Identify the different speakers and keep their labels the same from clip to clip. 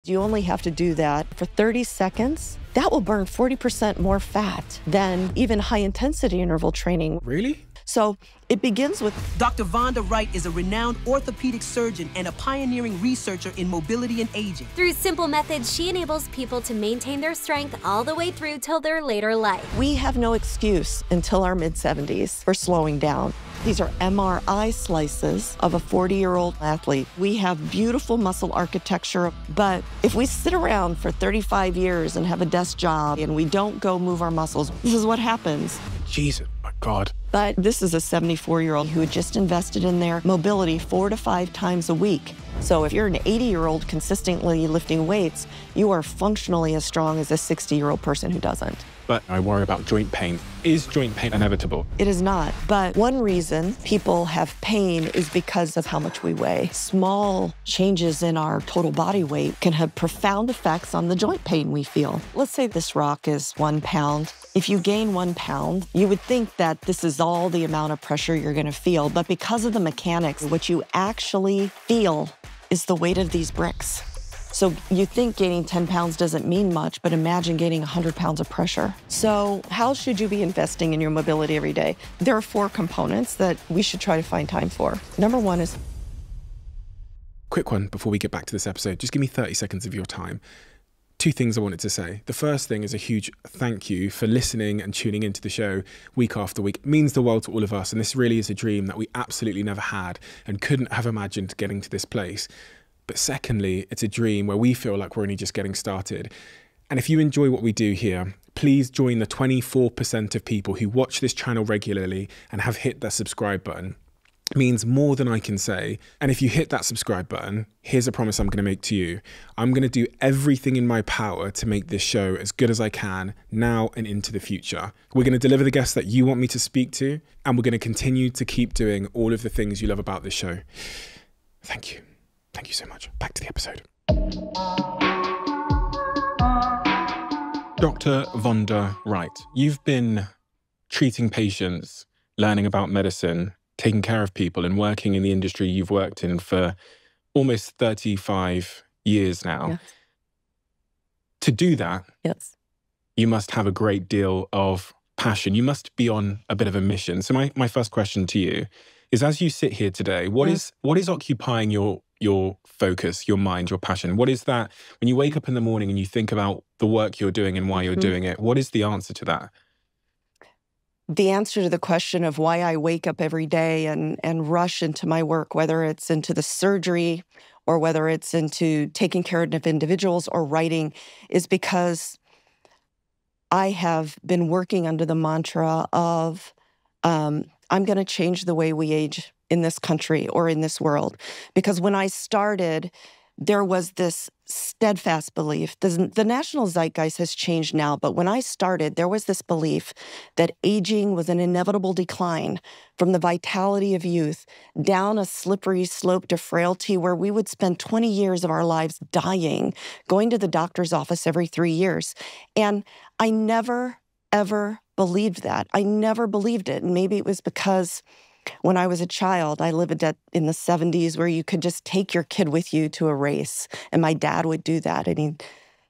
Speaker 1: You only have to do that for 30 seconds. That will burn 40% more fat than even high-intensity interval training.
Speaker 2: Really?
Speaker 1: So it begins with...
Speaker 3: Dr. Vonda Wright is a renowned orthopedic surgeon and a pioneering researcher in mobility and aging.
Speaker 4: Through simple methods, she enables people to maintain their strength all the way through till their later life.
Speaker 1: We have no excuse until our mid-70s for slowing down. These are MRI slices of a 40-year-old athlete. We have beautiful muscle architecture, but if we sit around for 35 years and have a desk job and we don't go move our muscles, this is what happens.
Speaker 2: Jesus, my God.
Speaker 1: But this is a 74-year-old who had just invested in their mobility 4 to 5 times a week. So if you're an 80-year-old consistently lifting weights, you are functionally as strong as a 60-year-old person who doesn't.
Speaker 2: But I worry about joint pain. Is joint pain inevitable?
Speaker 1: It is not. But one reason people have pain is because of how much we weigh. Small changes in our total body weight can have profound effects on the joint pain we feel. Let's say this rock is 1 pound. If you gain 1 pound, you would think that this is all the amount of pressure you're going to feel. But because of the mechanics, what you actually feel is the weight of these bricks. So you think gaining 10 pounds doesn't mean much, but imagine gaining 100 pounds of pressure. So how should you be investing in your mobility every day? There are 4 components that we should try to find time for. Number 1 is...
Speaker 2: Quick one before we get back to this episode. Just give me 30 seconds of your time. 2 things I wanted to say. The first thing is a huge thank you for listening and tuning into the show week after week. It means the world to all of us, and this really is a dream that we absolutely never had and couldn't have imagined getting to this place. But secondly, it's a dream where we feel like we're only just getting started. And if you enjoy what we do here, please join the 24% of people who watch this channel regularly and have hit that subscribe button. It means more than I can say. And if you hit that subscribe button, here's a promise I'm going to make to you. I'm going to do everything in my power to make this show as good as I can now and into the future. We're going to deliver the guests that you want me to speak to, and we're going to continue to keep doing all of the things you love about this show. Thank you. Thank you so much. Back to the episode. Dr. Vonda Wright, you've been treating patients, learning about medicine, taking care of people, and working in the industry you've worked in for almost 35 years now.
Speaker 1: Yes.
Speaker 2: To do that,
Speaker 1: Yes.
Speaker 2: you must have a great deal of passion. You must be on a bit of a mission. So my first question to you is, as you sit here today, what is occupying your focus, your mind, your passion? What is that when you wake up in the morning and you think about the work you're doing and why you're doing it? What is the answer to that?
Speaker 1: The answer to the question of why I wake up every day and rush into my work, whether it's into the surgery or whether it's into taking care of individuals or writing, is because I have been working under the mantra of I'm going to change the way we age in this country or in this world. Because when I started, there was this steadfast belief. The national zeitgeist has changed now, but when I started, there was this belief that aging was an inevitable decline from the vitality of youth down a slippery slope to frailty where we would spend 20 years of our lives dying, going to the doctor's office every 3 years. And I never, ever believed that. I never believed it. And maybe it was because when I was a child, I lived in the 70s where you could just take your kid with you to a race. And my dad would do that. And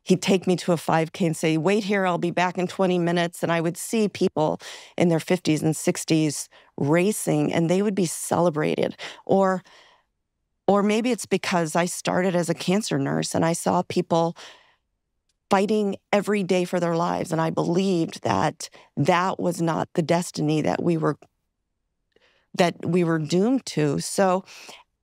Speaker 1: he'd take me to a 5K and say, wait here, I'll be back in 20 minutes. And I would see people in their 50s and 60s racing, and they would be celebrated. Or maybe it's because I started as a cancer nurse and I saw people fighting every day for their lives. And I believed that that was not the destiny that we were doomed to. So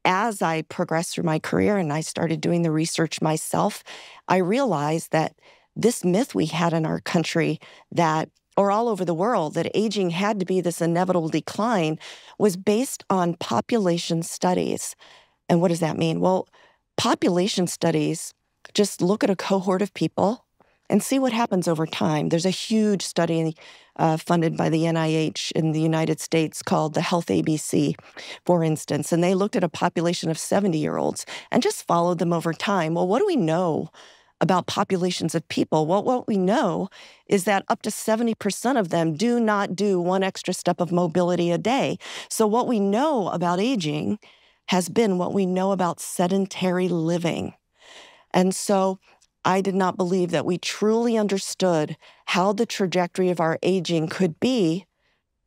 Speaker 1: as I progressed through my career and I started doing the research myself, I realized that this myth we had in our country or all over the world, that aging had to be this inevitable decline, was based on population studies. And what does that mean? Well, population studies just look at a cohort of people and see what happens over time. There's a huge study funded by the NIH in the United States called the Health ABC, for instance, and they looked at a population of 70-year-olds and just followed them over time. Well, what do we know about populations of people? Well, what we know is that up to 70% of them do not do one extra step of mobility a day. So what we know about aging has been what we know about sedentary living. And so I did not believe that we truly understood how the trajectory of our aging could be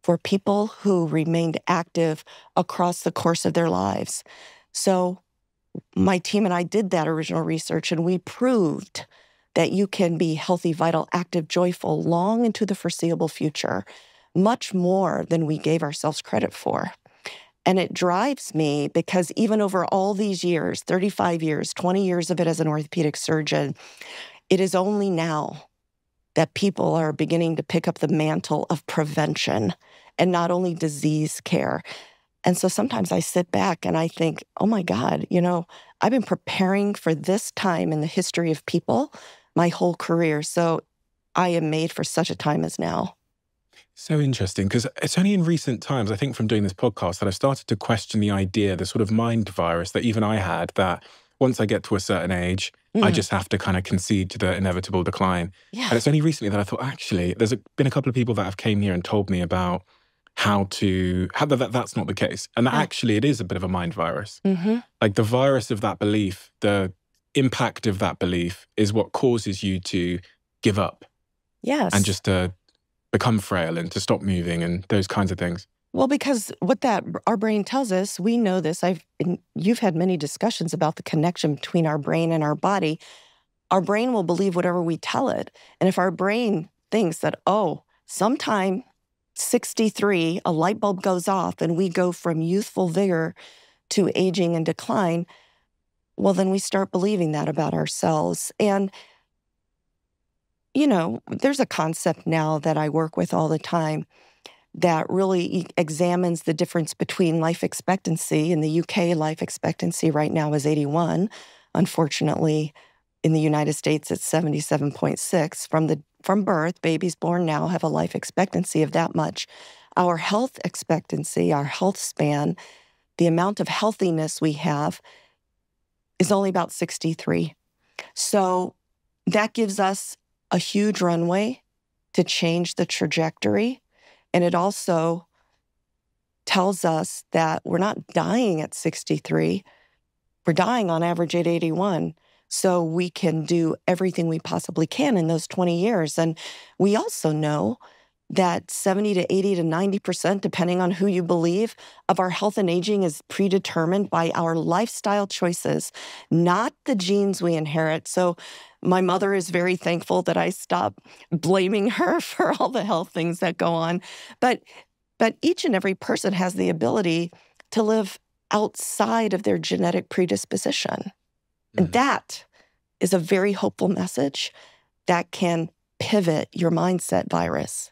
Speaker 1: for people who remained active across the course of their lives. So my team and I did that original research, and we proved that you can be healthy, vital, active, joyful long into the foreseeable future, much more than we gave ourselves credit for. And it drives me because even over all these years, 35 years, 20 years of it as an orthopedic surgeon, it is only now that people are beginning to pick up the mantle of prevention and not only disease care. And so sometimes I sit back and I think, oh my God, I've been preparing for this time in the history of people my whole career. So I am made for such a time as now.
Speaker 2: So interesting, because it's only in recent times, I think from doing this podcast, that I've started to question the idea, the sort of mind virus that even I had, that once I get to a certain age, I just have to kind of concede to the inevitable decline.
Speaker 1: Yeah.
Speaker 2: And it's only recently that I thought, actually, there's been a couple of people that have came here and told me about how that's not the case. And that actually it is a bit of a mind virus. Like the virus of that belief, the impact of that belief is what causes you to give up.
Speaker 1: Yes.
Speaker 2: And just to become frail and to stop moving and those kinds of things.
Speaker 1: Well, because what our brain tells us, we know this. You've had many discussions about the connection between our brain and our body. Our brain will believe whatever we tell it. And if our brain thinks that, sometime 63, a light bulb goes off and we go from youthful vigor to aging and decline, well, then we start believing that about ourselves. And there's a concept now that I work with all the time that really examines the difference between life expectancy. In the UK, life expectancy right now is 81. Unfortunately, in the United States, it's 77.6. From birth, babies born now have a life expectancy of that much. Our health expectancy, our health span, the amount of healthiness we have is only about 63. So that gives us a huge runway to change the trajectory. And it also tells us that we're not dying at 63. We're dying on average at 81. So we can do everything we possibly can in those 20 years. And we also know that 70 to 80 to 90%, depending on who you believe, of our health and aging is predetermined by our lifestyle choices, not the genes we inherit. So my mother is very thankful that I stopped blaming her for all the health things that go on. But each and every person has the ability to live outside of their genetic predisposition. And that is a very hopeful message that can pivot your mindset virus.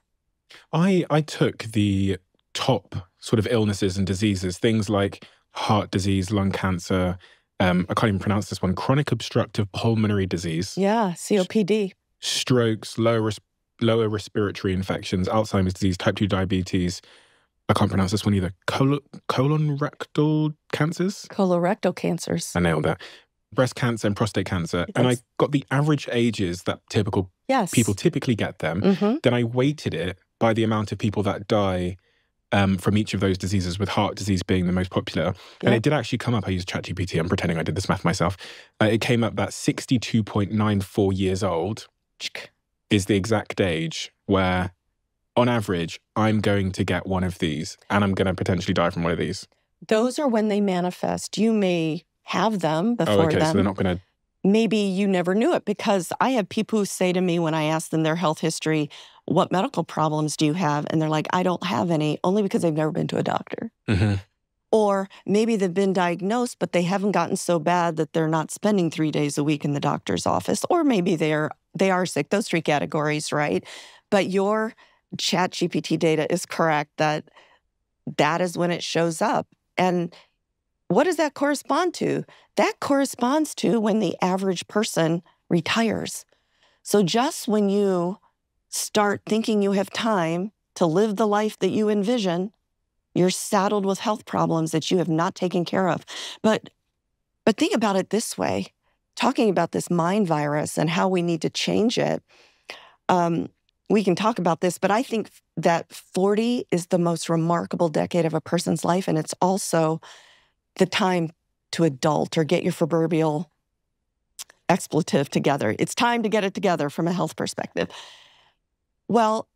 Speaker 2: I took the top sort of illnesses and diseases, things like heart disease, lung cancer, I can't even pronounce this one, chronic obstructive pulmonary disease.
Speaker 1: Yeah, COPD.
Speaker 2: Strokes, lower respiratory infections, Alzheimer's disease, type 2 diabetes. I can't pronounce this one either. Colorectal cancers?
Speaker 1: Colorectal cancers.
Speaker 2: I nailed that. Breast cancer and prostate cancer. And I got the average ages that people typically get them. Then I weighted it by the amount of people that die from each of those diseases, with heart disease being the most popular. And it did actually come up, I used ChatGPT, I'm pretending I did this math myself. It came up that 62.94 years old is the exact age where, on average, I'm going to get one of these and I'm going to potentially die from one of these.
Speaker 1: Those are when they manifest. You may have them before them.
Speaker 2: So they're not going to...
Speaker 1: Maybe you never knew it, because I have people who say to me when I ask them their health history, what medical problems do you have? And they're like, I don't have any, only because they've never been to a doctor. Or maybe they've been diagnosed, but they haven't gotten so bad that they're not spending 3 days a week in the doctor's office. Or maybe they are sick, those three categories, right? But your ChatGPT data is correct that is when it shows up. And what does that correspond to? That corresponds to when the average person retires. So just when you start thinking you have time to live the life that you envision, you're saddled with health problems that you have not taken care of. But think about it this way, talking about this mind virus and how we need to change it. We can talk about this, but I think that 40 is the most remarkable decade of a person's life, and it's also the time to adult or get your proverbial expletive together. It's time to get it together from a health perspective. Well,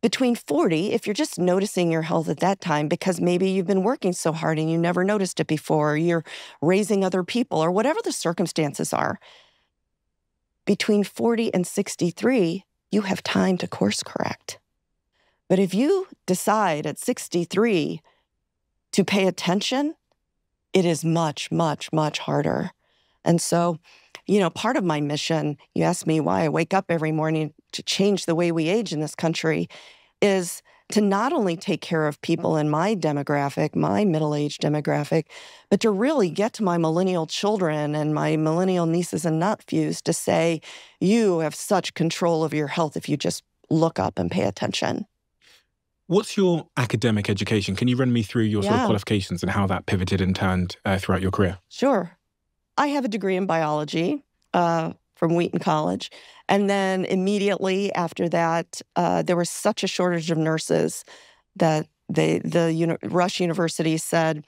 Speaker 1: between 40, if you're just noticing your health at that time because maybe you've been working so hard and you never noticed it before, or you're raising other people, or whatever the circumstances are, between 40 and 63, you have time to course correct. But if you decide at 63 to pay attention, it is much, much, much harder. And so, part of my mission, you asked me why I wake up every morning to change the way we age in this country, is to not only take care of people in my demographic, my middle-aged demographic, but to really get to my millennial children and my millennial nieces and nephews to say, you have such control of your health if you just look up and pay attention.
Speaker 2: What's your academic education? Can you run me through your sort of qualifications and how that pivoted and turned throughout your career?
Speaker 1: Sure. I have a degree in biology from Wheaton College. And then immediately after that, there was such a shortage of nurses that Rush University said,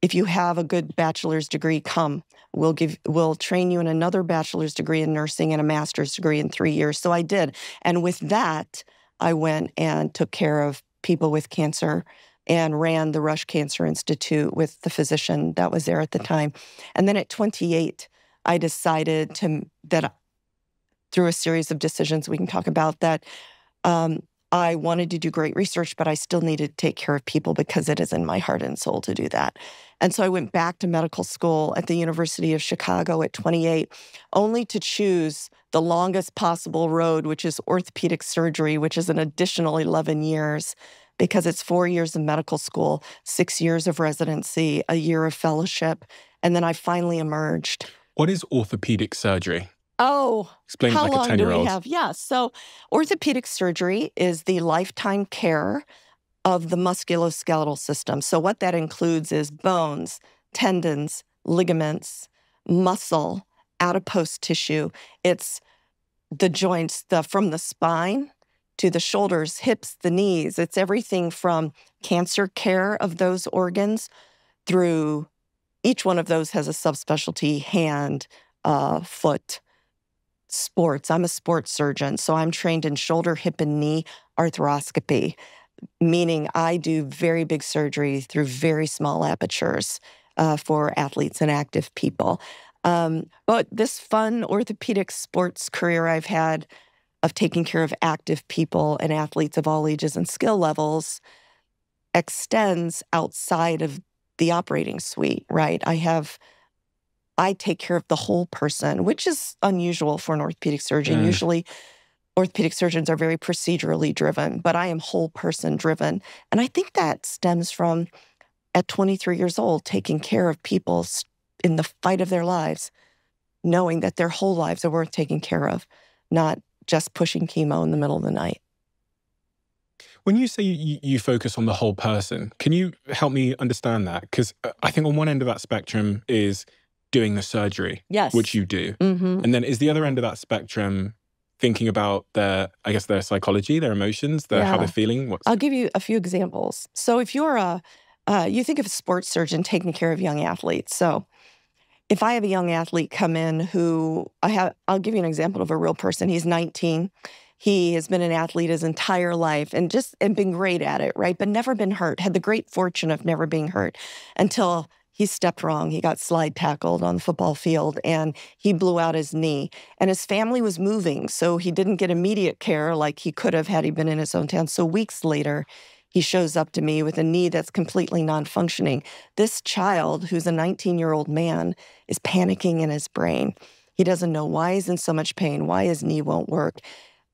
Speaker 1: if you have a good bachelor's degree, come. We'll train you in another bachelor's degree in nursing and a master's degree in 3 years. So I did. And with that, I went and took care of people with cancer and ran the Rush Cancer Institute with the physician that was there at the time. And then at 28, I decided that through a series of decisions we can talk about that, I wanted to do great research, but I still needed to take care of people because it is in my heart and soul to do that. And so I went back to medical school at the University of Chicago at 28, only to choose the longest possible road, which is orthopedic surgery, which is an additional 11 years, because it's 4 years of medical school, 6 years of residency, a year of fellowship, and then I finally emerged.
Speaker 2: What is orthopedic surgery?
Speaker 1: Oh,
Speaker 2: explain
Speaker 1: how
Speaker 2: like
Speaker 1: long
Speaker 2: a 10-year-old.
Speaker 1: do we have? Yeah, so orthopedic surgery is the lifetime care of the musculoskeletal system. So what that includes is bones, tendons, ligaments, muscle, adipose tissue. It's the joints from the spine to the shoulders, hips, the knees. It's everything from cancer care of those organs through each one of those has a subspecialty, hand, foot, sports. I'm a sports surgeon, so I'm trained in shoulder, hip, and knee arthroscopy, meaning I do very big surgery through very small apertures for athletes and active people. But this fun orthopedic sports career I've had of taking care of active people and athletes of all ages and skill levels extends outside of the operating suite, right? I take care of the whole person, which is unusual for an orthopedic surgeon. Usually, orthopedic surgeons are very procedurally driven, but I am whole person driven. And I think that stems from, at 23 years old, taking care of people in the fight of their lives, knowing that their whole lives are worth taking care of, not just pushing chemo in the middle of the night.
Speaker 2: When you say you focus on the whole person, can you help me understand that? Because I think on one end of that spectrum is doing the surgery,
Speaker 1: yes,
Speaker 2: which you do.
Speaker 1: Mm-hmm.
Speaker 2: And then is the other end of that spectrum thinking about their psychology, their emotions, how they're feeling?
Speaker 1: I'll give you a few examples. So if you're you think of a sports surgeon taking care of young athletes. So if I have a young athlete come in I'll give you an example of a real person. He's 19. He has been an athlete his entire life and been great at it, right? But never been hurt, had the great fortune of never being hurt until he stepped wrong. He got slide tackled on the football field and he blew out his knee. And his family was moving, so he didn't get immediate care like he could have had he been in his own town. So weeks later, he shows up to me with a knee that's completely non-functioning. This child, who's a 19-year-old man, is panicking in his brain. He doesn't know why he's in so much pain, why his knee won't work.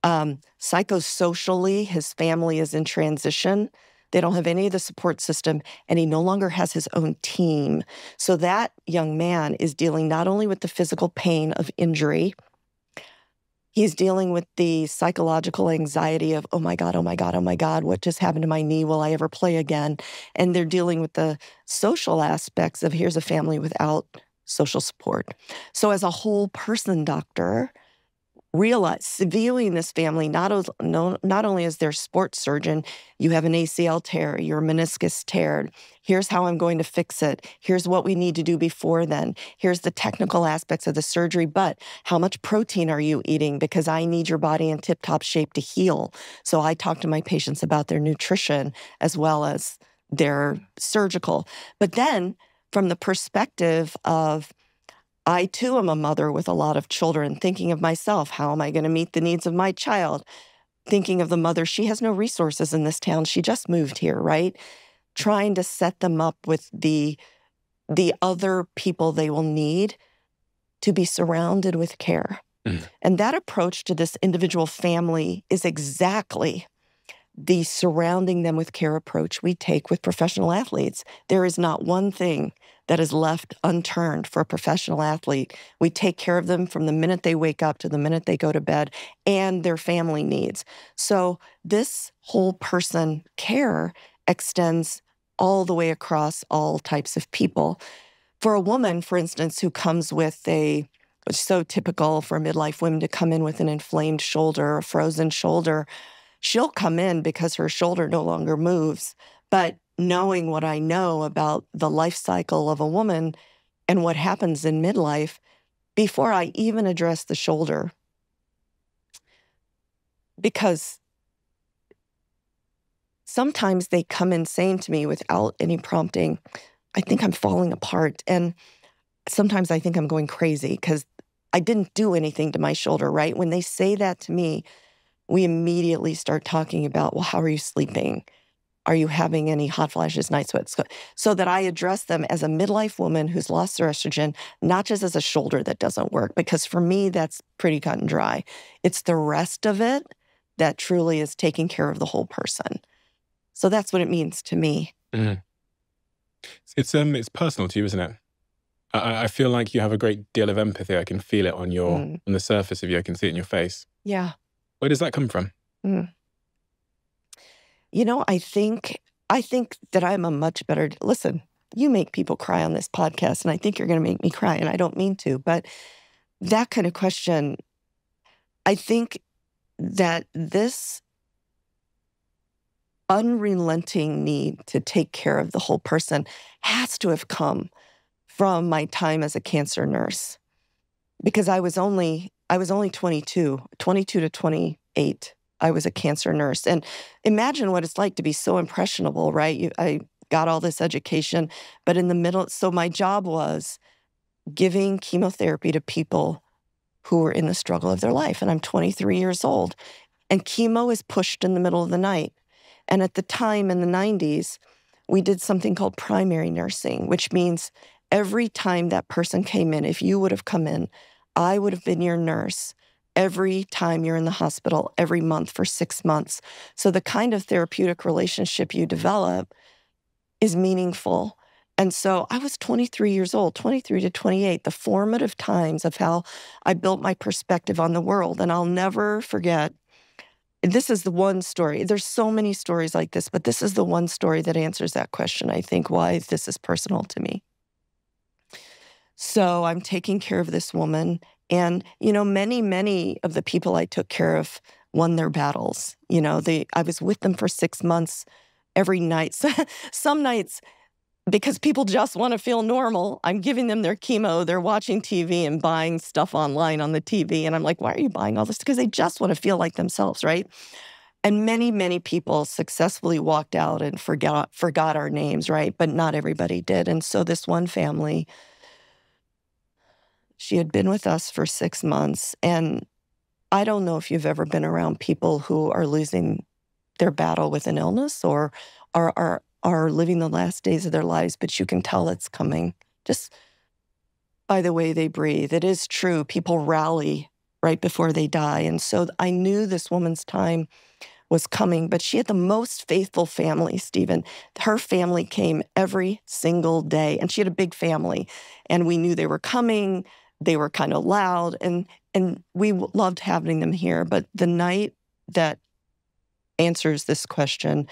Speaker 1: Psychosocially, his family is in transition. They don't have any of the support system, and he no longer has his own team. So that young man is dealing not only with the physical pain of injury, he's dealing with the psychological anxiety of, oh my God, oh my God, oh my God, what just happened to my knee? Will I ever play again? And they're dealing with the social aspects of here's a family without social support. So as a whole person doctor, realize, viewing this family not only as their sports surgeon, you have an ACL tear, your meniscus tear. Here's how I'm going to fix it. Here's what we need to do before then. Here's the technical aspects of the surgery, but how much protein are you eating? Because I need your body in tip-top shape to heal. So I talk to my patients about their nutrition as well as their surgical. But then from the perspective of, I too am a mother with a lot of children, thinking of myself, how am I going to meet the needs of my child? Thinking of the mother, she has no resources in this town. She just moved here, right? Trying to set them up with the other people they will need to be surrounded with care. And that approach to this individual family is exactly the surrounding them with care approach we take with professional athletes. There is not one thing that is left unturned for a professional athlete. We take care of them from the minute they wake up to the minute they go to bed and their family needs. So this whole person care extends all the way across all types of people. For a woman, for instance, who comes with it's so typical for midlife women to come in with an inflamed shoulder, a frozen shoulder. She'll come in because her shoulder no longer moves. But knowing what I know about the life cycle of a woman and what happens in midlife, before I even address the shoulder, because sometimes they come in saying to me without any prompting, I think I'm falling apart. And sometimes I think I'm going crazy because I didn't do anything to my shoulder, right? When they say that to me, we immediately start talking about, well, how are you sleeping? Are you having any hot flashes, night sweats? So that I address them as a midlife woman who's lost their estrogen, not just as a shoulder that doesn't work, because for me, that's pretty cut and dry. It's the rest of it that truly is taking care of the whole person. So that's what it means to me.
Speaker 2: Mm. It's personal to you, isn't it? I feel like you have a great deal of empathy. I can feel it on the surface of you. I can see it in your face.
Speaker 1: Yeah.
Speaker 2: Where does that come from?
Speaker 1: You know, I think that I'm a much better, listen, you make people cry on this podcast, and I think you're going to make me cry, and I don't mean to, but that kind of question, I think that this unrelenting need to take care of the whole person has to have come from my time as a cancer nurse, because I was only 22 to 28. I was a cancer nurse. And imagine what it's like to be so impressionable, right? I got all this education, but in the middle, so my job was giving chemotherapy to people who were in the struggle of their life. And I'm 23 years old. And chemo is pushed in the middle of the night. And at the time in the 90s, we did something called primary nursing, which means every time that person came in, if you would have come in, I would have been your nurse every time you're in the hospital, every month for 6 months. So the kind of therapeutic relationship you develop is meaningful. And so I was 23 years old, 23 to 28, the formative times of how I built my perspective on the world. And I'll never forget, this is the one story. There's so many stories like this, but this is the one story that answers that question, I think, why this is personal to me. So I'm taking care of this woman. And, you know, many of the people I took care of won their battles. You know, I was with them for 6 months every night. Some nights, because people just want to feel normal, I'm giving them their chemo, they're watching TV and buying stuff online on the TV. And I'm like, why are you buying all this? Because they just want to feel like themselves, right? And many people successfully walked out and forgot our names, right? But not everybody did. And so this one family, she had been with us for 6 months. And I don't know if you've ever been around people who are losing their battle with an illness or are living the last days of their lives, but you can tell it's coming just by the way they breathe. It is true. People rally right before they die. And so I knew this woman's time was coming, but she had the most faithful family, Stephen. Her family came every single day, and she had a big family, and we knew they were coming. They were kind of loud, and we loved having them here. But the night that answers this question,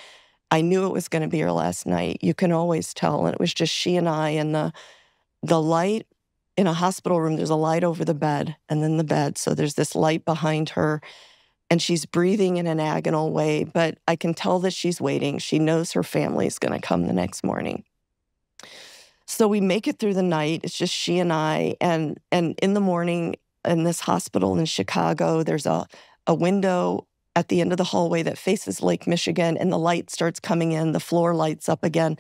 Speaker 1: I knew it was going to be her last night. You can always tell, and it was just she and I, and the light in a hospital room, there's a light over the bed and then the bed. So there's this light behind her and she's breathing in an agonal way, but I can tell that she's waiting. She knows her family is going to come the next morning. So we make it through the night. It's just she and I. And in the morning in this hospital in Chicago, there's a window at the end of the hallway that faces Lake Michigan, and the light starts coming in, the floor lights up again.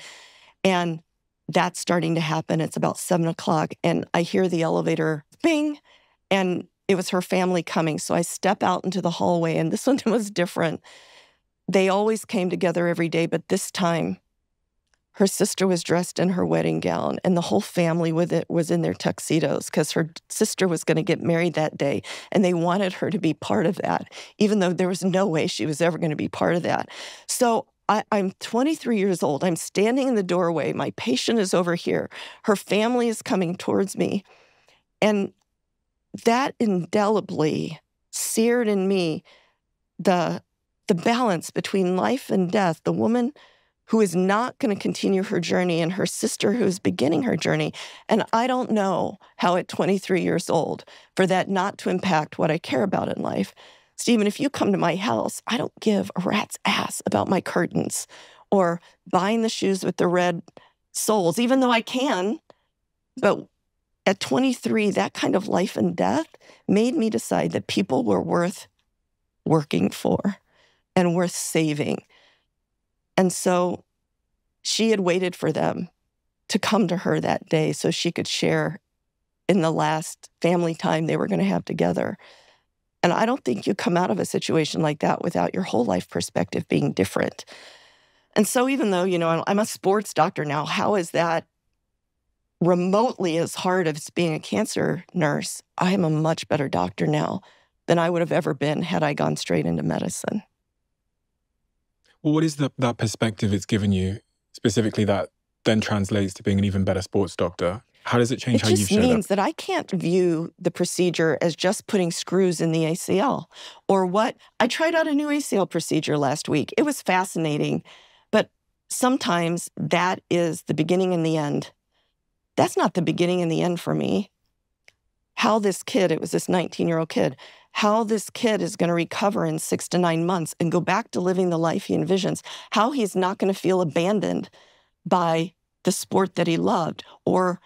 Speaker 1: And that's starting to happen. It's about 7 o'clock, and I hear the elevator bing, and it was her family coming. So I step out into the hallway, and this one was different. They always came together every day, but this time, her sister was dressed in her wedding gown, and the whole family with it was in their tuxedos because her sister was going to get married that day, and they wanted her to be part of that, even though there was no way she was ever going to be part of that. So I'm 23 years old. I'm standing in the doorway. My patient is over here. Her family is coming towards me. And that indelibly seared in me the balance between life and death, the woman who is not going to continue her journey and her sister who is beginning her journey. And I don't know how at 23 years old for that not to impact what I care about in life. Stephen, if you come to my house, I don't give a rat's ass about my curtains or buying the shoes with the red soles, even though I can. But at 23, that kind of life and death made me decide that people were worth working for and worth saving. And so she had waited for them to come to her that day so she could share in the last family time they were going to have together. And I don't think you come out of a situation like that without your whole life perspective being different. And so even though, I'm a sports doctor now, how is that remotely as hard as being a cancer nurse? I am a much better doctor now than I would have ever been had I gone straight into medicine.
Speaker 2: Well, what is that perspective it's given you, specifically that then translates to being an even better sports doctor? How does it change how you show up? It just means
Speaker 1: that I can't view the procedure as just putting screws in the ACL or what. I tried out a new ACL procedure last week. It was fascinating, but sometimes that is the beginning and the end. That's not the beginning and the end for me. How this kid, it was this 19-year-old kid, how this kid is going to recover in 6 to 9 months and go back to living the life he envisions, how he's not going to feel abandoned by the sport that he loved, or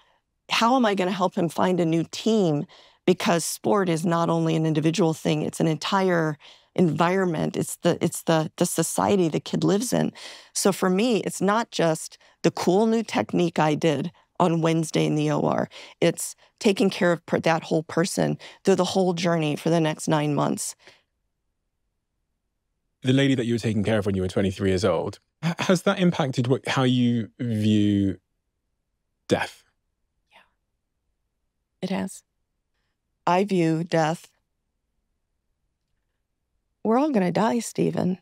Speaker 1: how am I going to help him find a new team? Because sport is not only an individual thing, it's an entire environment. It's the society the kid lives in. So for me, it's not just the cool new technique I did on Wednesday in the OR. It's taking care of that whole person through the whole journey for the next 9 months.
Speaker 2: The lady that you were taking care of when you were 23 years old, has that impacted how you view death?
Speaker 1: Yeah, it has. I view death. We're all going to die, Stephen.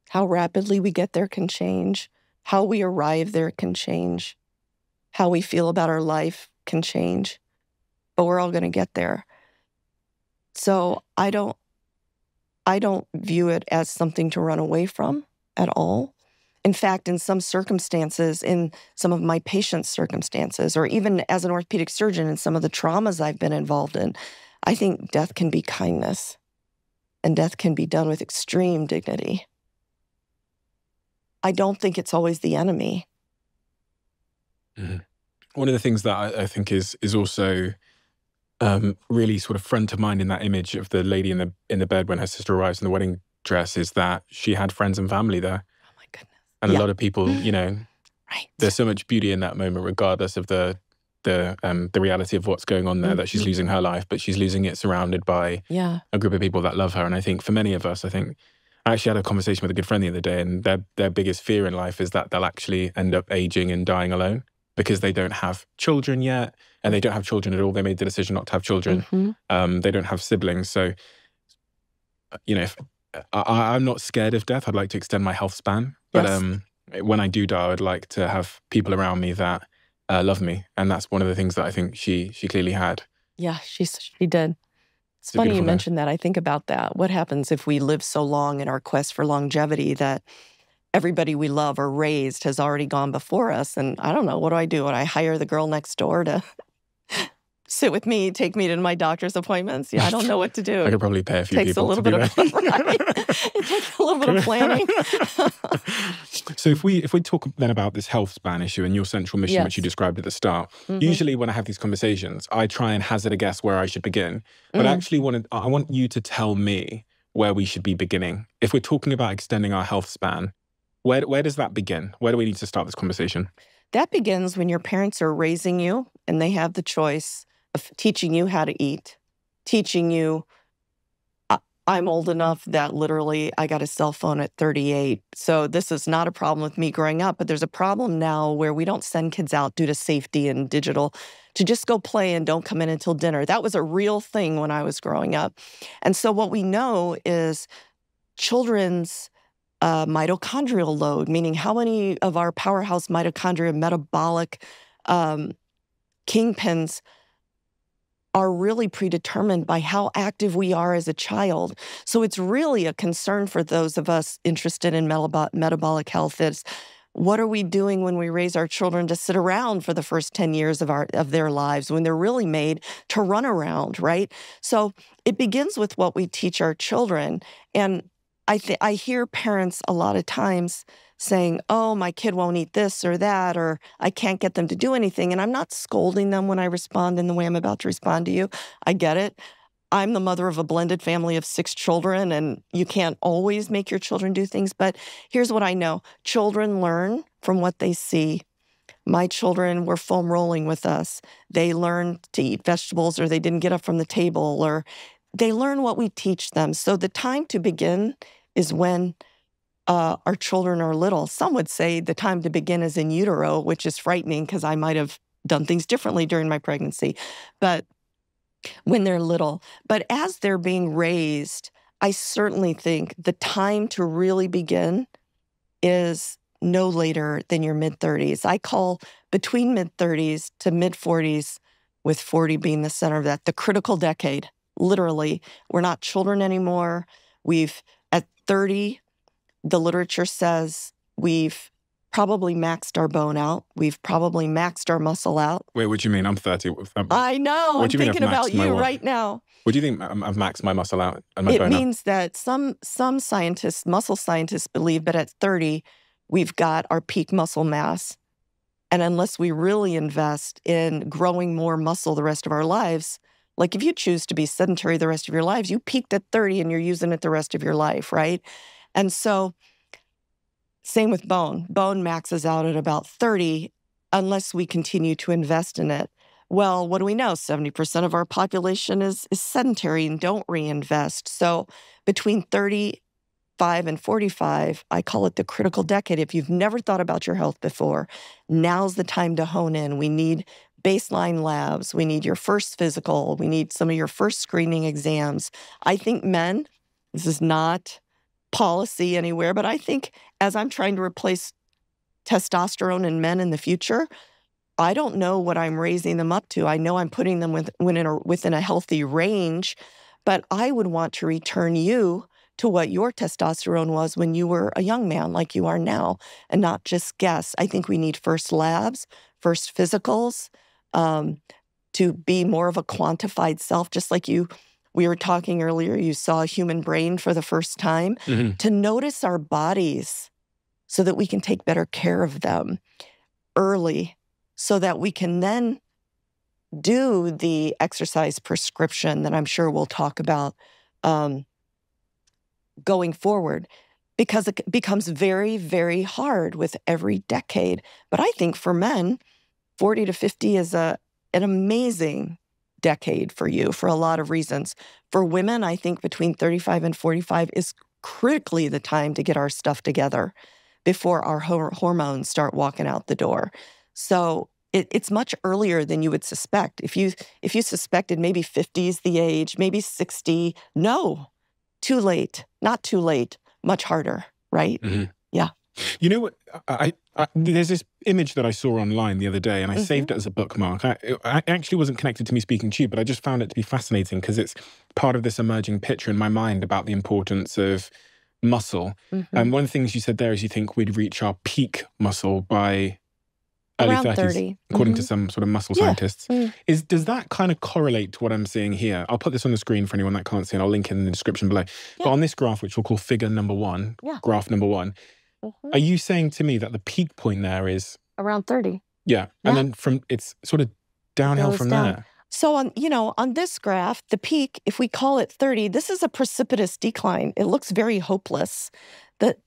Speaker 1: How rapidly we get there can change. How we arrive there can change. How we feel about our life can change. But we're all going to get there. So I don't view it as something to run away from at all. In fact, in some circumstances, in some of my patients' circumstances, or even as an orthopedic surgeon in some of the traumas I've been involved in, I think death can be kindness, and death can be done with extreme dignity. I don't think it's always the enemy.
Speaker 2: Mm-hmm. One of the things that I think is also really sort of front of mind in that image of the lady in the bed when her sister arrives in the wedding dress is that she had friends and family there.
Speaker 1: Oh my goodness!
Speaker 2: And a lot of people,
Speaker 1: right.
Speaker 2: There's so much beauty in that moment, regardless of the reality of what's going on there. That she's losing her life, but she's losing it surrounded by a group of people that love her. And I think for many of us, I actually had a conversation with a good friend the other day, and their biggest fear in life is that they'll actually end up aging and dying alone because they don't have children yet, and they don't have children at all. They made the decision not to have children. Mm-hmm. They don't have siblings. So, if I'm not scared of death. I'd like to extend my health span. But when I do die, I'd like to have people around me that love me. And that's one of the things that I think she clearly had.
Speaker 1: Yeah, she did. It's funny you mentioned that. I think about that. What happens if we live so long in our quest for longevity that everybody we love or raised has already gone before us? And I don't know, what do? I hire the girl next door to sit with me, take me to my doctor's appointments. Yeah, I don't know what to do.
Speaker 2: I could probably pay a few
Speaker 1: Takes
Speaker 2: people
Speaker 1: a little
Speaker 2: to
Speaker 1: bit
Speaker 2: do
Speaker 1: of
Speaker 2: that.
Speaker 1: it takes a little bit of planning.
Speaker 2: So if we talk then about this health span issue and your central mission, which you described at the start, usually when I have these conversations, I try and hazard a guess where I should begin. But I actually I want you to tell me where we should be beginning. If we're talking about extending our health span, where does that begin? Where do we need to start this conversation?
Speaker 1: That begins when your parents are raising you and they have the choice of teaching you how to eat, teaching you. I'm old enough that literally I got a cell phone at 38. So this is not a problem with me growing up, but there's a problem now where we don't send kids out due to safety and digital to just go play and don't come in until dinner. That was a real thing when I was growing up. And so what we know is children's mitochondrial load, meaning how many of our powerhouse mitochondria, metabolic kingpins, are really predetermined by how active we are as a child. So it's really a concern for those of us interested in metabolic health is, what are we doing when we raise our children to sit around for the first 10 years of their lives when they're really made to run around, right? So it begins with what we teach our children. And I hear parents a lot of times saying, oh, my kid won't eat this or that, or I can't get them to do anything. And I'm not scolding them when I respond in the way I'm about to respond to you. I get it. I'm the mother of a blended family of 6 children, and you can't always make your children do things. But here's what I know. Children learn from what they see. My children were foam rolling with us. They learned to eat vegetables, or they didn't get up from the table, or they learn what we teach them. So the time to begin is when our children are little. Some would say the time to begin is in utero, which is frightening because I might have done things differently during my pregnancy. But when they're little. But as they're being raised, I certainly think the time to really begin is no later than your mid-30s. I call between mid-30s to mid-40s, with 40 being the center of that, the critical decade. Literally, we're not children anymore. At 30, the literature says we've probably maxed our bone out. We've probably maxed our muscle out.
Speaker 2: Wait, what do you mean? I'm 30.
Speaker 1: I know. I'm thinking about you right now.
Speaker 2: What do you think I've maxed my muscle out and my bone out?
Speaker 1: It means that some scientists, muscle scientists, believe that at 30, we've got our peak muscle mass. And unless we really invest in growing more muscle the rest of our lives, like if you choose to be sedentary the rest of your lives, you peaked at 30 and you're using it the rest of your life, right? And so same with bone. Bone maxes out at about 30 unless we continue to invest in it. Well, what do we know? 70% of our population is sedentary and don't reinvest. So between 35 and 45, I call it the critical decade. If you've never thought about your health before, now's the time to hone in. We need baseline labs. We need your first physical. We need some of your first screening exams. I think men, this is not policy anywhere, but I think as I'm trying to replace testosterone in men in the future, I don't know what I'm raising them up to. I know I'm putting them within a healthy range, but I would want to return you to what your testosterone was when you were a young man like you are now, and not just guess. I think we need first labs, first physicals, to be more of a quantified self, just like we were talking earlier, you saw a human brain for the first time, to notice our bodies so that we can take better care of them early so that we can then do the exercise prescription that I'm sure we'll talk about going forward, because it becomes very, very hard with every decade. But I think for men, 40 to 50 is an amazing decade for you for a lot of reasons. For women, I think between 35 and 45 is critically the time to get our stuff together before our hormones start walking out the door. So it's much earlier than you would suspect. If you suspected maybe 50 is the age, maybe 60, no, too late, not too late, much harder, right? Mm-hmm. Yeah.
Speaker 2: You know what? I there's this image that I saw online the other day, and I saved it as a bookmark. I actually wasn't connected to me speaking to you, but I just found it to be fascinating because it's part of this emerging picture in my mind about the importance of muscle. And one of the things you said there is you think we'd reach our peak muscle by early
Speaker 1: Around
Speaker 2: 30s,
Speaker 1: 30.
Speaker 2: according to some sort of muscle
Speaker 1: Yeah.
Speaker 2: scientists. Does that kind of correlate to what I'm seeing here? I'll put this on the screen for anyone that can't see, and I'll link it in the description below.
Speaker 1: Yeah.
Speaker 2: But on this graph, which we'll call figure number 1,
Speaker 1: Yeah.
Speaker 2: graph number 1, are you saying to me that the peak point there is
Speaker 1: Around 30.
Speaker 2: Yeah. And then it's sort of downhill
Speaker 1: goes
Speaker 2: from
Speaker 1: down.
Speaker 2: there.
Speaker 1: So on this graph, the peak, if we call it 30, this is a precipitous decline. It looks very hopeless.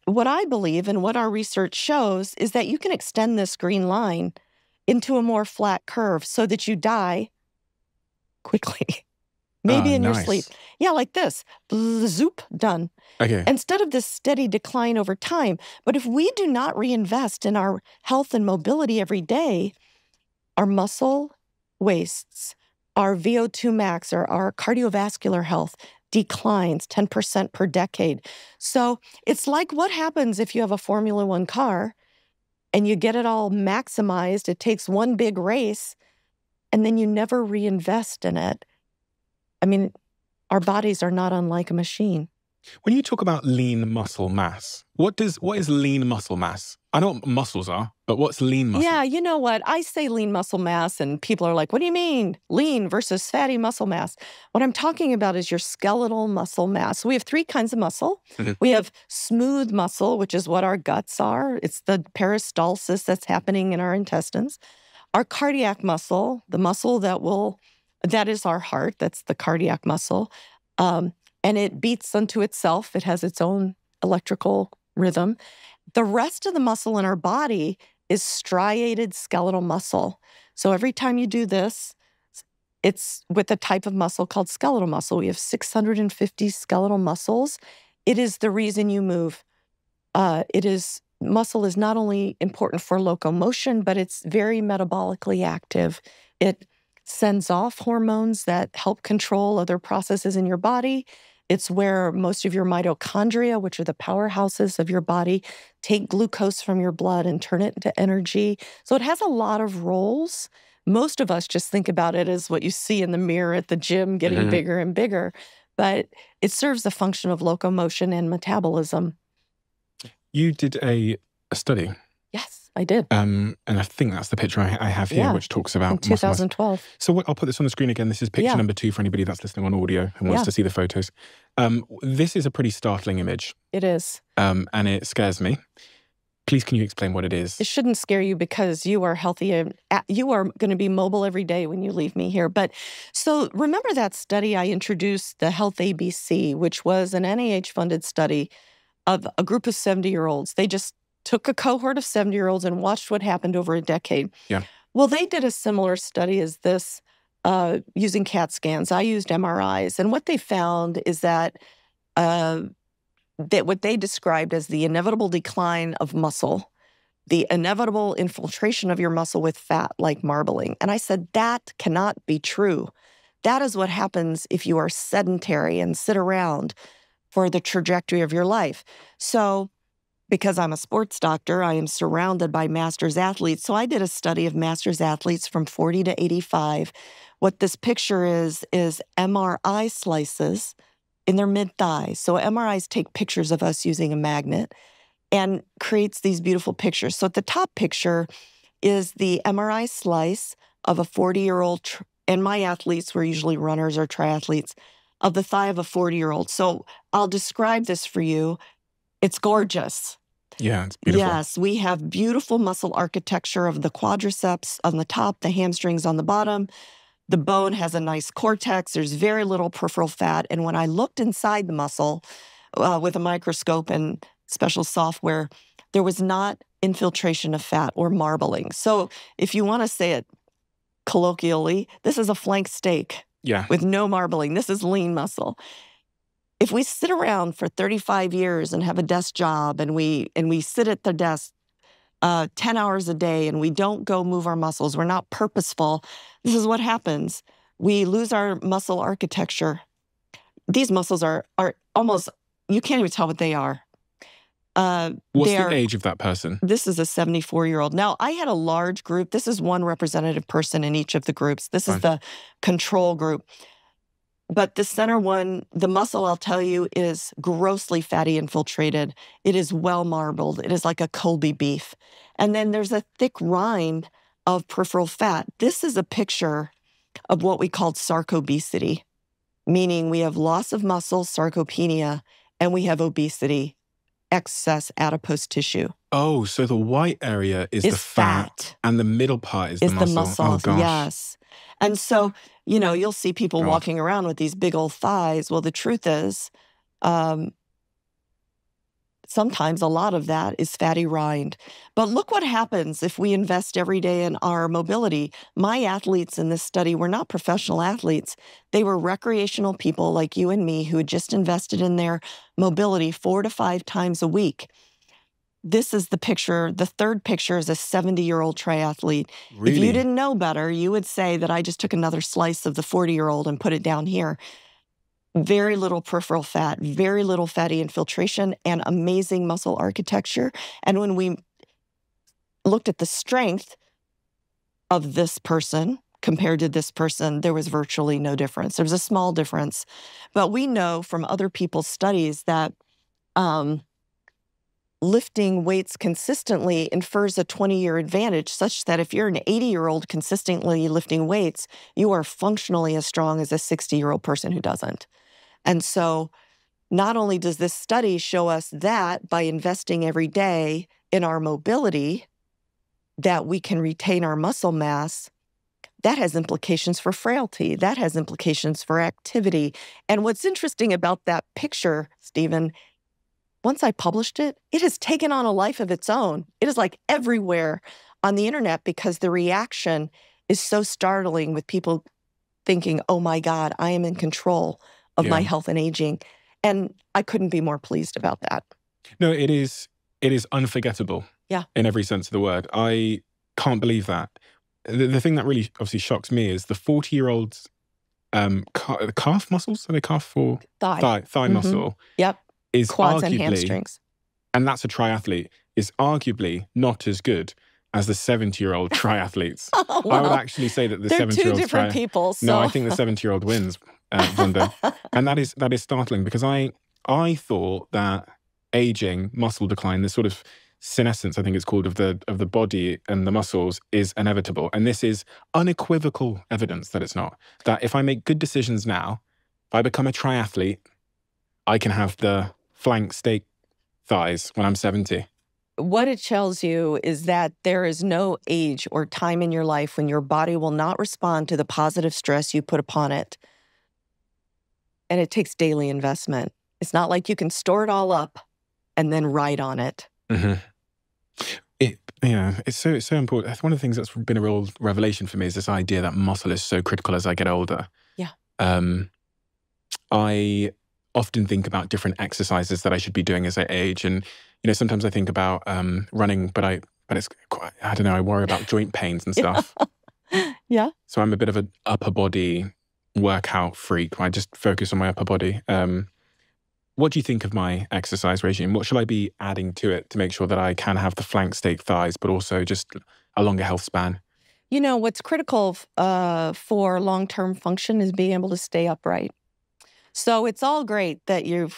Speaker 1: What I believe and what our research shows is that you can extend this green line into a more flat curve so that you die quickly. Maybe in your sleep. Yeah, like this. Zoop, done.
Speaker 2: Okay.
Speaker 1: Instead of this steady decline over time. But if we do not reinvest in our health and mobility every day, our muscle wastes, our VO2 max, or our cardiovascular health declines 10% per decade. So it's like what happens if you have a Formula One car and you get it all maximized. It takes one big race and then you never reinvest in it. I mean, our bodies are not unlike a machine.
Speaker 2: When you talk about lean muscle mass, what is lean muscle mass? I know what muscles are, but what's lean muscle?
Speaker 1: Yeah, you know what? I say lean muscle mass and people are like, what do you mean? Lean versus fatty muscle mass. What I'm talking about is your skeletal muscle mass. We have 3 kinds of muscle. We have smooth muscle, which is what our guts are. It's the peristalsis that's happening in our intestines. Our cardiac muscle, the muscle that is our heart, that's the cardiac muscle. And it beats unto itself. It has its own electrical rhythm. The rest of the muscle in our body is striated skeletal muscle. So every time you do this, it's with a type of muscle called skeletal muscle. We have 650 skeletal muscles. It is the reason you move. Muscle is not only important for locomotion, but it's very metabolically active. It sends off hormones that help control other processes in your body. It's where most of your mitochondria, which are the powerhouses of your body, take glucose from your blood and turn it into energy. So it has a lot of roles. Most of us just think about it as what you see in the mirror at the gym getting bigger and bigger, but it serves the function of locomotion and metabolism.
Speaker 2: You did a study.
Speaker 1: Yes, I did.
Speaker 2: And I think that's the picture I have here, which talks about
Speaker 1: in 2012.
Speaker 2: So I'll put this on the screen again. This is picture number 2 for anybody that's listening on audio and wants to see the photos. This is a pretty startling image.
Speaker 1: It is.
Speaker 2: And it scares me. Please, can you explain what it is?
Speaker 1: It shouldn't scare you because you are healthy and you are going to be mobile every day when you leave me here. But so remember that study I introduced, the Health ABC, which was an NIH-funded study of a group of 70-year-olds. They just took a cohort of 70-year-olds and watched what happened over a decade.
Speaker 2: Yeah.
Speaker 1: Well, they did a similar study as this using CAT scans. I used MRIs. And what they found is that what they described as the inevitable decline of muscle, the inevitable infiltration of your muscle with fat, like marbling. And I said, that cannot be true. That is what happens if you are sedentary and sit around for the trajectory of your life. So because I'm a sports doctor, I am surrounded by masters athletes. So I did a study of masters athletes from 40 to 85. What this picture is MRI slices in their mid-thighs. So MRIs take pictures of us using a magnet and creates these beautiful pictures. So at the top picture is the MRI slice of a 40-year-old, and my athletes were usually runners or triathletes, of the thigh of a 40-year-old. So I'll describe this for you. It's gorgeous.
Speaker 2: Yeah, it's beautiful.
Speaker 1: Yes, we have beautiful muscle architecture of the quadriceps on the top, the hamstrings on the bottom. The bone has a nice cortex. There's very little peripheral fat. And when I looked inside the muscle with a microscope and special software, there was not infiltration of fat or marbling. So if you want to say it colloquially, this is a flank steak with no marbling. This is lean muscle. If we sit around for 35 years and have a desk job and we sit at the desk 10 hours a day and we don't go move our muscles, we're not purposeful, this is what happens. We lose our muscle architecture. These muscles are almost, you can't even tell what they are.
Speaker 2: What's the age of that person?
Speaker 1: This is a 74-year-old. Now, I had a large group. This is one representative person in each of the groups. This is the control group. But the center one, the muscle, I'll tell you, is grossly fatty infiltrated. It is well marbled. It is like a Colby beef. And then there's a thick rind of peripheral fat. This is a picture of what we call sarcobesity, meaning we have loss of muscle, sarcopenia, and we have obesity, excess adipose tissue.
Speaker 2: Oh, so the white area is the fat, and the middle part is the muscle. Oh, gosh.
Speaker 1: Yes. And so, you'll see people walking around with these big old thighs. Well, the truth is, sometimes a lot of that is fatty rind. But look what happens if we invest every day in our mobility. My athletes in this study were not professional athletes. They were recreational people like you and me who had just invested in their mobility 4 to 5 times a week. This is the picture. The third picture is a 70-year-old triathlete.
Speaker 2: Really?
Speaker 1: If you didn't know better, you would say that I just took another slice of the 40-year-old and put it down here. Very little peripheral fat, very little fatty infiltration, and amazing muscle architecture. And when we looked at the strength of this person compared to this person, there was virtually no difference. There was a small difference. But we know from other people's studies that lifting weights consistently infers a 20-year advantage, such that if you're an 80-year-old consistently lifting weights, you are functionally as strong as a 60-year-old person who doesn't. And so not only does this study show us that by investing every day in our mobility, that we can retain our muscle mass, that has implications for frailty. That has implications for activity. And what's interesting about that picture, Stephen, once I published it, it has taken on a life of its own. It is like everywhere on the internet because the reaction is so startling with people thinking, oh my God, I am in control of my health and aging. And I couldn't be more pleased about that.
Speaker 2: No, it is unforgettable.
Speaker 1: Yeah.
Speaker 2: In every sense of the word. I can't believe that. The thing that really obviously shocks me is the 40-year-old's calf muscles. Are they calf or thigh muscle?
Speaker 1: Yep.
Speaker 2: Is
Speaker 1: quads
Speaker 2: arguably,
Speaker 1: and hamstrings.
Speaker 2: And that's a triathlete, is arguably not as good as the 70-year-old triathletes.
Speaker 1: Oh, well,
Speaker 2: I would actually say that the 70-year-old...
Speaker 1: They're two different people. So.
Speaker 2: No, I think the 70-year-old wins, Vonda. And that is startling because I thought that aging, muscle decline, this sort of senescence, I think it's called, of the body and the muscles is inevitable. And this is unequivocal evidence that it's not. That if I make good decisions now, if I become a triathlete, I can have the flank steak thighs when I'm 70.
Speaker 1: What it tells you is that there is no age or time in your life when your body will not respond to the positive stress you put upon it. And it takes daily investment. It's not like you can store it all up and then ride on it.
Speaker 2: Mm-hmm. It's so important. That's one of the things that's been a real revelation for me is this idea that muscle is so critical as I get older.
Speaker 1: Yeah.
Speaker 2: I often think about different exercises that I should be doing as I age. And, sometimes I think about running, but it's quite, I don't know, I worry about joint pains and stuff.
Speaker 1: Yeah.
Speaker 2: So I'm a bit of an upper body workout freak. I just focus on my upper body. What do you think of my exercise regime? What should I be adding to it to make sure that I can have the flank steak thighs, but also just a longer health span?
Speaker 1: What's critical for long-term function is being able to stay upright. So it's all great that you're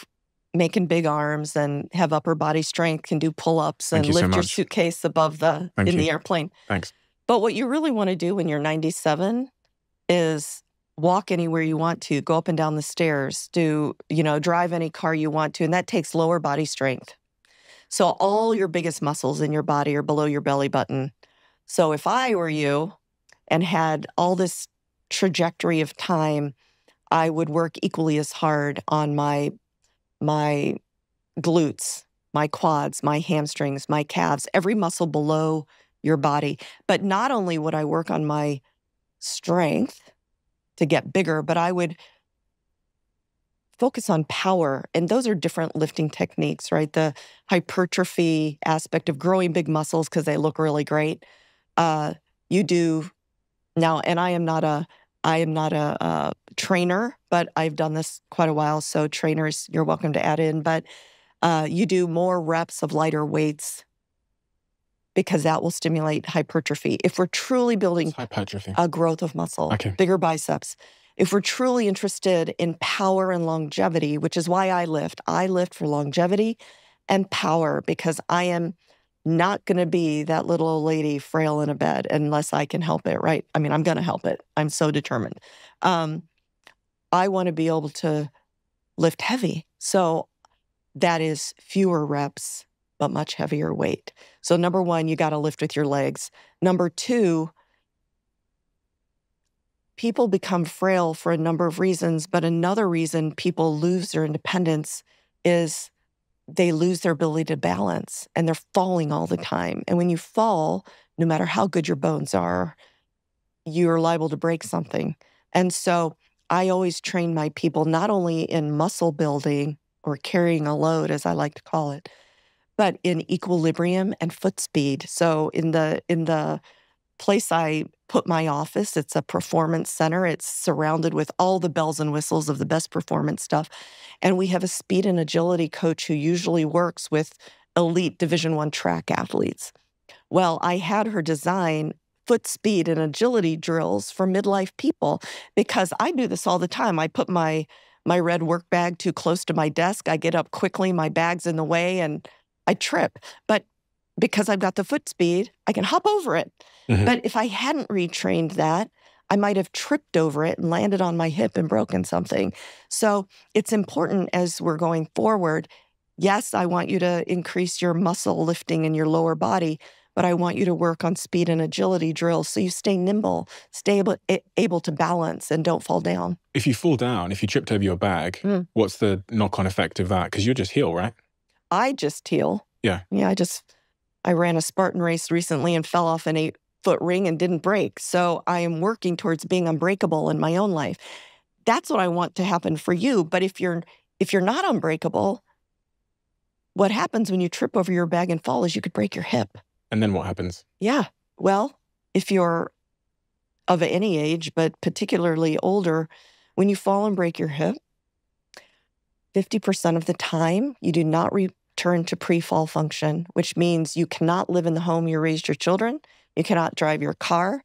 Speaker 1: making big arms and have upper body strength, can do pull-ups and lift your suitcase above the airplane.
Speaker 2: Thanks.
Speaker 1: But what you really want to do when you're 97 is walk anywhere you want to, go up and down the stairs, drive any car you want to, and that takes lower body strength. So all your biggest muscles in your body are below your belly button. So if I were you and had all this trajectory of time, I would work equally as hard on my glutes, my quads, my hamstrings, my calves, every muscle below your body. But not only would I work on my strength to get bigger, but I would focus on power. And those are different lifting techniques, right? The hypertrophy aspect of growing big muscles because they look really great. You do now, and I am not a trainer, but I've done this quite a while. So trainers, you're welcome to add in. But you do more reps of lighter weights because that will stimulate hypertrophy. If we're truly building
Speaker 2: hypertrophy,
Speaker 1: a growth of muscle,
Speaker 2: okay,
Speaker 1: bigger biceps. If we're truly interested in power and longevity, which is why I lift for longevity and power, because I am not going to be that little old lady frail in a bed unless I can help it, right? I mean, I'm going to help it. I'm so determined. I want to be able to lift heavy. So that is fewer reps, but much heavier weight. So number one, you got to lift with your legs. Number two, people become frail for a number of reasons, but another reason people lose their independence is they lose their ability to balance, and they're falling all the time. And when you fall, no matter how good your bones are, you're liable to break something. And so I always train my people not only in muscle building or carrying a load, as I like to call it, but in equilibrium and foot speed. So in the place I put my office, it's a performance center. It's surrounded with all the bells and whistles of the best performance stuff. And we have a speed and agility coach who usually works with elite Division I track athletes. Well, I had her design foot speed and agility drills for midlife people because I do this all the time. I put my red work bag too close to my desk. I get up quickly, my bag's in the way, and I trip. But because I've got the foot speed, I can hop over it. Mm-hmm. But if I hadn't retrained that, I might have tripped over it and landed on my hip and broken something. So it's important as we're going forward. Yes, I want you to increase your muscle lifting in your lower body, but I want you to work on speed and agility drills so you stay nimble, stay able to balance and don't fall down.
Speaker 2: If you fall down, if you tripped over your bag, what's the knock-on effect of that? Because you'll just heal, right?
Speaker 1: I just heal.
Speaker 2: Yeah.
Speaker 1: Yeah, I ran a Spartan race recently and fell off an 8-foot ring and didn't break. So I am working towards being unbreakable in my own life. That's what I want to happen for you. But if you're not unbreakable, what happens when you trip over your bag and fall is you could break your hip.
Speaker 2: And then what happens?
Speaker 1: Yeah. Well, if you're of any age, but particularly older, when you fall and break your hip, 50% of the time you do not return to pre-fall function, which means you cannot live in the home you raised your children. You cannot drive your car.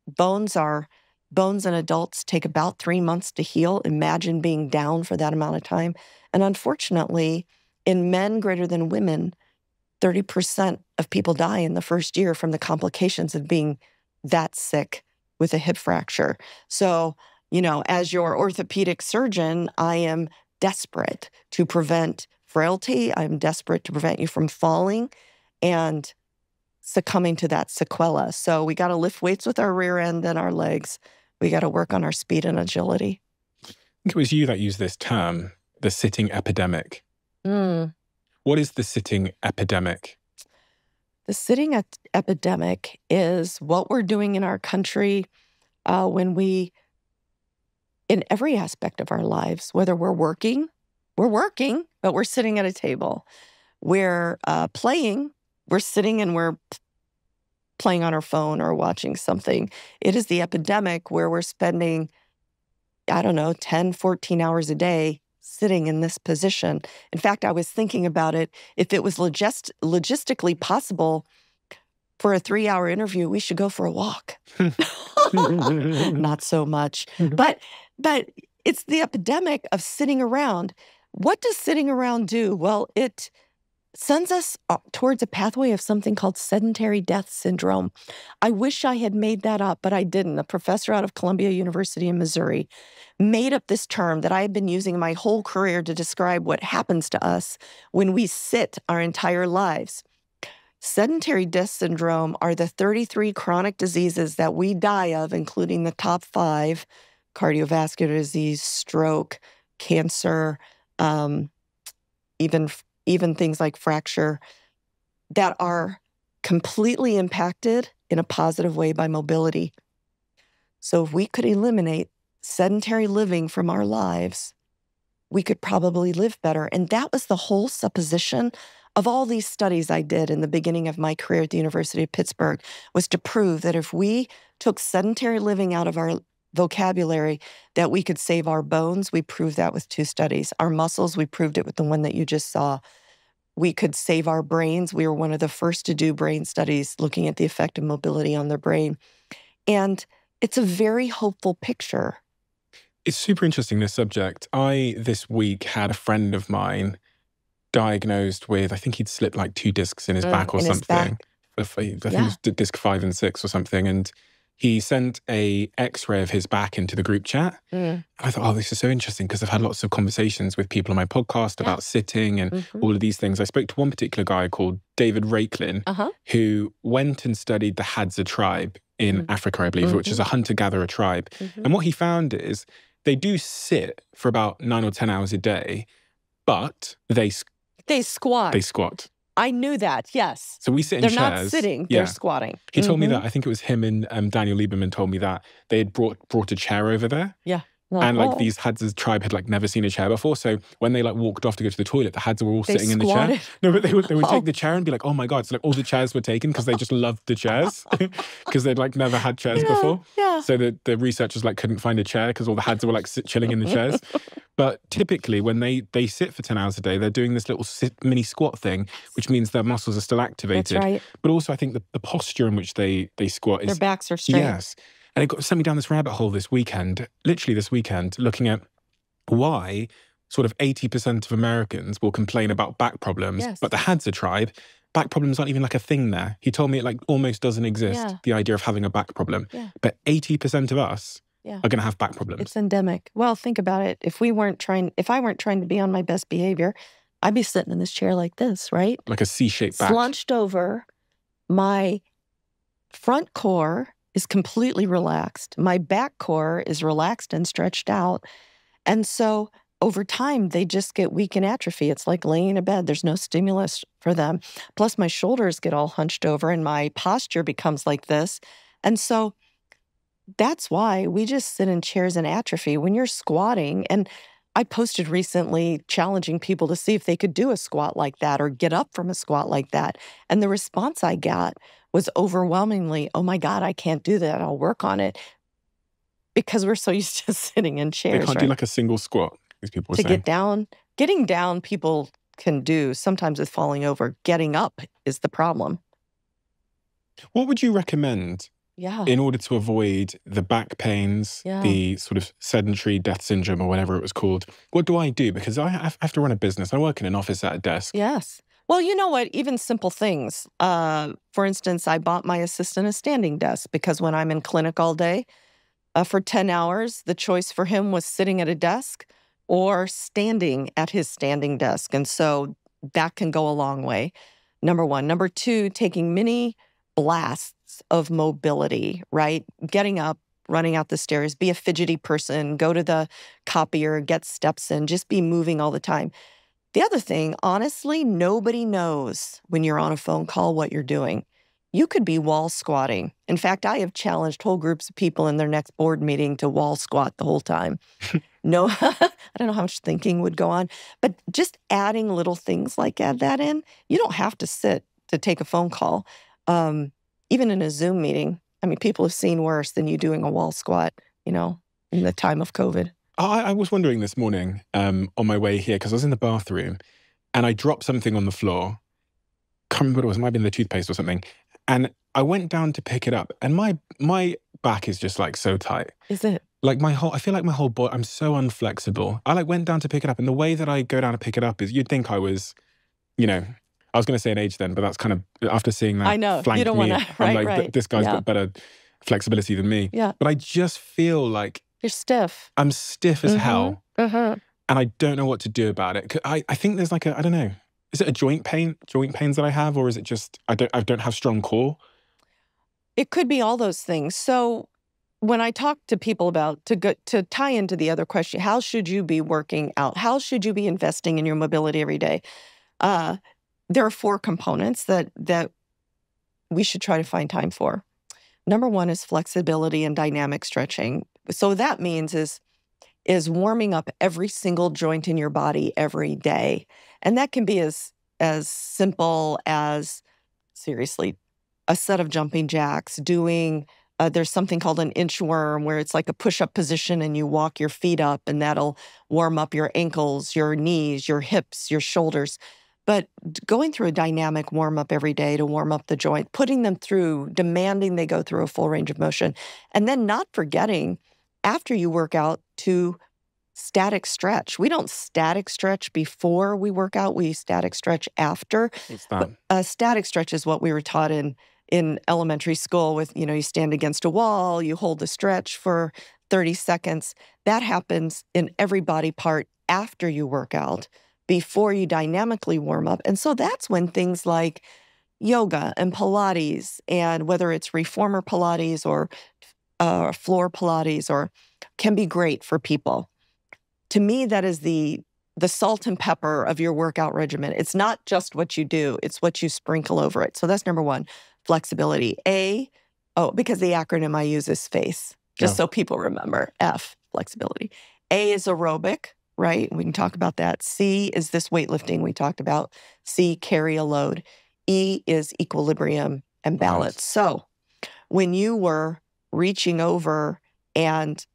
Speaker 1: Bones in adults take about 3 months to heal. Imagine being down for that amount of time. And unfortunately, in men greater than women, 30% of people die in the first year from the complications of being that sick with a hip fracture. So, as your orthopedic surgeon, I am desperate to prevent frailty. I'm desperate to prevent you from falling and succumbing to that sequela. So we got to lift weights with our rear end and our legs. We got to work on our speed and agility.
Speaker 2: I think it was you that used this term, the sitting epidemic. What is the sitting epidemic?
Speaker 1: The sitting epidemic is what we're doing in our country when we, in every aspect of our lives, whether we're working, but we're sitting at a table. We're playing, we're sitting and we're playing on our phone or watching something. It is the epidemic where we're spending, 10, 14 hours a day sitting in this position. In fact, I was thinking about it. If it was logistically possible for a 3-hour interview, we should go for a walk. Not so much. But it's the epidemic of sitting around. What does sitting around do? Well, it sends us towards a pathway of something called sedentary death syndrome. I wish I had made that up, but I didn't. A professor out of Columbia University in Missouri made up this term that I have been using my whole career to describe what happens to us when we sit our entire lives. Sedentary death syndrome are the 33 chronic diseases that we die of, including the top 5, cardiovascular disease, stroke, cancer, even things like fracture, that are completely impacted in a positive way by mobility. So if we could eliminate sedentary living from our lives, we could probably live better. And that was the whole supposition of all these studies I did in the beginning of my career at the University of Pittsburgh, was to prove that if we took sedentary living out of our vocabulary, that we could save our bones. We proved that with 2 studies. Our muscles, we proved it with the one that you just saw. We could save our brains. We were one of the first to do brain studies looking at the effect of mobility on the brain. And it's a very hopeful picture.
Speaker 2: It's super interesting, this subject. I, this week, had a friend of mine diagnosed with, I think he'd slipped like 2 discs in his back or
Speaker 1: in his
Speaker 2: something.
Speaker 1: back.
Speaker 2: I think it was disc 5 and 6 or something. And he sent a x-ray of his back into the group chat. And I thought, oh, this is so interesting, because I've had lots of conversations with people on my podcast about sitting and all of these things. I spoke to one particular guy called David Rakelin, who went and studied the Hadza tribe in Africa, I believe, which is a hunter-gatherer tribe. And what he found is they do sit for about 9 or 10 hours a day, but they
Speaker 1: squat.
Speaker 2: They squat.
Speaker 1: I knew that, yes.
Speaker 2: So we sit in
Speaker 1: they're
Speaker 2: chairs.
Speaker 1: They're not sitting, they're squatting.
Speaker 2: He told me that, I think it was him and Daniel Lieberman told me that they had brought a chair over there.
Speaker 1: Yeah.
Speaker 2: And like these Hadza tribe had like never seen a chair before. So when they like walked off to go to the toilet, the Hadza were all sitting in the chair. No, but they would take the chair and be like, oh my God. So like all the chairs were taken because they just loved the chairs. Because they'd like never had chairs before.
Speaker 1: Yeah.
Speaker 2: So the researchers like couldn't find a chair because all the Hadza were like chilling in the chairs. But typically when they sit for 10 hours a day, they're doing this little mini squat thing, which means their muscles are still activated.
Speaker 1: That's right.
Speaker 2: But also I think the posture in which they squat is...
Speaker 1: Their backs are straight.
Speaker 2: Yes. And it sent me down this rabbit hole this weekend, literally this weekend, looking at why sort of 80% of Americans will complain about back problems. But the Hadza tribe, back problems aren't even like a thing there. He told me it like almost doesn't exist, the idea of having a back problem. But 80% of us are going to have back problems.
Speaker 1: It's endemic. Well, think about it. If I weren't trying to be on my best behavior, I'd be sitting in this chair like this, right?
Speaker 2: Like a C-shaped back.
Speaker 1: Slunched over. My front core is completely relaxed. My back core is relaxed and stretched out. And so over time, they just get weak and atrophy. It's like laying in a bed. There's no stimulus for them. Plus, my shoulders get all hunched over and my posture becomes like this. And so that's why we just sit in chairs and atrophy. When you're squatting, and I posted recently challenging people to see if they could do a squat like that or get up from a squat like that. And the response I got was overwhelmingly, oh my God, I can't do that. I'll work on it. Because we're so used to sitting in chairs.
Speaker 2: They can't do like a single squat, these people are saying.
Speaker 1: Get down. Getting down, people can do. Sometimes with falling over. Getting up is the problem.
Speaker 2: What would you recommend in order to avoid the back pains, the sort of sedentary death syndrome or whatever it was called? What do I do? Because I have to run a business. I work in an office at a desk.
Speaker 1: Yes. Well, you know what? Even simple things. For instance, I bought my assistant a standing desk because when I'm in clinic all day for 10 hours, the choice for him was sitting at a desk or standing at his standing desk. And so that can go a long way, number one. Number two, taking mini blasts of mobility, right? Getting up, running out the stairs, be a fidgety person, go to the copier, get steps in, just be moving all the time. The other thing, honestly, nobody knows when you're on a phone call what you're doing. You could be wall squatting. In fact, I have challenged whole groups of people in their next board meeting to wall squat the whole time. No, I don't know how much thinking would go on, but just adding little things like that in, you don't have to sit to take a phone call. Even in a Zoom meeting, I mean, people have seen worse than you doing a wall squat, in the time of COVID.
Speaker 2: I was wondering this morning on my way here, because I was in the bathroom and I dropped something on the floor. Can't remember what it was. It might have been the toothpaste or something. And I went down to pick it up and my back is just like so tight.
Speaker 1: Is it?
Speaker 2: Like I feel like my whole body, I'm so unflexible. I went down to pick it up, and the way that I go down to pick it up is, you'd think I was, I was going to say an age then, but that's kind of, after seeing that,
Speaker 1: I know, you don't want to,
Speaker 2: I'm like,
Speaker 1: right.
Speaker 2: This guy's got better flexibility than me.
Speaker 1: Yeah.
Speaker 2: But I just feel like
Speaker 1: you're stiff.
Speaker 2: I'm stiff as hell. And I don't know what to do about it. I think there's like I don't know. Is it a joint pains that I have, or is it just, I don't have strong core?
Speaker 1: It could be all those things. So when I talk to people about, to tie into the other question, how should you be working out? How should you be investing in your mobility every day? There are 4 components that we should try to find time for. Number one is flexibility and dynamic stretching. So that means is warming up every single joint in your body every day. And that can be as simple as, seriously, a set of jumping jacks, doing, there's something called an inchworm, where it's like a push-up position and you walk your feet up, and that'll warm up your ankles, your knees, your hips, your shoulders. But going through a dynamic warm-up every day to warm up the joint, putting them through, demanding they go through a full range of motion, and then not forgetting after you work out to static stretch. We don't static stretch before we work out. We static stretch after.
Speaker 2: What's that?
Speaker 1: Static stretch is what we were taught in elementary school with, you stand against a wall, you hold the stretch for 30 seconds. That happens in every body part after you work out, before you dynamically warm up. And so that's when things like yoga and Pilates, and whether it's reformer Pilates or floor Pilates, or can be great for people. To me, that is the salt and pepper of your workout regimen. It's not just what you do, it's what you sprinkle over it. So that's number one, flexibility. Because the acronym I use is FACE, just so people remember. F, flexibility. A is aerobic, right? We can talk about that. C is this weightlifting we talked about. C, carry a load. E is equilibrium and balance. Nice. So when you were reaching over and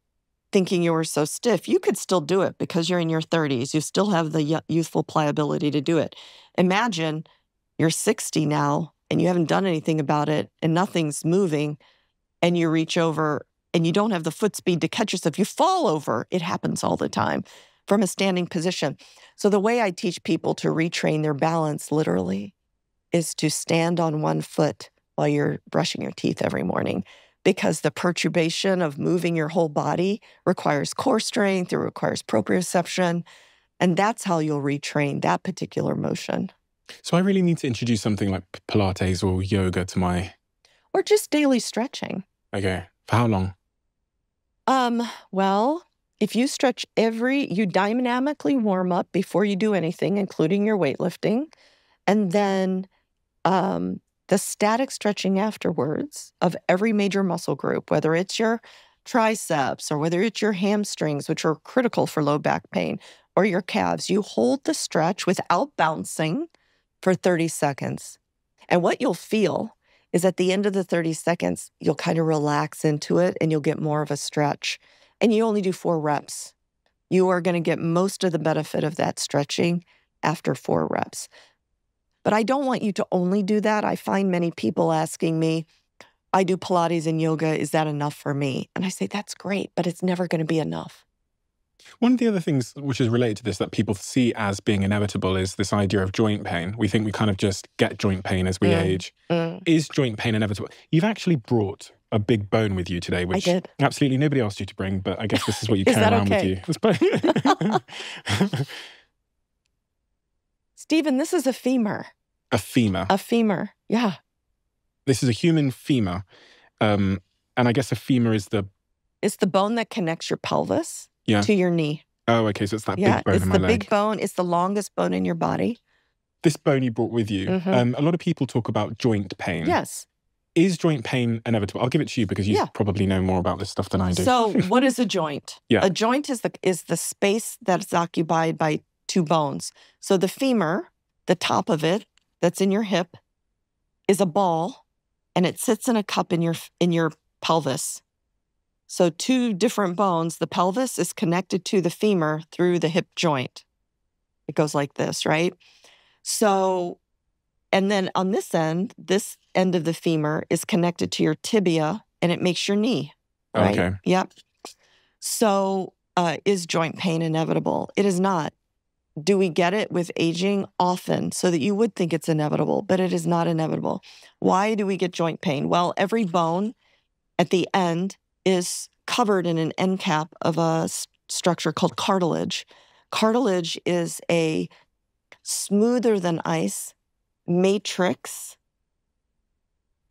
Speaker 1: thinking you were so stiff, you could still do it because you're in your 30s. You still have the youthful pliability to do it. Imagine you're 60 now and you haven't done anything about it and nothing's moving, and you reach over and you don't have the foot speed to catch yourself. You fall over. It happens all the time from a standing position. So the way I teach people to retrain their balance literally is to stand on one foot while you're brushing your teeth every morning, because the perturbation of moving your whole body requires core strength, it requires proprioception, and that's how you'll retrain that particular motion.
Speaker 2: So I really need to introduce something like Pilates or yoga to my...
Speaker 1: Or just daily stretching.
Speaker 2: Okay. For how long?
Speaker 1: Well, if you stretch you dynamically warm up before you do anything, including your weightlifting, and then the static stretching afterwards of every major muscle group, whether it's your triceps or whether it's your hamstrings, which are critical for low back pain, or your calves, you hold the stretch without bouncing for 30 seconds. And what you'll feel is at the end of the 30 seconds, you'll kind of relax into it and you'll get more of a stretch. And you only do 4 reps. You are going to get most of the benefit of that stretching after 4 reps. But I don't want you to only do that. I find many people asking me, I do Pilates and yoga, is that enough for me? And I say, that's great, but it's never going to be enough.
Speaker 2: One of the other things which is related to this that people see as being inevitable is this idea of joint pain. We think we kind of just get joint pain as we age. Is joint pain inevitable? You've actually brought a big bone with you today, which absolutely nobody asked you to bring, but I guess this is what you carry around with you.
Speaker 1: Stephen, this is a femur.
Speaker 2: A femur?
Speaker 1: A femur, yeah.
Speaker 2: This is a human femur. And I guess a femur is
Speaker 1: It's the bone that connects your pelvis to your knee.
Speaker 2: Oh, okay, so it's that big bone in my leg.
Speaker 1: It's the big bone. It's the longest bone in your body.
Speaker 2: This bone you brought with you. A lot of people talk about joint pain.
Speaker 1: Yes.
Speaker 2: Is joint pain inevitable? I'll give it to you because you probably know more about this stuff than I do.
Speaker 1: So what is a joint?
Speaker 2: Yeah.
Speaker 1: A joint is the space that's occupied by 2 bones. So the femur, the top of it, that's in your hip, is a ball, and it sits in a cup in your pelvis. So 2 different bones. The pelvis is connected to the femur through the hip joint. It goes like this, right? So, and then on this end of the femur is connected to your tibia, and it makes your knee, right?
Speaker 2: Okay.
Speaker 1: Yep. So is joint pain inevitable? It is not. Do we get it with aging? Often, so that you would think it's inevitable, but it is not inevitable. Why do we get joint pain? Well, every bone at the end is covered in an end cap of a structure called cartilage. Cartilage is a smoother than ice matrix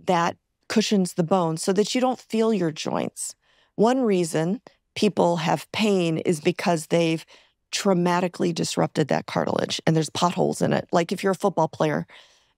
Speaker 1: that cushions the bone so that you don't feel your joints. One reason people have pain is because they've traumatically disrupted that cartilage and there's potholes in it. Like if you're a football player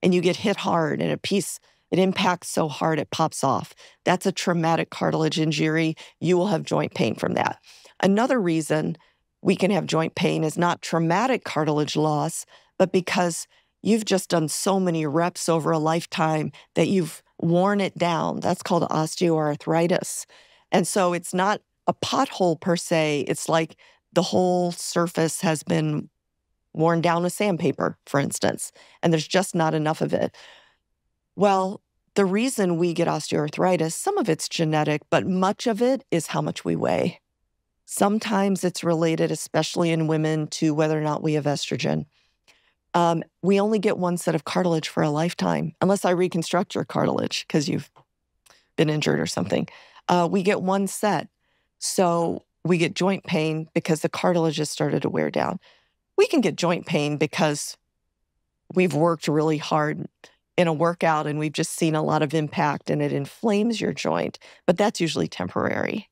Speaker 1: and you get hit hard and it impacts so hard it pops off. That's a traumatic cartilage injury. You will have joint pain from that. Another reason we can have joint pain is not traumatic cartilage loss, but because you've just done so many reps over a lifetime that you've worn it down. That's called osteoarthritis. And so it's not a pothole per se. It's like the whole surface has been worn down with sandpaper, for instance, and there's just not enough of it. Well, the reason we get osteoarthritis, some of it's genetic, but much of it is how much we weigh. Sometimes it's related, especially in women, to whether or not we have estrogen. We only get one set of cartilage for a lifetime, unless I reconstruct your cartilage because you've been injured or something. We get one set. So we get joint pain because the cartilage has started to wear down. We can get joint pain because we've worked really hard in a workout and we've just seen a lot of impact and it inflames your joint, but that's usually temporary.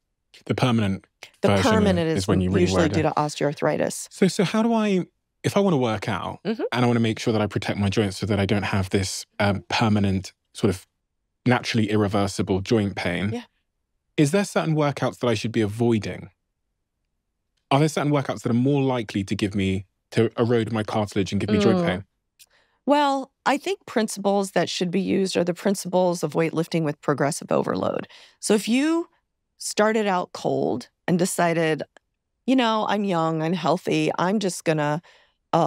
Speaker 2: The permanent
Speaker 1: is
Speaker 2: when you
Speaker 1: usually
Speaker 2: reword
Speaker 1: due
Speaker 2: it.
Speaker 1: to osteoarthritis.
Speaker 2: So how do I, if I want to work out and I want to make sure that I protect my joints so that I don't have this permanent sort of naturally irreversible joint pain, is there certain workouts that I should be avoiding? Are there certain workouts that are more likely to erode my cartilage and give me joint pain?
Speaker 1: Well, I think principles that should be used are the principles of weightlifting with progressive overload. So if you started out cold and decided, I'm young, I'm healthy, I'm just going to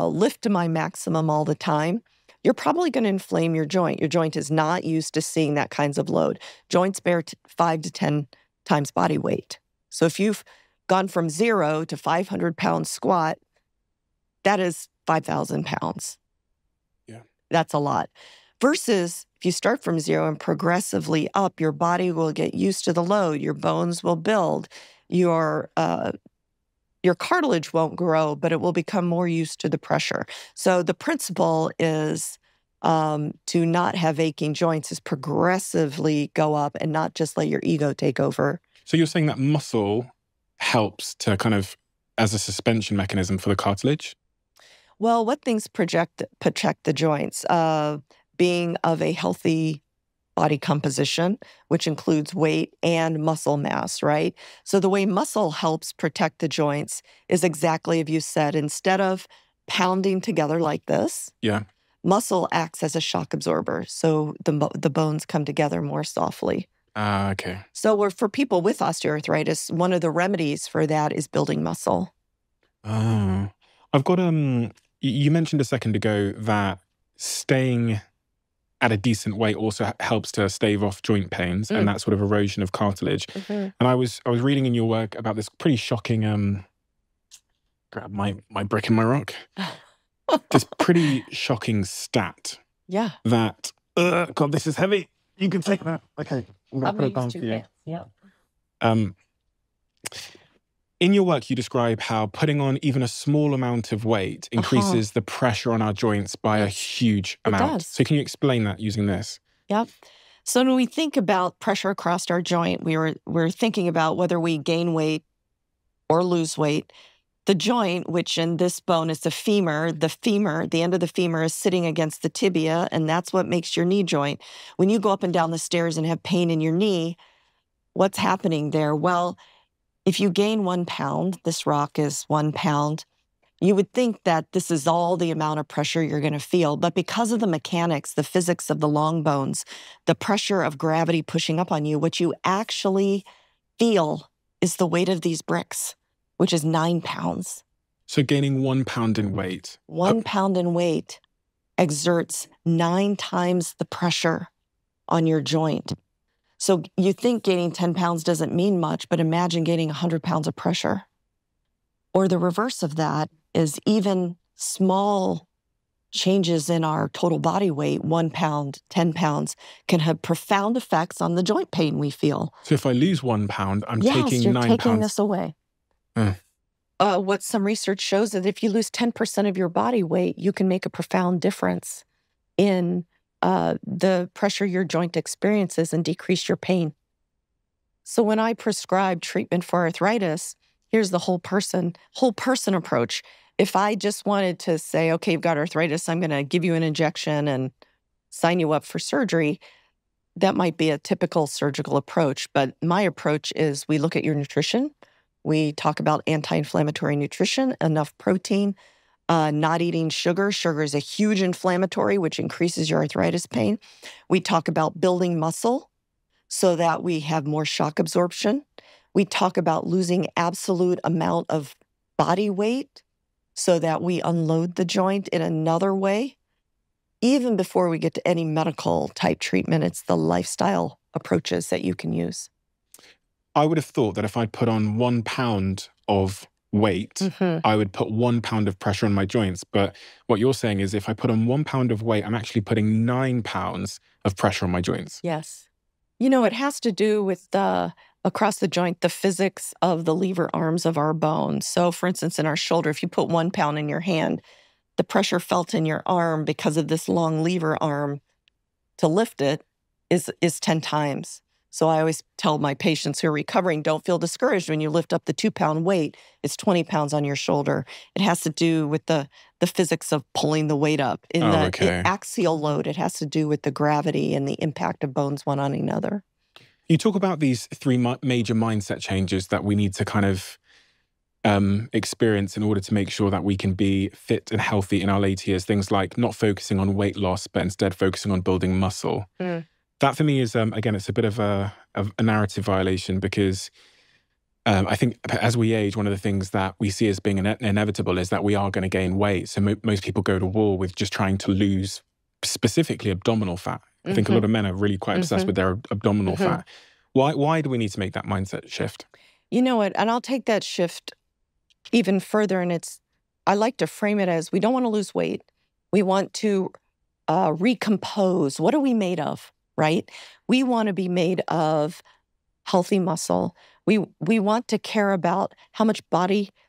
Speaker 1: lift to my maximum all the time, you're probably going to inflame your joint. Your joint is not used to seeing that kinds of load. Joints bear 5 to 10 times body weight. So if you've gone from 0 to 500-pound squat, that is 5,000 pounds.
Speaker 2: Yeah.
Speaker 1: That's a lot. Versus if you start from 0 and progressively up, your body will get used to the load. Your bones will build. Your cartilage won't grow, but it will become more used to the pressure. So the principle is to not have aching joints, is progressively go up and not just let your ego take over.
Speaker 2: So you're saying that muscle helps to kind of as a suspension mechanism for the cartilage?
Speaker 1: Well, what things protect the joints? Being of a healthy body composition, which includes weight and muscle mass, right? So the way muscle helps protect the joints is exactly as you said. Instead of pounding together like this, muscle acts as a shock absorber. So the bones come together more softly.
Speaker 2: Okay.
Speaker 1: So for people with osteoarthritis, one of the remedies for that is building muscle.
Speaker 2: I've got, you mentioned a second ago that staying at a decent weight also helps to stave off joint pains and that sort of erosion of cartilage. And I was reading in your work about this pretty shocking, grab my brick and my rock, this pretty shocking stat.
Speaker 1: Yeah.
Speaker 2: That, God, this is heavy. You can take that. Okay. I'm going to put it down for you.
Speaker 1: Yeah.
Speaker 2: In your work, you describe how putting on even a small amount of weight increases the pressure on our joints by a huge amount.
Speaker 1: Does.
Speaker 2: So can you explain that using this?
Speaker 1: Yep. So when we think about pressure across our joint, we're thinking about whether we gain weight or lose weight. The joint, which in this bone is the femur, the end of the femur is sitting against the tibia, and that's what makes your knee joint. When you go up and down the stairs and have pain in your knee, what's happening there? Well, if you gain 1 pound, this rock is 1 pound, you would think that this is all the amount of pressure you're going to feel. But because of the mechanics, the physics of the long bones, the pressure of gravity pushing up on you, what you actually feel is the weight of these bricks, which is 9 pounds.
Speaker 2: So gaining 1 pound in weight.
Speaker 1: 1 pound in weight exerts 9 times the pressure on your joint. So you think gaining 10 pounds doesn't mean much, but imagine gaining 100 pounds of pressure. Or the reverse of that is even small changes in our total body weight, 1 pound, 10 pounds, can have profound effects on the joint pain we feel.
Speaker 2: So if I lose 1 pound, I'm taking
Speaker 1: you're
Speaker 2: 9
Speaker 1: taking
Speaker 2: pounds.
Speaker 1: this away. What some research shows is that if you lose 10% of your body weight, you can make a profound difference in the pressure your joint experiences and decrease your pain. So when I prescribe treatment for arthritis, here's the whole person approach. If I just wanted to say, okay, you've got arthritis, I'm going to give you an injection and sign you up for surgery, that might be a typical surgical approach. But my approach is we look at your nutrition. We talk about anti-inflammatory nutrition, enough protein, not eating sugar. Sugar is a huge inflammatory, which increases your arthritis pain. We talk about building muscle so that we have more shock absorption. We talk about losing absolute amount of body weight so that we unload the joint in another way. Even before we get to any medical type treatment, it's the lifestyle approaches that you can use.
Speaker 2: I would have thought that if I'd put on 1 pound of weight, I would put 1 pound of pressure on my joints. But what you're saying is if I put on 1 pound of weight, I'm actually putting 9 pounds of pressure on my joints.
Speaker 1: Yes. You know, it has to do with across the joint, the physics of the lever arms of our bones. So for instance, in our shoulder, if you put 1 pound in your hand, the pressure felt in your arm because of this long lever arm to lift it is 10 times. So I always tell my patients who are recovering, don't feel discouraged when you lift up the 2 pound weight. It's 20 pounds on your shoulder. It has to do with the physics of pulling the weight up. In the axial load, it has to do with the gravity and the impact of bones one on another.
Speaker 2: You talk about these 3 major mindset changes that we need to kind of experience in order to make sure that we can be fit and healthy in our later years. Things like not focusing on weight loss, but instead focusing on building muscle. That for me is, again, it's a bit of a narrative violation because I think as we age, one of the things that we see as being inevitable is that we are going to gain weight. So most people go to war with just trying to lose specifically abdominal fat. I think a lot of men are really quite obsessed with their abdominal fat. Why do we need to make that mindset shift?
Speaker 1: You know what? And I'll take that shift even further. And I like to frame it as we don't want to lose weight. We want to recompose. What are we made of, right? We want to be made of healthy muscle. We want to care about how much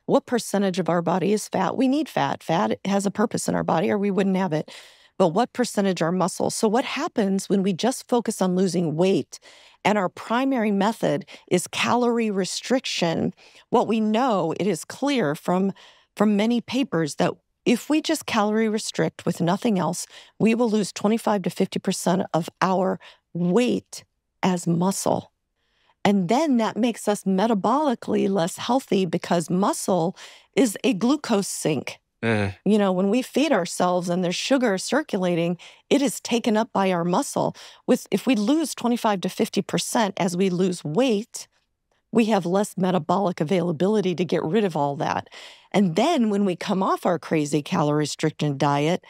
Speaker 1: what percentage of our body is fat. We need fat. Fat has a purpose in our body or we wouldn't have it. But what percentage are muscle? So what happens when we just focus on losing weight and our primary method is calorie restriction? What we know, it is clear from many papers that if we just calorie restrict with nothing else, we will lose 25 to 50% of our weight as muscle. And then that makes us metabolically less healthy because muscle is a glucose sink. You know, when we feed ourselves and there's sugar circulating, it is taken up by our muscle. If we lose 25 to 50% as we lose weight, we have less metabolic availability to get rid of all that. And then when we come off our crazy calorie-restricted diet,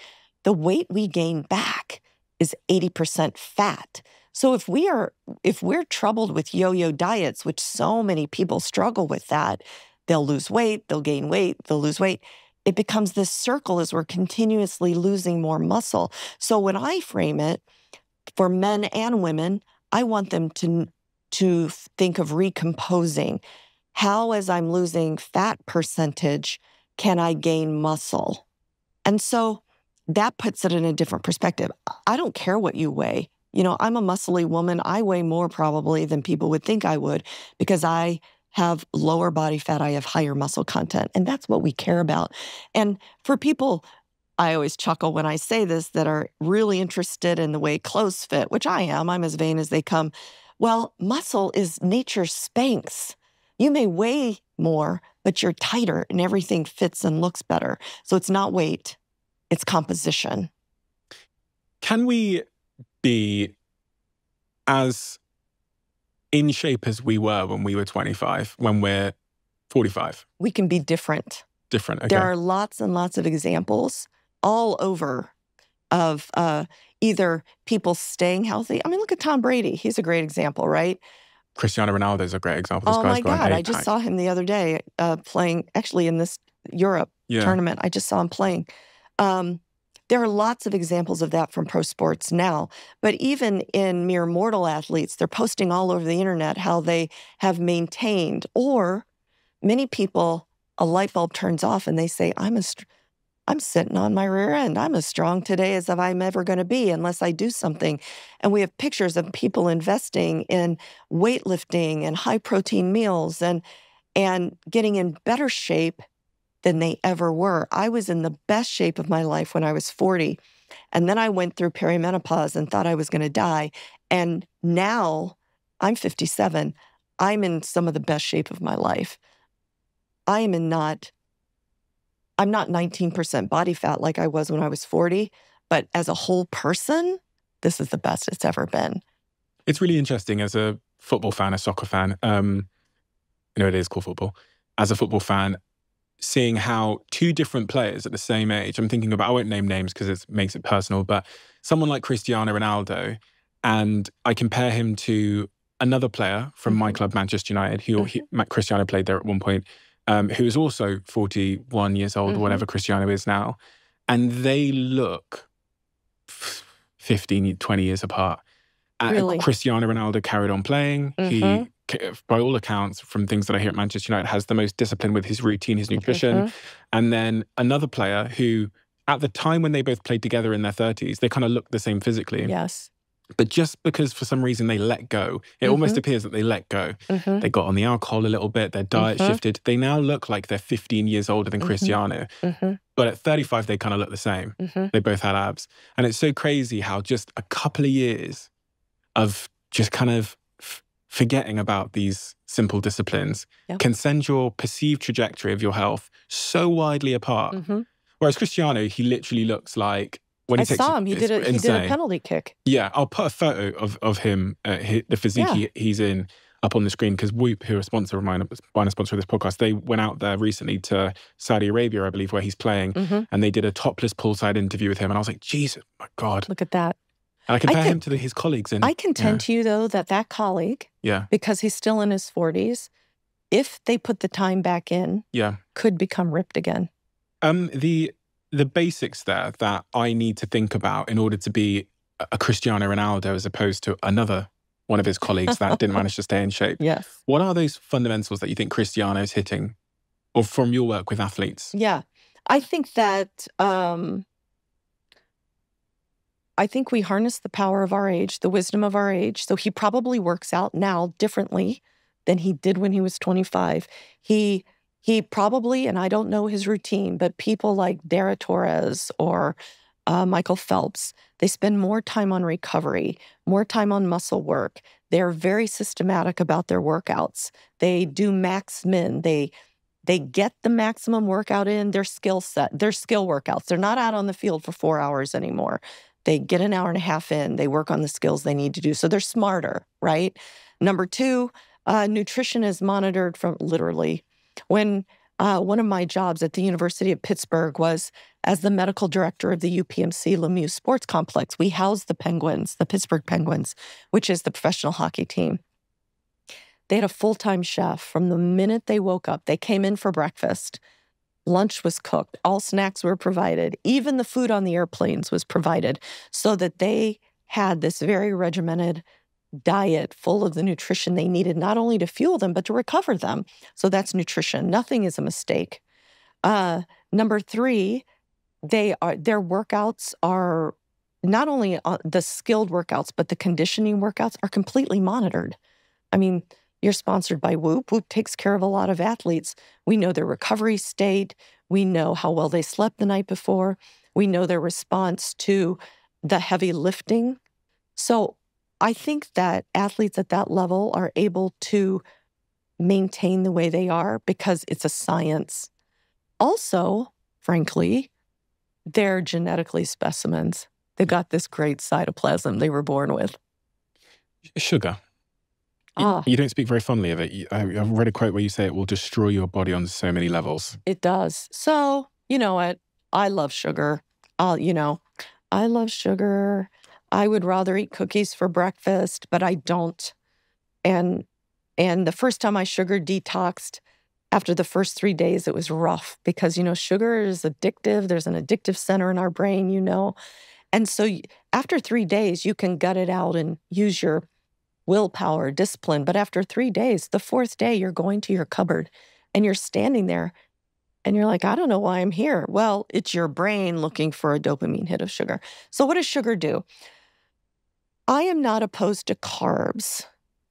Speaker 1: the weight we gain back is 80% fat. So if we're troubled with yo-yo diets, which so many people struggle with that, they'll lose weight, they'll gain weight, they'll lose weight. It becomes this circle as we're continuously losing more muscle. So when I frame it for men and women, I want them to think of recomposing. How, as I'm losing fat percentage, can I gain muscle? And so that puts it in a different perspective. I don't care what you weigh. You know, I'm a muscly woman. I weigh more probably than people would think I would because I have lower body fat, I have higher muscle content. And that's what we care about. And for people, I always chuckle when I say this, that are really interested in the way clothes fit, which I am. I'm as vain as they come. Well, muscle is nature's Spanx. You may weigh more, but you're tighter and everything fits and looks better. So it's not weight, it's composition.
Speaker 2: Can we be as in shape as we were when we were 25, when we're 45?
Speaker 1: We can be different.
Speaker 2: Different, okay.
Speaker 1: There are lots and lots of examples all over of either people staying healthy. I mean, look at Tom Brady. He's a great example, right?
Speaker 2: Cristiano Ronaldo is a great example. This
Speaker 1: Oh
Speaker 2: guy's
Speaker 1: my
Speaker 2: going
Speaker 1: God, I
Speaker 2: ape
Speaker 1: just
Speaker 2: pack.
Speaker 1: saw him the other day playing, actually in this Europe tournament. I just saw him playing. There are lots of examples of that from pro sports now, but even in mere mortal athletes, they're posting all over the internet how they have maintained, or many people, a light bulb turns off and they say, I'm sitting on my rear end. I'm as strong today as I'm ever going to be unless I do something. And we have pictures of people investing in weightlifting and high protein meals and getting in better shape than they ever were. I was in the best shape of my life when I was 40. And then I went through perimenopause and thought I was going to die. And now I'm 57. I'm in some of the best shape of my life. I'm not 19% body fat like I was when I was 40, but as a whole person, this is the best it's ever been.
Speaker 2: It's really interesting as a football fan, a soccer fan. It is called football. As a football fan, seeing how two different players at the same age, I'm thinking about, I won't name names because it makes it personal, but someone like Cristiano Ronaldo, and I compare him to another player from my club, Manchester United, Cristiano played there at one point, who is also 41 years old, or whatever Cristiano is now. And they look 15, 20 years apart.
Speaker 1: Really?
Speaker 2: Cristiano Ronaldo carried on playing. He, by all accounts, from things that I hear at Manchester United, has the most discipline with his routine, his nutrition. And then another player who, at the time when they both played together in their 30s, they kind of looked the same physically.
Speaker 1: Yes.
Speaker 2: But just because for some reason they let go, it almost appears that they let go. They got on the alcohol a little bit, their diet shifted. They now look like they're 15 years older than Cristiano. But at 35, they kind of look the same. They both had abs. And it's so crazy how just a couple of years of just kind of forgetting about these simple disciplines can send your perceived trajectory of your health so widely apart. Whereas Cristiano, he literally looks like, when
Speaker 1: I saw him, he did a penalty kick.
Speaker 2: Yeah, I'll put a photo of him, the physique he's in, up on the screen, because Whoop, who are a sponsor of mine, a sponsor of this podcast, they went out there recently to Saudi Arabia, I believe, where he's playing, and they did a topless poolside interview with him, and I was like, Jesus, my God.
Speaker 1: Look at that.
Speaker 2: And I compare him to his colleagues.
Speaker 1: I contend to you, though, that colleague, because he's still in his 40s, if they put the time back in, could become ripped again.
Speaker 2: The basics there that I need to think about in order to be a Cristiano Ronaldo as opposed to another one of his colleagues that didn't manage to stay in shape.
Speaker 1: Yes.
Speaker 2: What are those fundamentals that you think Cristiano's hitting, or from your work with athletes?
Speaker 1: Yeah. I think that I think we harness the power of our age, the wisdom of our age. So he probably works out now differently than he did when he was 25. He probably, and I don't know his routine, but people like Dara Torres or Michael Phelps, they spend more time on recovery, more time on muscle work. They're very systematic about their workouts. They do max min. They get the maximum workout in their skill set, their skill workouts. They're not out on the field for 4 hours anymore. They get an hour and a half in. They work on the skills they need to do. So they're smarter, right? Number two, nutrition is monitored from literally. When one of my jobs at the University of Pittsburgh was as the medical director of the UPMC Lemieux Sports Complex. We housed the Penguins, the Pittsburgh Penguins, which is the professional hockey team. They had a full-time chef from the minute they woke up. They came in for breakfast. Lunch was cooked. All snacks were provided. Even the food on the airplanes was provided so that they had this very regimented diet full of the nutrition they needed, not only to fuel them, but to recover them. So that's nutrition. Nothing is a mistake. Number three, their workouts are not only the skilled workouts, but the conditioning workouts are completely monitored. I mean, you're sponsored by Whoop. Whoop takes care of a lot of athletes. We know their recovery state. We know how well they slept the night before. We know their response to the heavy lifting. So I think that athletes at that level are able to maintain the way they are because it's a science. Also, frankly, they're genetically specimens. They've got this great cytoplasm they were born with.
Speaker 2: Sugar. You don't speak very fondly of it. I've read a quote where you say it will destroy your body on so many levels.
Speaker 1: It does. So, you know what? I love sugar. I love sugar. I would rather eat cookies for breakfast, but I don't. And the first time I sugar detoxed, after the first 3 days, it was rough because, sugar is addictive. There's an addictive center in our brain, And so after 3 days, you can gut it out and use your willpower, discipline. But after 3 days, the fourth day, you're going to your cupboard and you're standing there and you're like, I don't know why I'm here. Well, it's your brain looking for a dopamine hit of sugar. So what does sugar do? I am not opposed to carbs.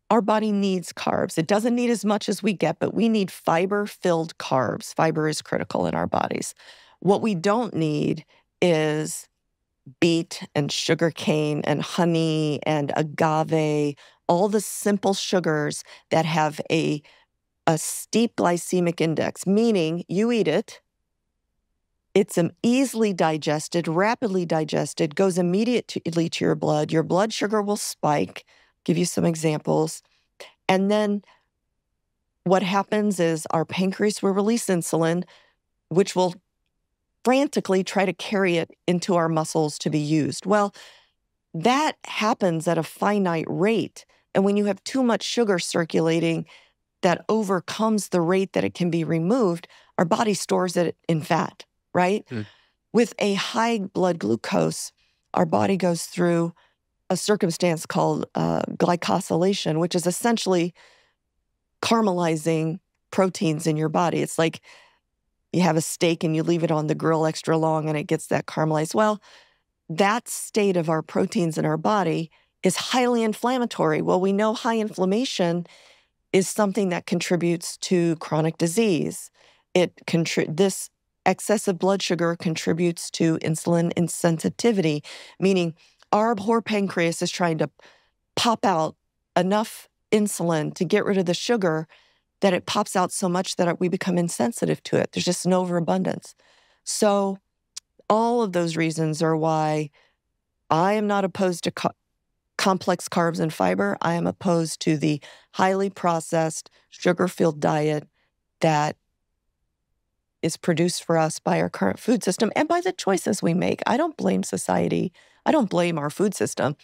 Speaker 1: Our body needs carbs. It doesn't need as much as we get, but we need fiber-filled carbs. Fiber is critical in our bodies. What we don't need is beet and sugarcane and honey and agave, all the simple sugars that have a steep glycemic index, meaning you eat it, it's easily digested, rapidly digested, goes immediately to your blood. Your blood sugar will spike. Give you some examples. And then what happens is our pancreas will release insulin, which will frantically try to carry it into our muscles to be used. Well, that happens at a finite rate. And when you have too much sugar circulating, that overcomes the rate that it can be removed, our body stores it in fat, right? With a high blood glucose, our body goes through a circumstance called glycosylation, which is essentially caramelizing proteins in your body. It's like you have a steak and you leave it on the grill extra long and it gets that caramelized. Well, that state of our proteins in our body is highly inflammatory. Well, we know high inflammation is something that contributes to chronic disease. This excessive blood sugar contributes to insulin insensitivity, meaning our poor pancreas is trying to pop out enough insulin to get rid of the sugar that it pops out so much that we become insensitive to it. There's just an overabundance. So all of those reasons are why I am not opposed to complex carbs and fiber. I am opposed to the highly processed, sugar-filled diet that is produced for us by our current food system and by the choices we make. I don't blame society. I don't blame our food system.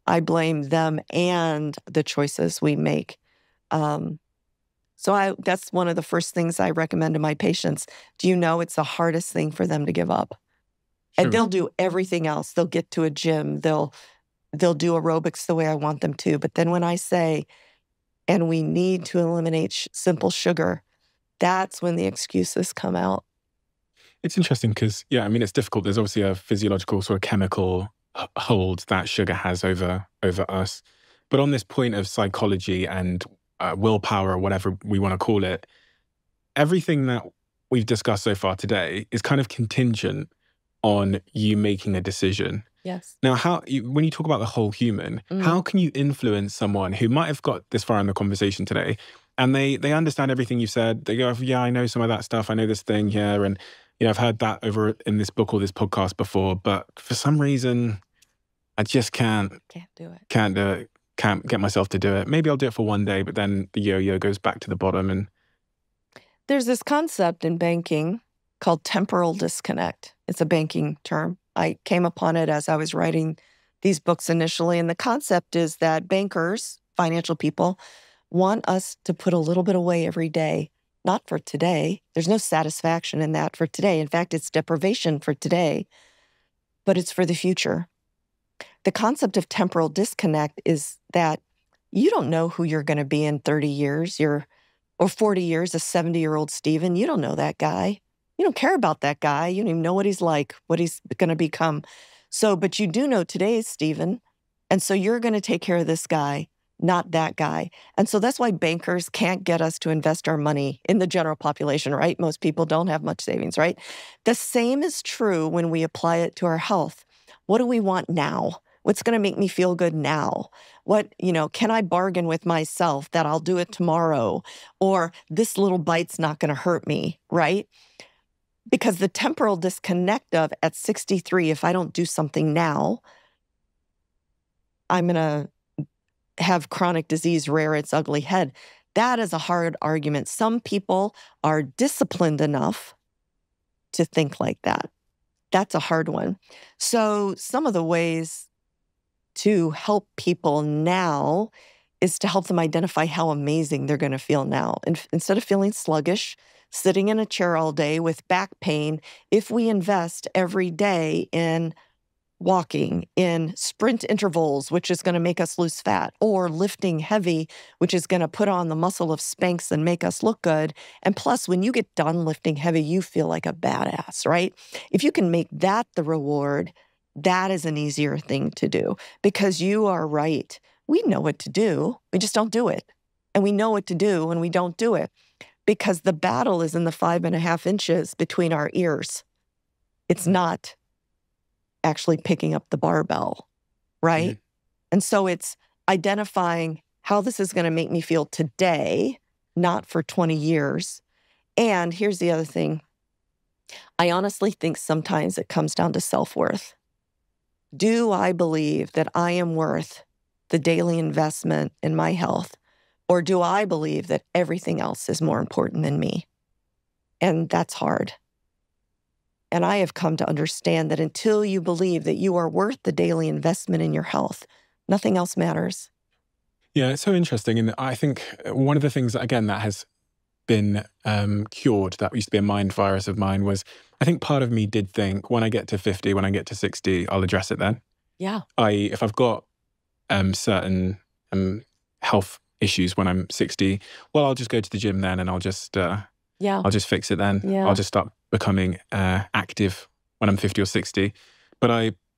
Speaker 1: I blame them and the choices we make. That's one of the first things I recommend to my patients. Do you know it's the hardest thing for them to give up?
Speaker 2: Sure.
Speaker 1: And they'll do everything else. They'll get to a gym. They'll do aerobics the way I want them to. But then when I say, and we need to eliminate simple sugar, that's when the excuses come out.
Speaker 2: It's interesting because, it's difficult. There's obviously a physiological sort of chemical hold that sugar has over us. But on this point of psychology and willpower, or whatever we want to call it, everything that we've discussed so far today is kind of contingent on you making a decision.
Speaker 1: Yes.
Speaker 2: Now, when you talk about the whole human, how can you influence someone who might have got this far in the conversation today and they understand everything you've said? They go, yeah, I know some of that stuff. I know this thing here. And, I've heard that over in this book or this podcast before. But for some reason, I just can't do it. Can't get myself to do it. Maybe I'll do it for one day, but then the yo-yo goes back to the bottom. And
Speaker 1: there's this concept in banking called temporal disconnect. It's a banking term. I came upon it as I was writing these books initially. And the concept is that bankers, financial people, want us to put a little bit away every day, not for today. There's no satisfaction in that for today. In fact, it's deprivation for today, but it's for the future. The concept of temporal disconnect is that you don't know who you're going to be in 30 years, or 40 years, a 70-year-old Stephen. You don't know that guy. You don't care about that guy. You don't even know what he's like, what he's going to become. But you do know today's Stephen. And so you're going to take care of this guy, not that guy. And so that's why bankers can't get us to invest our money in the general population, right? Most people don't have much savings, right? The same is true when we apply it to our health. What do we want now? What's going to make me feel good now? Can I bargain with myself that I'll do it tomorrow? Or this little bite's not going to hurt me, right? Because the temporal disconnect of at 63, if I don't do something now, I'm going to have chronic disease rear its ugly head. That is a hard argument. Some people are disciplined enough to think like that. That's a hard one. So some of the ways to help people now is to help them identify how amazing they're going to feel now. And instead of feeling sluggish, sitting in a chair all day with back pain, if we invest every day in walking, in sprint intervals, which is going to make us lose fat, or lifting heavy, which is going to put on the muscle of Spanx and make us look good. And plus, when you get done lifting heavy, you feel like a badass, right? If you can make that the reward, that is an easier thing to do, because you are right. We know what to do. We just don't do it. And we know what to do and we don't do it, because the battle is in the 5.5 inches between our ears. It's not actually picking up the barbell, right? Mm-hmm. And so it's identifying how this is going to make me feel today, not for 20 years. And here's the other thing. I honestly think sometimes it comes down to self-worth. Do I believe that I am worth the daily investment in my health? Or do I believe that everything else is more important than me? And that's hard. And I have come to understand that until you believe that you are worth the daily investment in your health, nothing else matters.
Speaker 2: Yeah, it's so interesting. And I think one of the things that, again, that has been cured, that used to be a mind virus of mine, was I think part of me did think when I get to 50, when I get to 60, I'll address it then.
Speaker 1: Yeah.
Speaker 2: If I've got certain health issues when I'm 60, well, I'll just go to the gym then and I'll just fix it then.
Speaker 1: Yeah.
Speaker 2: I'll just start becoming active when I'm 50 or 60.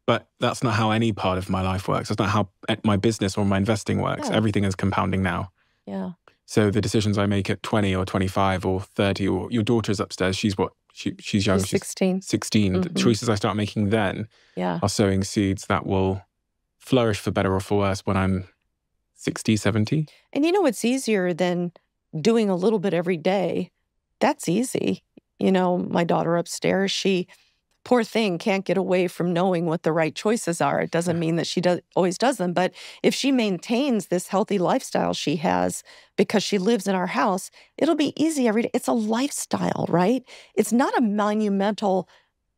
Speaker 2: But that's not how any part of my life works. That's not how my business or my investing works.
Speaker 1: Yeah.
Speaker 2: Everything is compounding now.
Speaker 1: Yeah.
Speaker 2: So the decisions I make at 20 or 25 or 30, or your daughter's upstairs, she's young. She's
Speaker 1: 16.
Speaker 2: 16. The choices I start making then are sowing seeds that will flourish for better or for worse when I'm 60, 70.
Speaker 1: And you know what's easier than doing a little bit every day? That's easy. You know, my daughter upstairs, she, poor thing, can't get away from knowing what the right choices are. It doesn't mean that she always does them. But if she maintains this healthy lifestyle she has because she lives in our house, it'll be easy every day. It's a lifestyle, right? It's not a monumental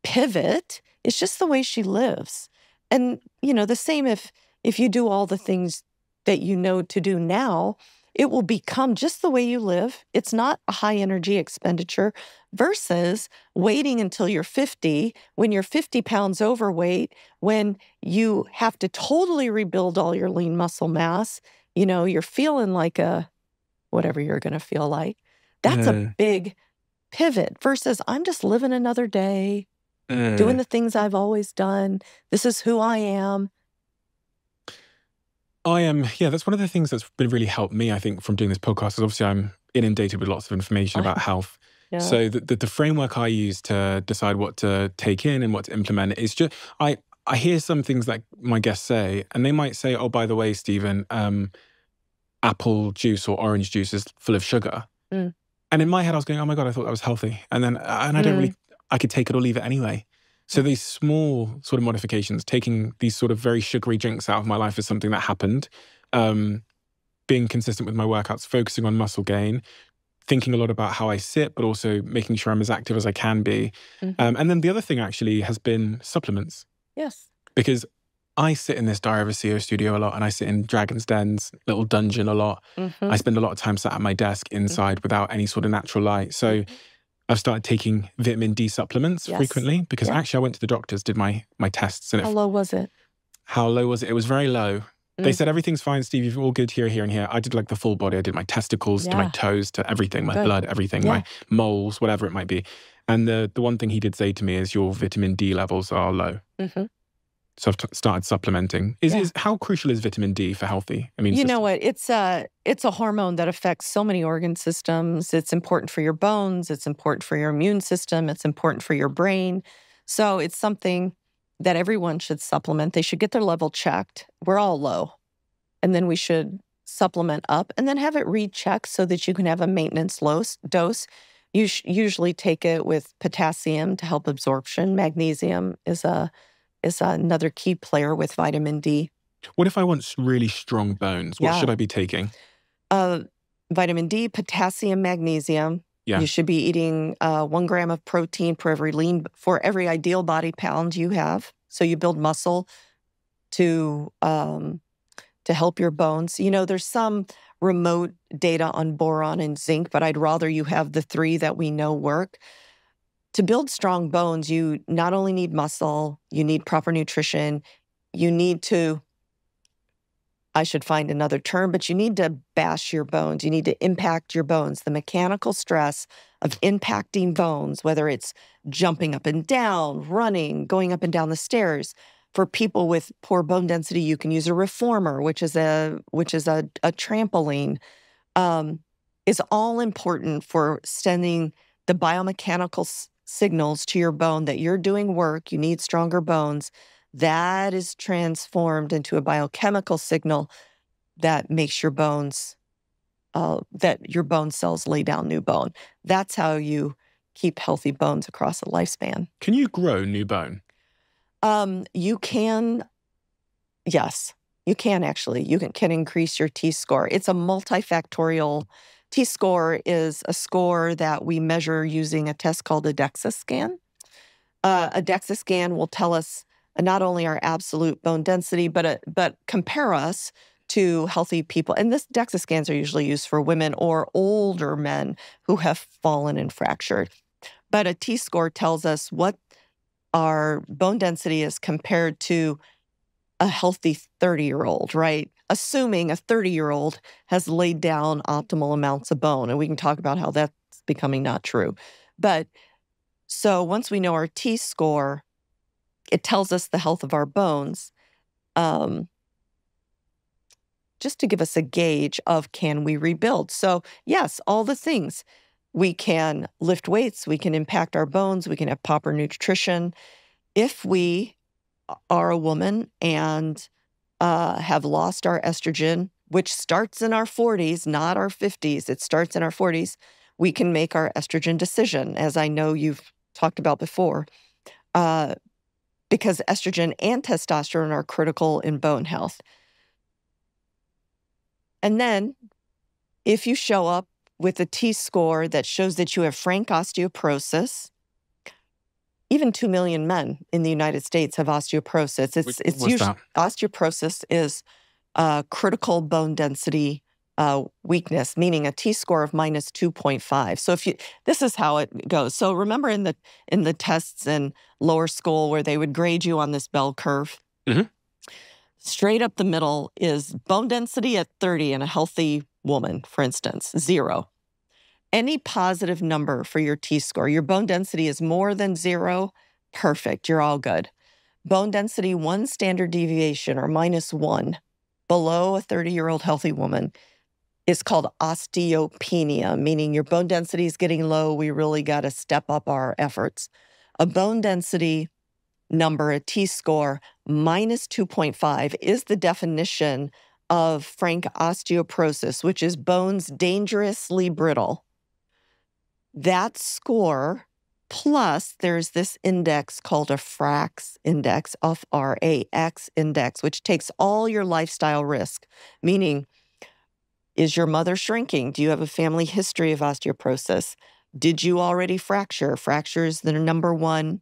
Speaker 1: pivot. It's just the way she lives. And, you know, the same if you do all the things that you know to do now, it will become just the way you live. It's not a high energy expenditure versus waiting until you're 50, when you're 50 pounds overweight, when you have to totally rebuild all your lean muscle mass. You know, you're feeling like whatever you're going to feel like. That's a big pivot versus I'm just living another day, doing the things I've always done. This is who I am.
Speaker 2: That's one of the things that's been really helped me, I think, from doing this podcast, is obviously I'm inundated with lots of information about health. Yeah. So the framework I use to decide what to take in and what to implement is just, I hear some things that my guests say, and they might say, oh, by the way, Stephen, apple juice or orange juice is full of sugar. And in my head, I was going, oh my God, I thought that was healthy. And then, I could take it or leave it anyway. So these small sort of modifications, taking these sort of very sugary drinks out of my life is something that happened. Being consistent with my workouts, focusing on muscle gain, thinking a lot about how I sit, but also making sure I'm as active as I can be. And then the other thing actually has been supplements.
Speaker 1: Yes.
Speaker 2: Because I sit in this Diary of a CEO studio a lot, and I sit in Dragon's Den's little dungeon a lot. I spend a lot of time sat at my desk inside without any sort of natural light. So I've started taking vitamin D supplements frequently because actually I went to the doctors, did my tests. And
Speaker 1: how low was it?
Speaker 2: How low was it? It was very low. They said, everything's fine, Steve. You're all good here, here, and here. I did like the full body. I did my testicles to my toes to everything, my blood, everything, my moles, whatever it might be. And the one thing he did say to me is your vitamin D levels are low. So I've started supplementing. How crucial is vitamin D for healthy immune system?
Speaker 1: You know what? It's a hormone that affects so many organ systems. It's important for your bones. It's important for your immune system. It's important for your brain. So it's something that everyone should supplement. They should get their level checked. We're all low. And then we should supplement up and then have it rechecked so that you can have a maintenance dose. You usually take it with potassium to help absorption. Magnesium is another key player with vitamin D.
Speaker 2: What if I want really strong bones? What should I be taking?
Speaker 1: Vitamin D, potassium, magnesium. Yeah. You should be eating 1 gram of protein for every ideal body pound you have. So you build muscle to help your bones. You know, there's some remote data on boron and zinc, but I'd rather you have the 3 that we know work. To build strong bones, you not only need muscle, you need proper nutrition, you need to, I should find another term, but you need to bash your bones. You need to impact your bones. The mechanical stress of impacting bones, whether it's jumping up and down, running, going up and down the stairs. For people with poor bone density, you can use a reformer, which is a trampoline. Is all important for sending the biomechanical signals to your bone that you're doing work, you need stronger bones. That is transformed into a biochemical signal that makes your bones, that your bone cells lay down new bone. That's how you keep healthy bones across a lifespan.
Speaker 2: Can you grow new bone?
Speaker 1: You can, yes, you can actually. You can increase your T-score. It's a multifactorial. T-score is a score that we measure using a test called a DEXA scan. A DEXA scan will tell us not only our absolute bone density, but compare us to healthy people, and this DEXA scans are usually used for women or older men who have fallen and fractured. But a T-score tells us what our bone density is compared to a healthy 30-year-old, right? Assuming a 30-year-old has laid down optimal amounts of bone. And we can talk about how that's becoming not true. But so once we know our T-score, it tells us the health of our bones, just to give us a gauge of can we rebuild. So yes, all the things. We can lift weights, we can impact our bones, we can have proper nutrition. If we are a woman and have lost our estrogen, which starts in our 40s, not our 50s, it starts in our 40s, we can make our estrogen decision, as I know you've talked about before, because estrogen and testosterone are critical in bone health. And then if you show up with a T-score that shows that you have frank osteoporosis, even 2 million men in the United States have osteoporosis. It's usually, osteoporosis is critical bone density weakness, meaning a T-score of -2.5. So this is how it goes. So remember in the tests in lower school where they would grade you on this bell curve?
Speaker 2: Mm-hmm.
Speaker 1: Straight up the middle is bone density at 30 in a healthy woman, for instance, 0. Any positive number for your T-score, your bone density is more than 0, perfect, you're all good. Bone density 1 standard deviation or -1 below a 30-year-old healthy woman is called osteopenia, meaning your bone density is getting low, we really got to step up our efforts. A bone density number, a T-score, -2.5 is the definition of frank osteoporosis, which is bones dangerously brittle. That score, plus there's this index called a FRAX index, F-R-A-X index, which takes all your lifestyle risk, meaning, is your mother shrinking? Do you have a family history of osteoporosis? Did you already fracture? Fracture is the number 1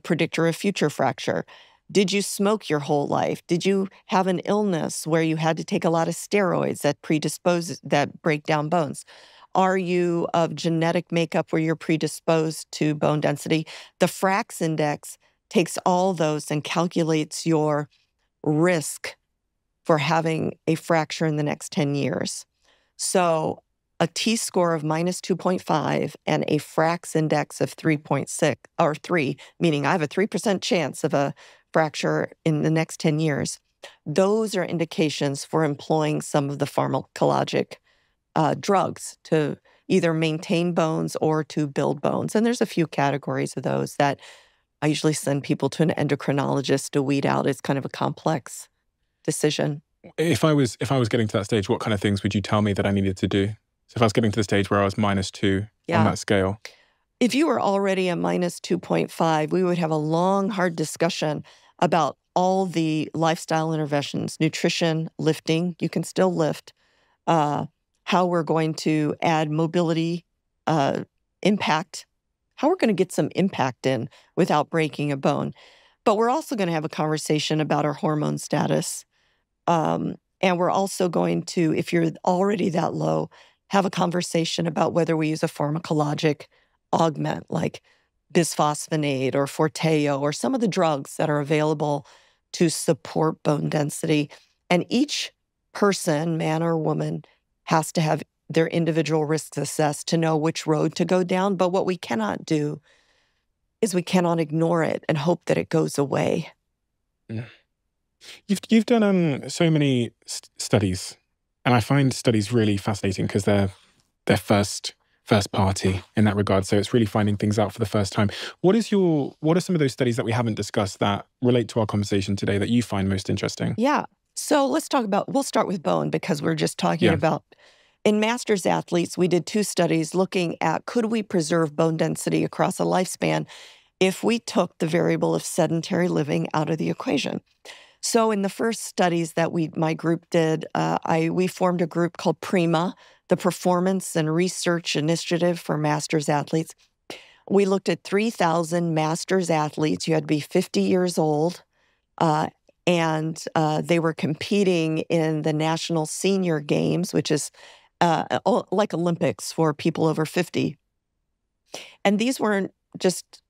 Speaker 1: predictor of future fracture. Did you smoke your whole life? Did you have an illness where you had to take a lot of steroids that break down bones? Are you of genetic makeup where you're predisposed to bone density? The FRAX index takes all those and calculates your risk for having a fracture in the next 10 years. So a T-score of -2.5 and a FRAX index of 3.6 or 3, meaning I have a 3% chance of a fracture in the next 10 years. Those are indications for employing some of the pharmacologic drugs to either maintain bones or to build bones. And there's a few categories of those that I usually send people to an endocrinologist to weed out. It's kind of a complex decision.
Speaker 2: If I was getting to that stage, what kind of things would you tell me that I needed to do? So if I was getting to the stage where I was -2 on that scale.
Speaker 1: If you were already a -2.5, we would have a long, hard discussion about all the lifestyle interventions, nutrition, lifting, you can still lift, how we're going to add mobility, impact, how we're going to get some impact in without breaking a bone. But we're also going to have a conversation about our hormone status. And we're also going to, if you're already that low, have a conversation about whether we use a pharmacologic augment like bisphosphonate or Forteo or some of the drugs that are available to support bone density. And each person, man or woman, has to have their individual risks assessed to know which road to go down. But what we cannot do is we cannot ignore it and hope that it goes away.
Speaker 2: Yeah. You've done so many studies, and I find studies really fascinating because they're first party in that regard. So it's really finding things out for the first time. What are some of those studies that we haven't discussed that relate to our conversation today that you find most interesting?
Speaker 1: Yeah. So we'll start with bone because we're just talking about, in masters athletes, we did 2 studies looking at could we preserve bone density across a lifespan if we took the variable of sedentary living out of the equation. So in the first studies that my group did, we formed a group called PRIMA, the Performance and Research Initiative for Masters Athletes. We looked at 3,000 masters athletes. You had to be 50 years old and they were competing in the National Senior Games, which is like Olympics for people over 50. And these weren't just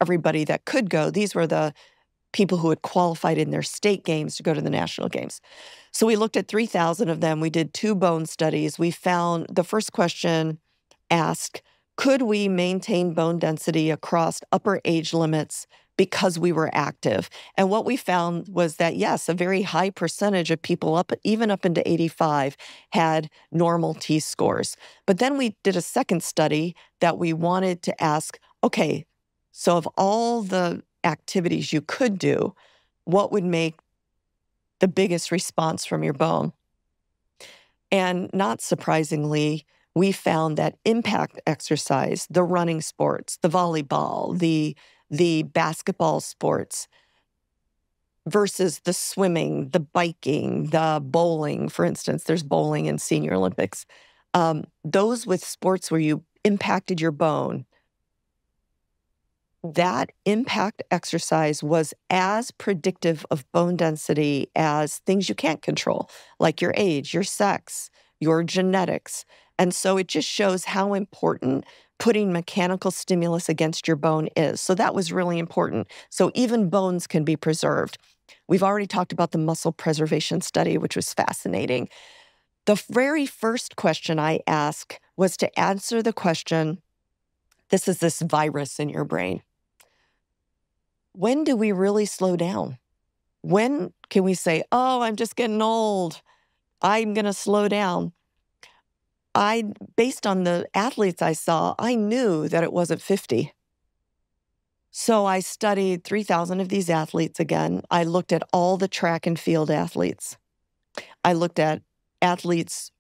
Speaker 1: everybody that could go. These were the people who had qualified in their state games to go to the national games. So we looked at 3,000 of them. We did 2 bone studies. We found the first question asked, could we maintain bone density across upper age limits because we were active? And what we found was that, yes, a very high percentage of people even up into 85 had normal T-scores. But then we did a second study that we wanted to ask, okay, so of all the activities you could do, what would make the biggest response from your bone? And not surprisingly, we found that impact exercise, the running sports, the volleyball, the basketball sports versus the swimming, the biking, the bowling, for instance, there's bowling in Senior Olympics. Those with sports where you impacted your bone, that impact exercise was as predictive of bone density as things you can't control, like your age, your sex, your genetics. And so it just shows how important putting mechanical stimulus against your bone is. So that was really important. So even bones can be preserved. We've already talked about the muscle preservation study, which was fascinating. The very first question I asked was to answer the question, this is this virus in your brain. When do we really slow down? When can we say, oh, I'm just getting old, I'm going to slow down? Based on the athletes I saw, I knew that it wasn't 50. So I studied 3,000 of these athletes again. I looked at all the track and field athletes. I looked at athletes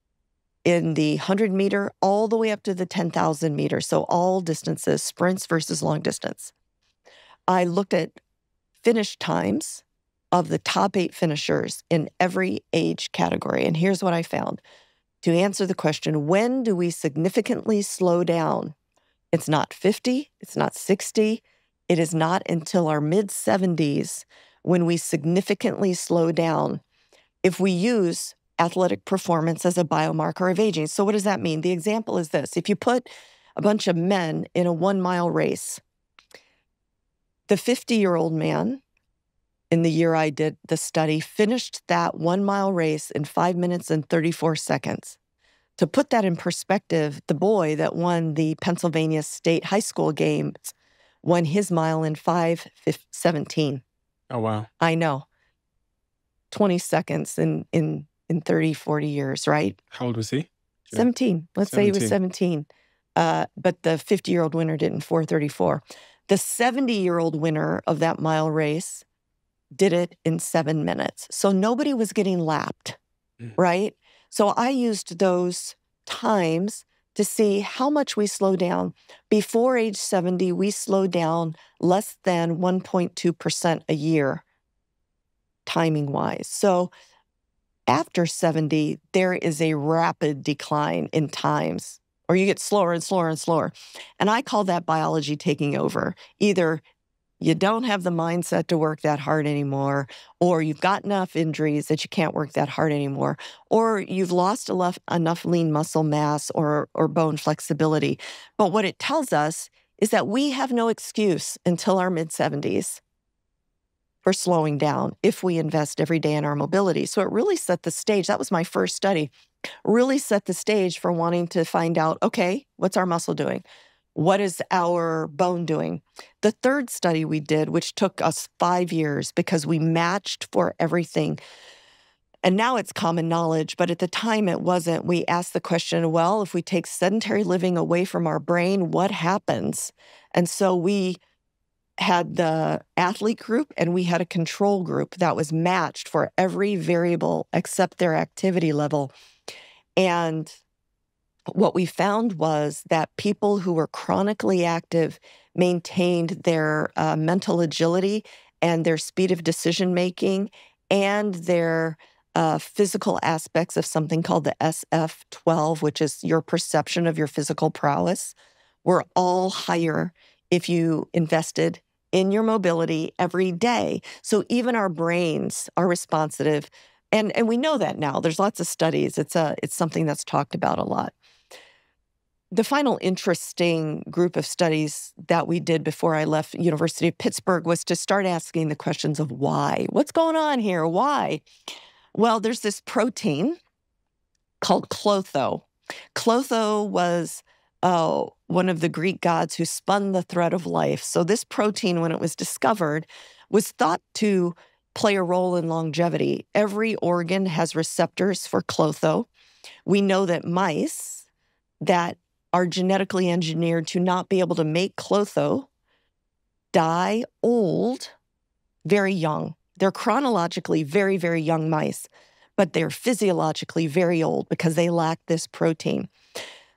Speaker 1: in the 100-meter all the way up to the 10,000 meter. So all distances, sprints versus long distance. I looked at finish times of the top 8 finishers in every age category. And here's what I found. To answer the question, when do we significantly slow down? It's not 50, it's not 60, it is not until our mid-70s when we significantly slow down if we use athletic performance as a biomarker of aging. So what does that mean? The example is this. If you put a bunch of men in a 1-mile race, the 50-year-old man, in the year I did the study, finished that 1-mile race in 5 minutes and 34 seconds. To put that in perspective, the boy that won the Pennsylvania State High School Games won his mile in 5:17.
Speaker 2: Oh, wow.
Speaker 1: I know. 20 seconds in 30, 40 years, right?
Speaker 2: How old was he?
Speaker 1: 17. Let's say he was 17. But the 50-year-old winner did in 4:34. The 70-year-old winner of that mile race did it in 7 minutes. So nobody was getting lapped, right? So I used those times to see how much we slow down. Before age 70, we slowed down less than 1.2% a year, timing-wise. So after 70, there is a rapid decline in times, or you get slower and slower and slower. And I call that biology taking over. Either you don't have the mindset to work that hard anymore, or you've got enough injuries that you can't work that hard anymore, or you've lost enough lean muscle mass or bone flexibility. But what it tells us is that we have no excuse until our mid-70s for slowing down if we invest every day in our mobility. So it really set the stage. That was my first study. Really set the stage for wanting to find out, okay, what's our muscle doing? What is our bone doing? The third study we did, which took us 5 years because we matched for everything. And now it's common knowledge, but at the time it wasn't. We asked the question, well, if we take sedentary living away from our brain, what happens? And so we had the athlete group and we had a control group that was matched for every variable except their activity level. And what we found was that people who were chronically active maintained their mental agility and their speed of decision-making and their physical aspects of something called the SF-12, which is your perception of your physical prowess, were all higher if you invested in your mobility every day. So even our brains are responsive. And we know that now. There's lots of studies. It's something that's talked about a lot. The final interesting group of studies that we did before I left University of Pittsburgh was to start asking the questions of why. What's going on here? Why? Well, there's this protein called klotho. Klotho was one of the Greek gods who spun the thread of life. So this protein, when it was discovered, was thought to play a role in longevity. Every organ has receptors for klotho. We know that mice that are genetically engineered to not be able to make klotho die old, very young. They're chronologically very, very young mice, but they're physiologically very old because they lack this protein.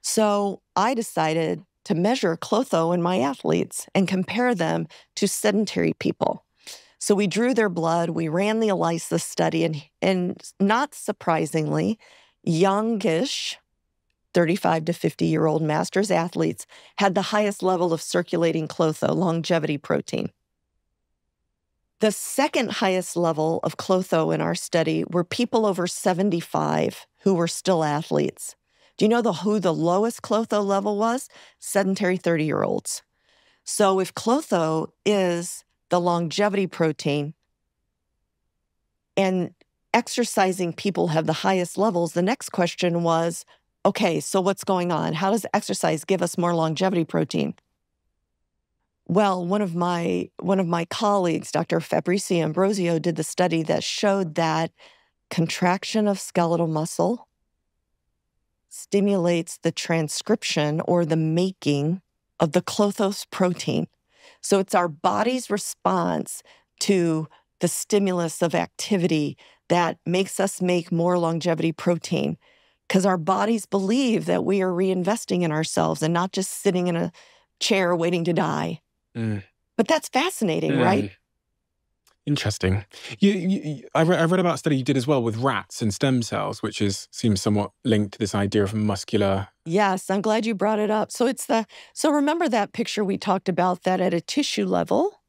Speaker 1: So I decided to measure klotho in my athletes and compare them to sedentary people. So we drew their blood, we ran the ELISA study, and not surprisingly, youngish 35 to 50-year-old masters athletes had the highest level of circulating klotho, longevity protein. The second highest level of klotho in our study were people over 75 who were still athletes. Do you know who the lowest klotho level was? Sedentary 30-year-olds. So if klotho is the longevity protein and exercising people have the highest levels, the next question was, okay, so what's going on? How does exercise give us more longevity protein? Well, one of my colleagues, Dr. Fabrizi Ambrosio, did the study that showed that contraction of skeletal muscle stimulates the transcription or the making of the klothos protein. So it's our body's response to the stimulus of activity that makes us make more longevity protein, because our bodies believe that we are reinvesting in ourselves and not just sitting in a chair waiting to die. But that's fascinating, right?
Speaker 2: Interesting. I read about a study you did as well with rats and stem cells, which seems somewhat linked to this idea of muscular.
Speaker 1: Yes, I'm glad you brought it up. So remember that picture we talked about, that at a tissue level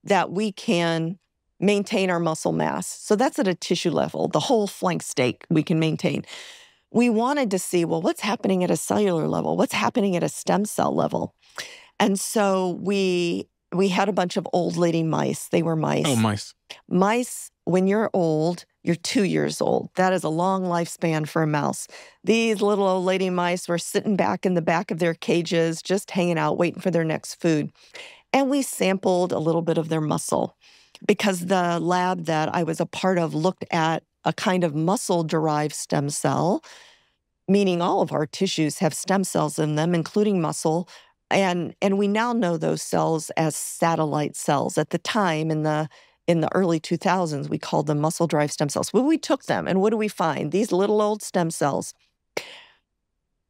Speaker 1: that we can maintain our muscle mass. So that's at a tissue level, the whole flank steak we can maintain. We wanted to see, well, what's happening at a cellular level? What's happening at a stem cell level? And so we had a bunch of old lady mice. They were mice.
Speaker 2: Oh, mice.
Speaker 1: Mice, when you're old, you're 2 years old. That is a long lifespan for a mouse. These little old lady mice were sitting back in the back of their cages, just hanging out, waiting for their next food. And we sampled a little bit of their muscle because the lab that I was a part of looked at a kind of muscle-derived stem cell, meaning all of our tissues have stem cells in them, including muscle. And we now know those cells as satellite cells. At the time, in the early 2000s, we called them muscle-derived stem cells. Well, we took them, and what do we find? These little old stem cells.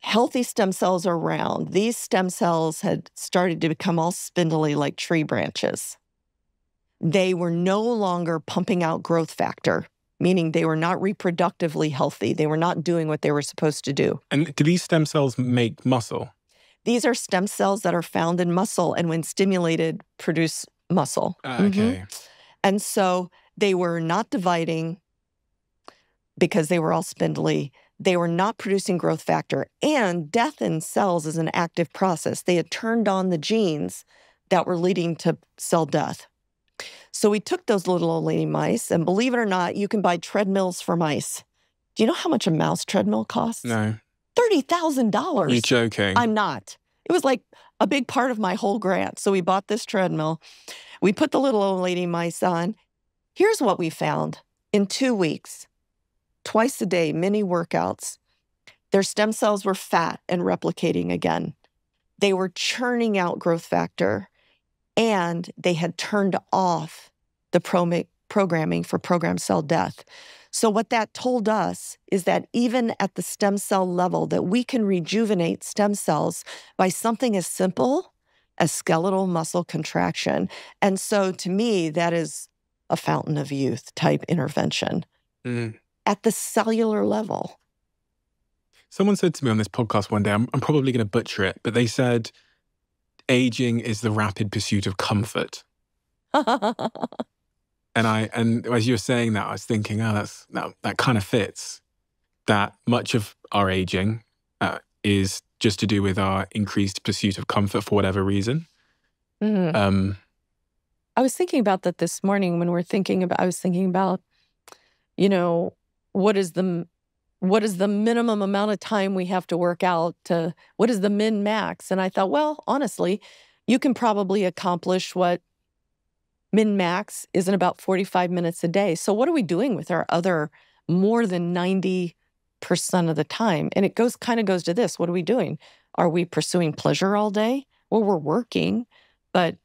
Speaker 1: Healthy stem cells are round. These stem cells had started to become all spindly like tree branches. They were no longer pumping out growth factor, meaning they were not reproductively healthy. They were not doing what they were supposed to do.
Speaker 2: And do these stem cells make muscle?
Speaker 1: These are stem cells that are found in muscle, and when stimulated, produce muscle.
Speaker 2: Okay.
Speaker 1: And so they were not dividing because they were all spindly. They were not producing growth factor. And death in cells is an active process. They had turned on the genes that were leading to cell death. So we took those little old lady mice, and believe it or not, you can buy treadmills for mice. Do you know how much a mouse treadmill costs?
Speaker 2: No.
Speaker 1: $30,000.
Speaker 2: You're joking.
Speaker 1: I'm not. It was like a big part of my whole grant. So we bought this treadmill. We put the little old lady mice on. Here's what we found. In 2 weeks, twice a day, mini workouts, their stem cells were fat and replicating again. They were churning out growth factor, and they had turned off the programming for programmed cell death. So what that told us is that even at the stem cell level, that we can rejuvenate stem cells by something as simple as skeletal muscle contraction. And so to me, that is a fountain of youth type intervention at the cellular level.
Speaker 2: Someone said to me on this podcast one day, I'm probably going to butcher it, but they said, aging is the rapid pursuit of comfort. And as you were saying that, I was thinking, oh, that kind of fits. That much of our aging is just to do with our increased pursuit of comfort for whatever reason.
Speaker 1: I was thinking about that this morning when I was thinking about, what is the minimum amount of time we have to work out to, what is the min max? And I thought, well, honestly, you can probably accomplish what min max is in about 45 minutes a day. So what are we doing with our other more than 90% of the time? And it kind of goes to this. What are we doing? Are we pursuing pleasure all day? Well, we're working, but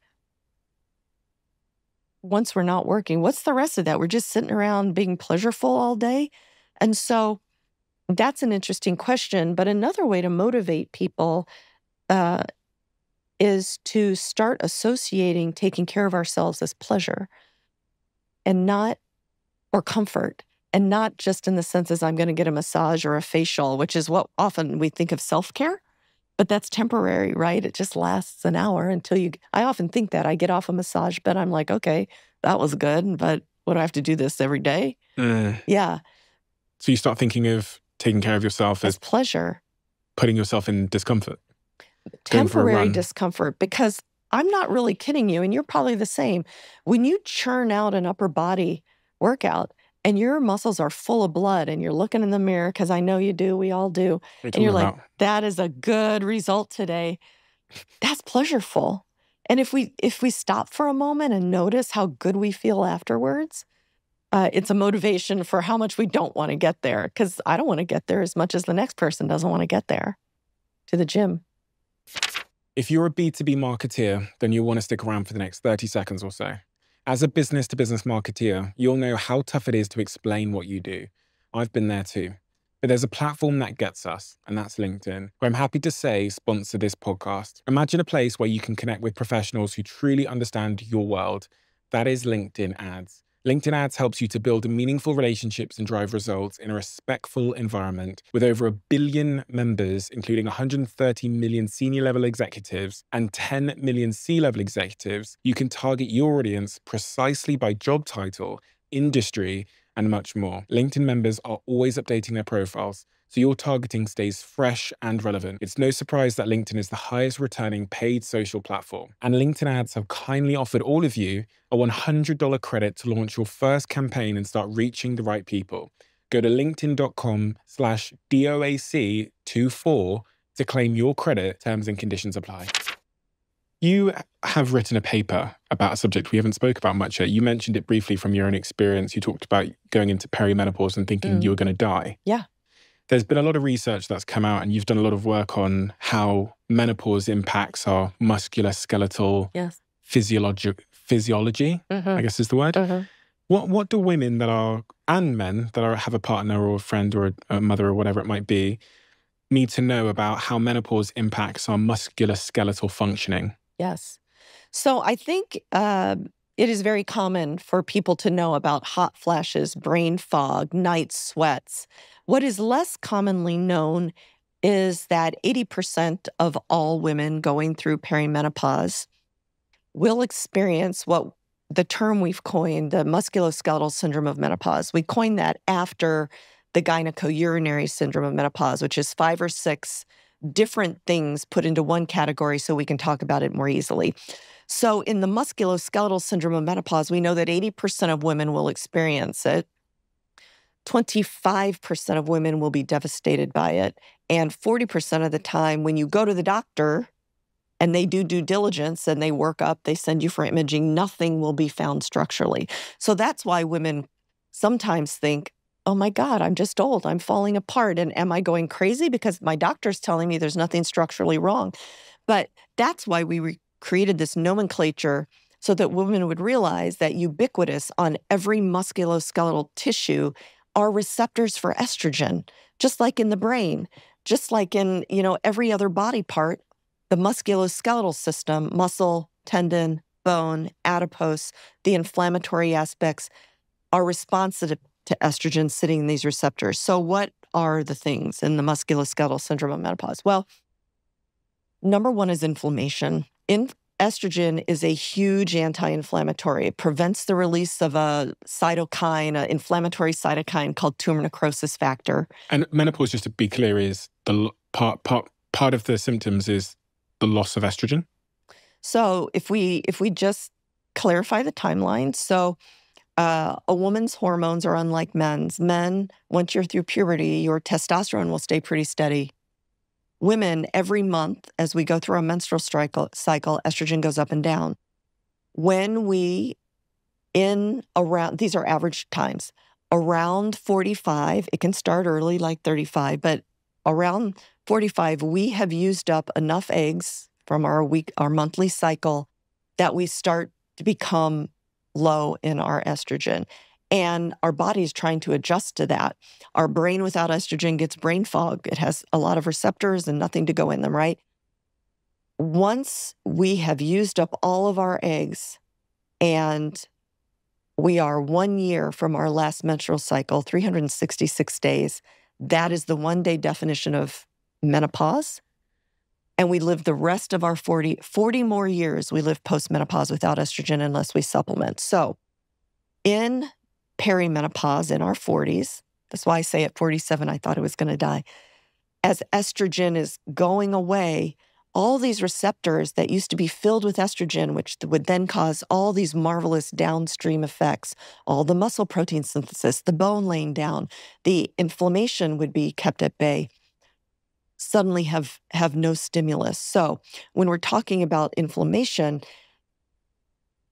Speaker 1: once we're not working, what's the rest of that? We're just sitting around being pleasureful all day. And so that's an interesting question. But another way to motivate people is to start associating taking care of ourselves as pleasure or comfort, and not just in the sense as I'm going to get a massage or a facial, which is what often we think of self-care, but that's temporary, right? It just lasts an hour I often think that I get off a massage, but I'm like, okay, that was good, but would I have to do this every day? Yeah.
Speaker 2: So you start thinking of taking care of yourself as
Speaker 1: pleasure,
Speaker 2: putting yourself in discomfort.
Speaker 1: Temporary discomfort, because I'm not really kidding you, and you're probably the same. When you churn out an upper body workout and your muscles are full of blood and you're looking in the mirror, because I know you do, we all do, and you're like, that is a good result today. That's pleasureful. And if we stop for a moment and notice how good we feel afterwards, it's a motivation for how much we don't want to get there, because I don't want to get there as much as the next person doesn't want to get there to the gym.
Speaker 2: If you're a B2B marketeer, then you'll want to stick around for the next 30 seconds or so. As a business-to-business marketeer, you'll know how tough it is to explain what you do. I've been there too. But there's a platform that gets us, and that's LinkedIn, who I'm happy to say sponsor this podcast. Imagine a place where you can connect with professionals who truly understand your world. That is LinkedIn Ads. LinkedIn Ads helps you to build meaningful relationships and drive results in a respectful environment. With over 1 billion members, including 130 million senior-level executives and 10 million C-level executives, you can target your audience precisely by job title, industry, and much more. LinkedIn members are always updating their profiles, so your targeting stays fresh and relevant. It's no surprise that LinkedIn is the highest returning paid social platform. And LinkedIn Ads have kindly offered all of you a $100 credit to launch your first campaign and start reaching the right people. Go to linkedin.com/DOAC24 to claim your credit. Terms and conditions apply. You have written a paper about a subject we haven't spoke about much yet. You mentioned it briefly from your own experience. You talked about going into perimenopause and thinking you were going to die.
Speaker 1: Yeah.
Speaker 2: There's been a lot of research that's come out, and you've done a lot of work on how menopause impacts our musculoskeletal physiology, I guess is the word. What do women and men that have a partner or a friend or a mother or whatever it might be need to know about how menopause impacts our musculoskeletal functioning?
Speaker 1: Yes. So I think it is very common for people to know about hot flashes, brain fog, night sweats. What is less commonly known is that 80% of all women going through perimenopause will experience what the term we've coined, the musculoskeletal syndrome of menopause. We coined that after the gynecourinary syndrome of menopause, which is 5 or 6 different things put into one category so we can talk about it more easily. So in the musculoskeletal syndrome of menopause, we know that 80% of women will experience it. 25% of women will be devastated by it. And 40% of the time when you go to the doctor and they do due diligence and they work up, they send you for imaging, nothing will be found structurally. So that's why women sometimes think, oh my God, I'm just old, I'm falling apart. And am I going crazy because my doctor's telling me there's nothing structurally wrong? But that's why we created this nomenclature so that women would realize that ubiquitous on every musculoskeletal tissue are receptors for estrogen, just like in the brain, just like in, every other body part. The musculoskeletal system, muscle, tendon, bone, adipose, the inflammatory aspects are responsive to estrogen sitting in these receptors. So what are the things in the musculoskeletal syndrome of menopause? Well, number one is inflammation. estrogen is a huge anti-inflammatory. It prevents the release of a cytokine, an inflammatory cytokine called tumor necrosis factor.
Speaker 2: And menopause, just to be clear, is the part of the symptoms is the loss of estrogen?
Speaker 1: So if we just clarify the timeline, so a woman's hormones are unlike men's. Men, once you're through puberty, your testosterone will stay pretty steady. Women, every month, as we go through our menstrual cycle, estrogen goes up and down. When these are average times, around 45, it can start early like 35, but around 45, we have used up enough eggs from our monthly cycle that we start to become low in our estrogen. And our body's trying to adjust to that. Our brain without estrogen gets brain fog. It has a lot of receptors and nothing to go in them, right? Once we have used up all of our eggs and we are 1 year from our last menstrual cycle, 366 days, that is the 1-day definition of menopause. And we live the rest of our 40 more years, we live post-menopause without estrogen unless we supplement. So in perimenopause in our 40s, that's why I say at 47, I thought I was going to die. As estrogen is going away, all these receptors that used to be filled with estrogen, which would then cause all these marvelous downstream effects, all the muscle protein synthesis, the bone laying down, the inflammation would be kept at bay, suddenly have no stimulus. So when we're talking about inflammation,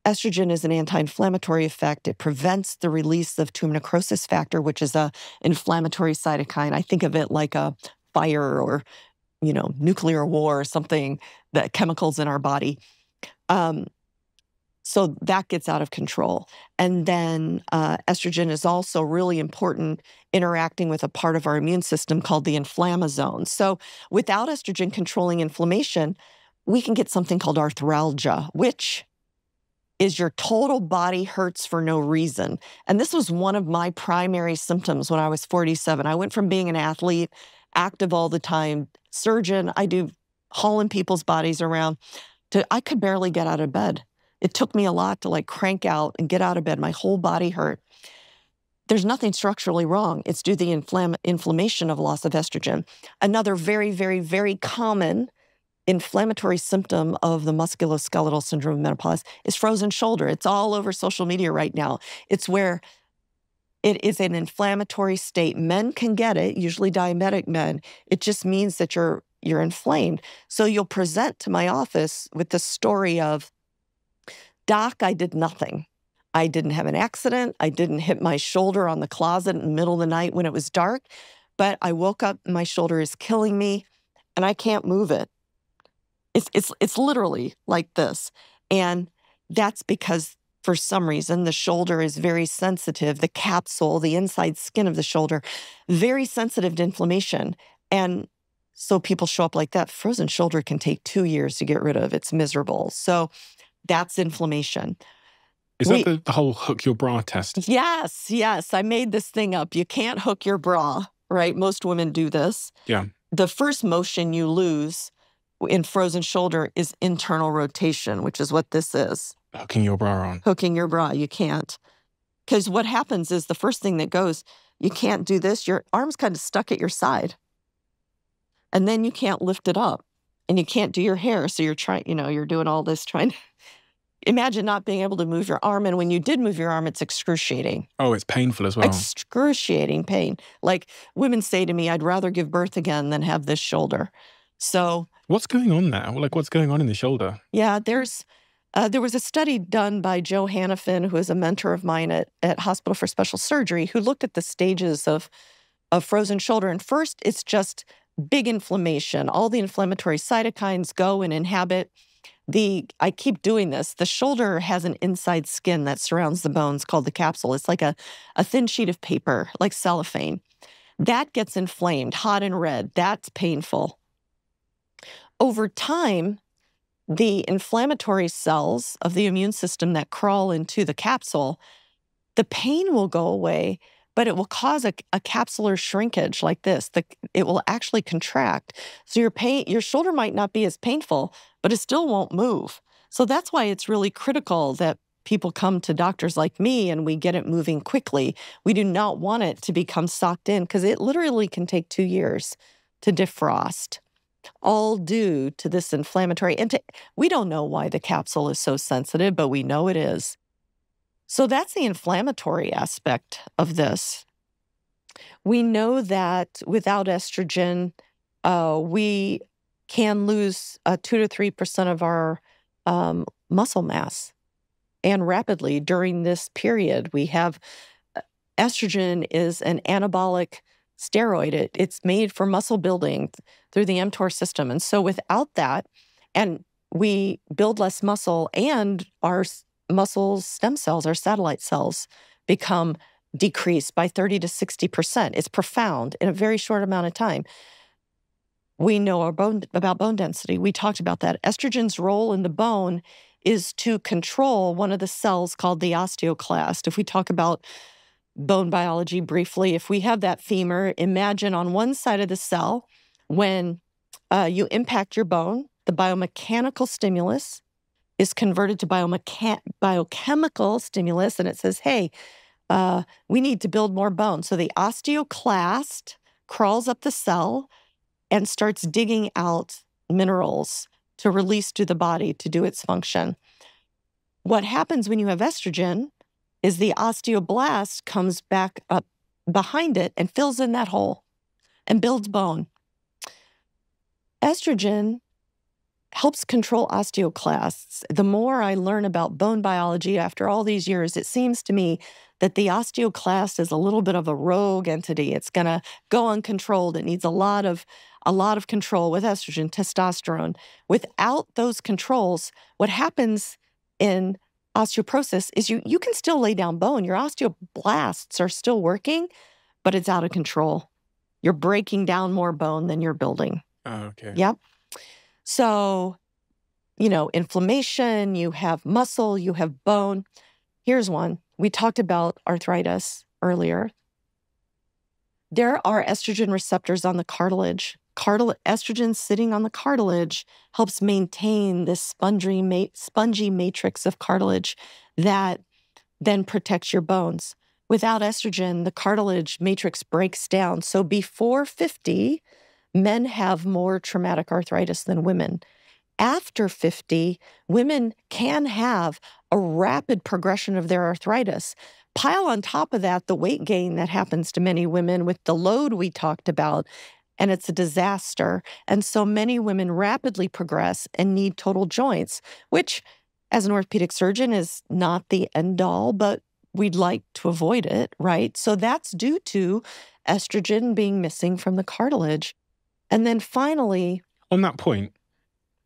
Speaker 1: estrogen is an anti-inflammatory effect. It prevents the release of tumor necrosis factor, which is an inflammatory cytokine. I think of it like a fire or, nuclear war or something, that chemicals in our body. So that gets out of control. And then estrogen is also really important interacting with a part of our immune system called the inflammasome. So without estrogen controlling inflammation, we can get something called arthralgia, which is your total body hurts for no reason. And this was one of my primary symptoms when I was 47. I went from being an athlete, active all the time, surgeon, I do hauling people's bodies around, to I could barely get out of bed. It took me a lot to crank out and get out of bed. My whole body hurt. There's nothing structurally wrong. It's due to the inflammation of loss of estrogen. Another very, very, very common inflammatory symptom of the musculoskeletal syndrome of menopause is frozen shoulder. It's all over social media right now. It's where it is an inflammatory state. Men can get it, usually diabetic men. It just means that you're inflamed. So you'll present to my office with the story of, Doc, I did nothing. I didn't have an accident. I didn't hit my shoulder on the closet in the middle of the night when it was dark, but I woke up and my shoulder is killing me and I can't move it. It's literally like this. And that's because for some reason the shoulder is very sensitive, the capsule, the inside skin of the shoulder, very sensitive to inflammation. And so people show up like that. Frozen shoulder can take 2 years to get rid of. It's miserable. So that's inflammation.
Speaker 2: Is that the whole hook your bra test?
Speaker 1: Yes. I made this thing up. You can't hook your bra, right? Most women do this.
Speaker 2: Yeah.
Speaker 1: The first motion you lose in frozen shoulder is internal rotation, which is what this is.
Speaker 2: Hooking your bra on.
Speaker 1: Hooking your bra. You can't. Because what happens is the first thing that goes, you can't do this. Your arm's kind of stuck at your side. And then you can't lift it up. And you can't do your hair. So you're trying, you're doing all this trying to... Imagine not being able to move your arm. And when you did move your arm, it's excruciating.
Speaker 2: Oh, it's painful as well.
Speaker 1: Excruciating pain. Like women say to me, I'd rather give birth again than have this shoulder. So...
Speaker 2: What's going on there? What's going on in the shoulder?
Speaker 1: Yeah, there was a study done by Joe Hannafin, who is a mentor of mine at Hospital for Special Surgery, who looked at the stages of frozen shoulder. And first, it's just big inflammation. All the inflammatory cytokines go and inhabit I keep doing this. The shoulder has an inside skin that surrounds the bones called the capsule. It's like a thin sheet of paper, like cellophane. That gets inflamed, hot and red. That's painful. Over time, the inflammatory cells of the immune system that crawl into the capsule, the pain will go away, but it will cause a capsular shrinkage like this. It will actually contract. So your shoulder might not be as painful, but it still won't move. So that's why it's really critical that people come to doctors like me and we get it moving quickly. We do not want it to become socked in because it literally can take 2 years to defrost, all due to this inflammatory. We don't know why the capsule is so sensitive, but we know it is. So that's the inflammatory aspect of this. We know that without estrogen, we can lose 2 to 3% of our muscle mass, and rapidly during this period. We have estrogen is an anabolic steroid. It's made for muscle building through the mTOR system. And so without that, and we build less muscle, and our muscle stem cells, our satellite cells, become decreased by 30 to 60%. It's profound in a very short amount of time. We know about bone density. We talked about that. Estrogen's role in the bone is to control one of the cells called the osteoclast. If we talk about bone biology briefly, if we have that femur, imagine on one side of the cell, when you impact your bone, the biomechanical stimulus is converted to biochemical stimulus, and it says, hey, we need to build more bone. So the osteoclast crawls up the cell and starts digging out minerals to release to the body to do its function. What happens when you have estrogen is the osteoblast comes back up behind it and fills in that hole and builds bone. Estrogen helps control osteoclasts. The more I learn about bone biology after all these years, it seems to me that the osteoclast is a little bit of a rogue entity. It's going to go uncontrolled. It needs a lot of control with estrogen, testosterone. Without those controls, what happens in osteoporosis is you can still lay down bone. Your osteoblasts are still working, but it's out of control. You're breaking down more bone than you're building.
Speaker 2: Oh, okay.
Speaker 1: Yep. So, inflammation, you have muscle, you have bone. Here's one. We talked about arthritis earlier. There are estrogen receptors on the cartilage. Estrogen sitting on the cartilage helps maintain this spongy matrix of cartilage that then protects your bones. Without estrogen, the cartilage matrix breaks down. So before 50, men have more traumatic arthritis than women. After 50, women can have a rapid progression of their arthritis. Pile on top of that the weight gain that happens to many women with the load we talked about, and it's a disaster. And so many women rapidly progress and need total joints, which, as an orthopedic surgeon, is not the end all, but we'd like to avoid it, right? So that's due to estrogen being missing from the cartilage. And then finally,
Speaker 2: on that point,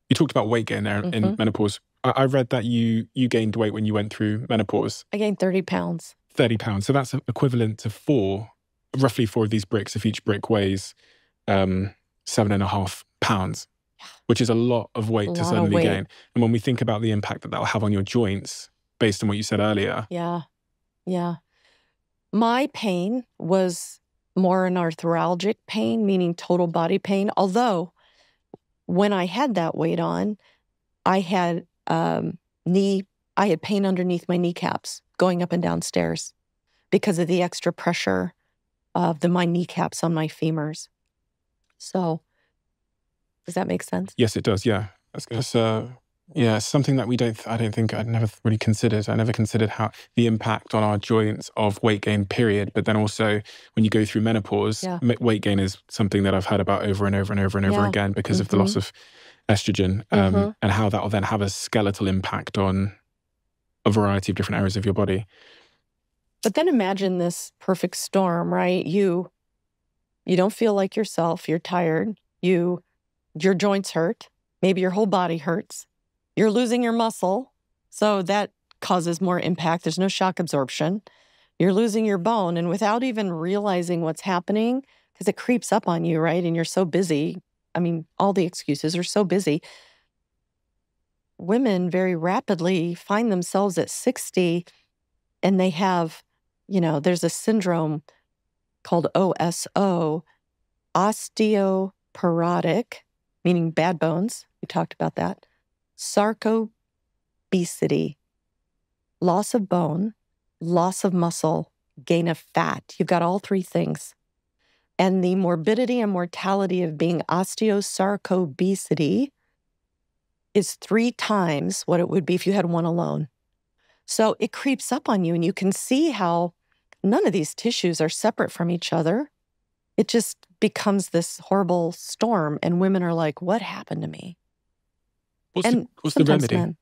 Speaker 2: you talked about weight gain there in menopause. I read that you gained weight when you went through menopause.
Speaker 1: I gained 30 pounds.
Speaker 2: 30 pounds. So that's equivalent to roughly four of these bricks if each brick weighs 7.5 pounds, which is a lot of weight to suddenly gain. And when we think about the impact that will have on your joints, based on what you said earlier.
Speaker 1: Yeah. My pain was more an arthralgic pain, meaning total body pain. Although when I had that weight on, I had pain underneath my kneecaps going up and down stairs because of the extra pressure of my kneecaps on my femurs. So, does that make sense?
Speaker 2: Yes, it does. Yeah, that's something that I don't think I'd never really considered. I never considered how the impact on our joints of weight gain, period. But then also when you go through menopause, weight gain is something that I've heard about over and over and over and over again because of the loss of estrogen, and how that will then have a skeletal impact on a variety of different areas of your body.
Speaker 1: But then imagine this perfect storm, right? You don't feel like yourself. You're tired. Your joints hurt. Maybe your whole body hurts. You're losing your muscle, so that causes more impact. There's no shock absorption. You're losing your bone, and without even realizing what's happening, because it creeps up on you, right? And you're so busy. I mean, all the excuses are so busy. Women very rapidly find themselves at 60, and they have, there's a syndrome called OSO, osteoporotic, meaning bad bones. We talked about that. Sarcopenic obesity, loss of bone, loss of muscle, gain of fat. You've got all three things. And the morbidity and mortality of being osteosarcobesity is 3 times what it would be if you had one alone. So it creeps up on you, and you can see how none of these tissues are separate from each other. It just becomes this horrible storm, and women are like, what happened to me?
Speaker 2: What's the remedy?
Speaker 1: Men,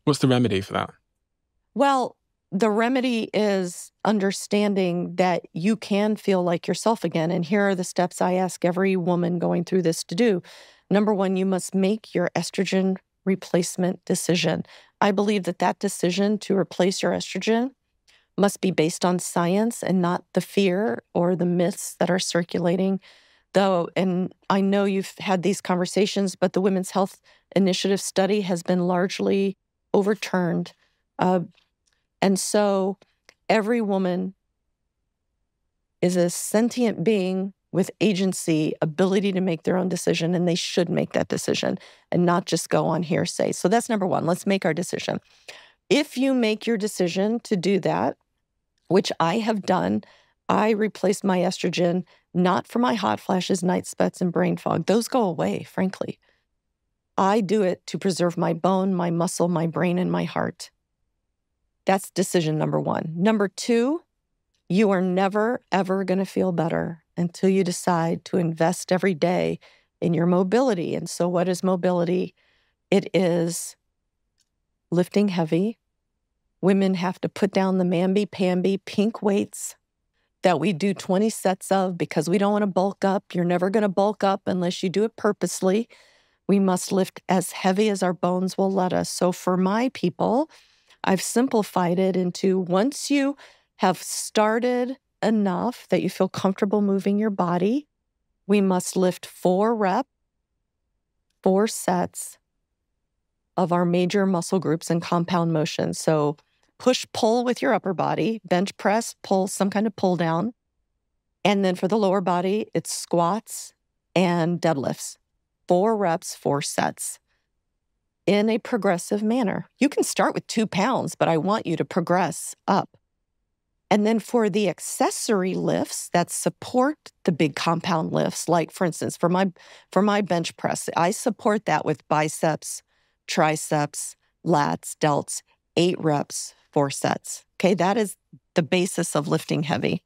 Speaker 2: What's the remedy for that?
Speaker 1: Well, the remedy is understanding that you can feel like yourself again. And here are the steps I ask every woman going through this to do. Number 1, you must make your estrogen replacement decision. I believe that that decision to replace your estrogen must be based on science and not the fear or the myths that are circulating. Though, and I know you've had these conversations, but the Women's Health Initiative study has been largely overturned. And so every woman is a sentient being with agency, ability to make their own decision, and they should make that decision and not just go on hearsay. So that's number 1. Let's make our decision. If you make your decision to do that, which I have done, I replaced my estrogen not for my hot flashes, night sweats, and brain fog. Those go away, frankly. I do it to preserve my bone, my muscle, my brain, and my heart. That's decision number 1. Number 2, you are never, ever going to feel better until you decide to invest every day in your mobility. And so what is mobility? It is lifting heavy. Women have to put down the mamby-pamby pink weights that we do 20 sets of because we don't want to bulk up. You're never going to bulk up unless you do it purposely. We must lift as heavy as our bones will let us. So for my people, I've simplified it into once you have started enough that you feel comfortable moving your body, we must lift 4 reps, 4 sets of our major muscle groups and compound motion. So push-pull with your upper body, bench press, pull, some kind of pull down. And then for the lower body, it's squats and deadlifts. 4 reps, 4 sets. In a progressive manner. You can start with 2 pounds, but I want you to progress up. And then for the accessory lifts that support the big compound lifts, like for instance, for my bench press, I support that with biceps, triceps, lats, delts, 8 reps, 4 sets. Okay, that is the basis of lifting heavy.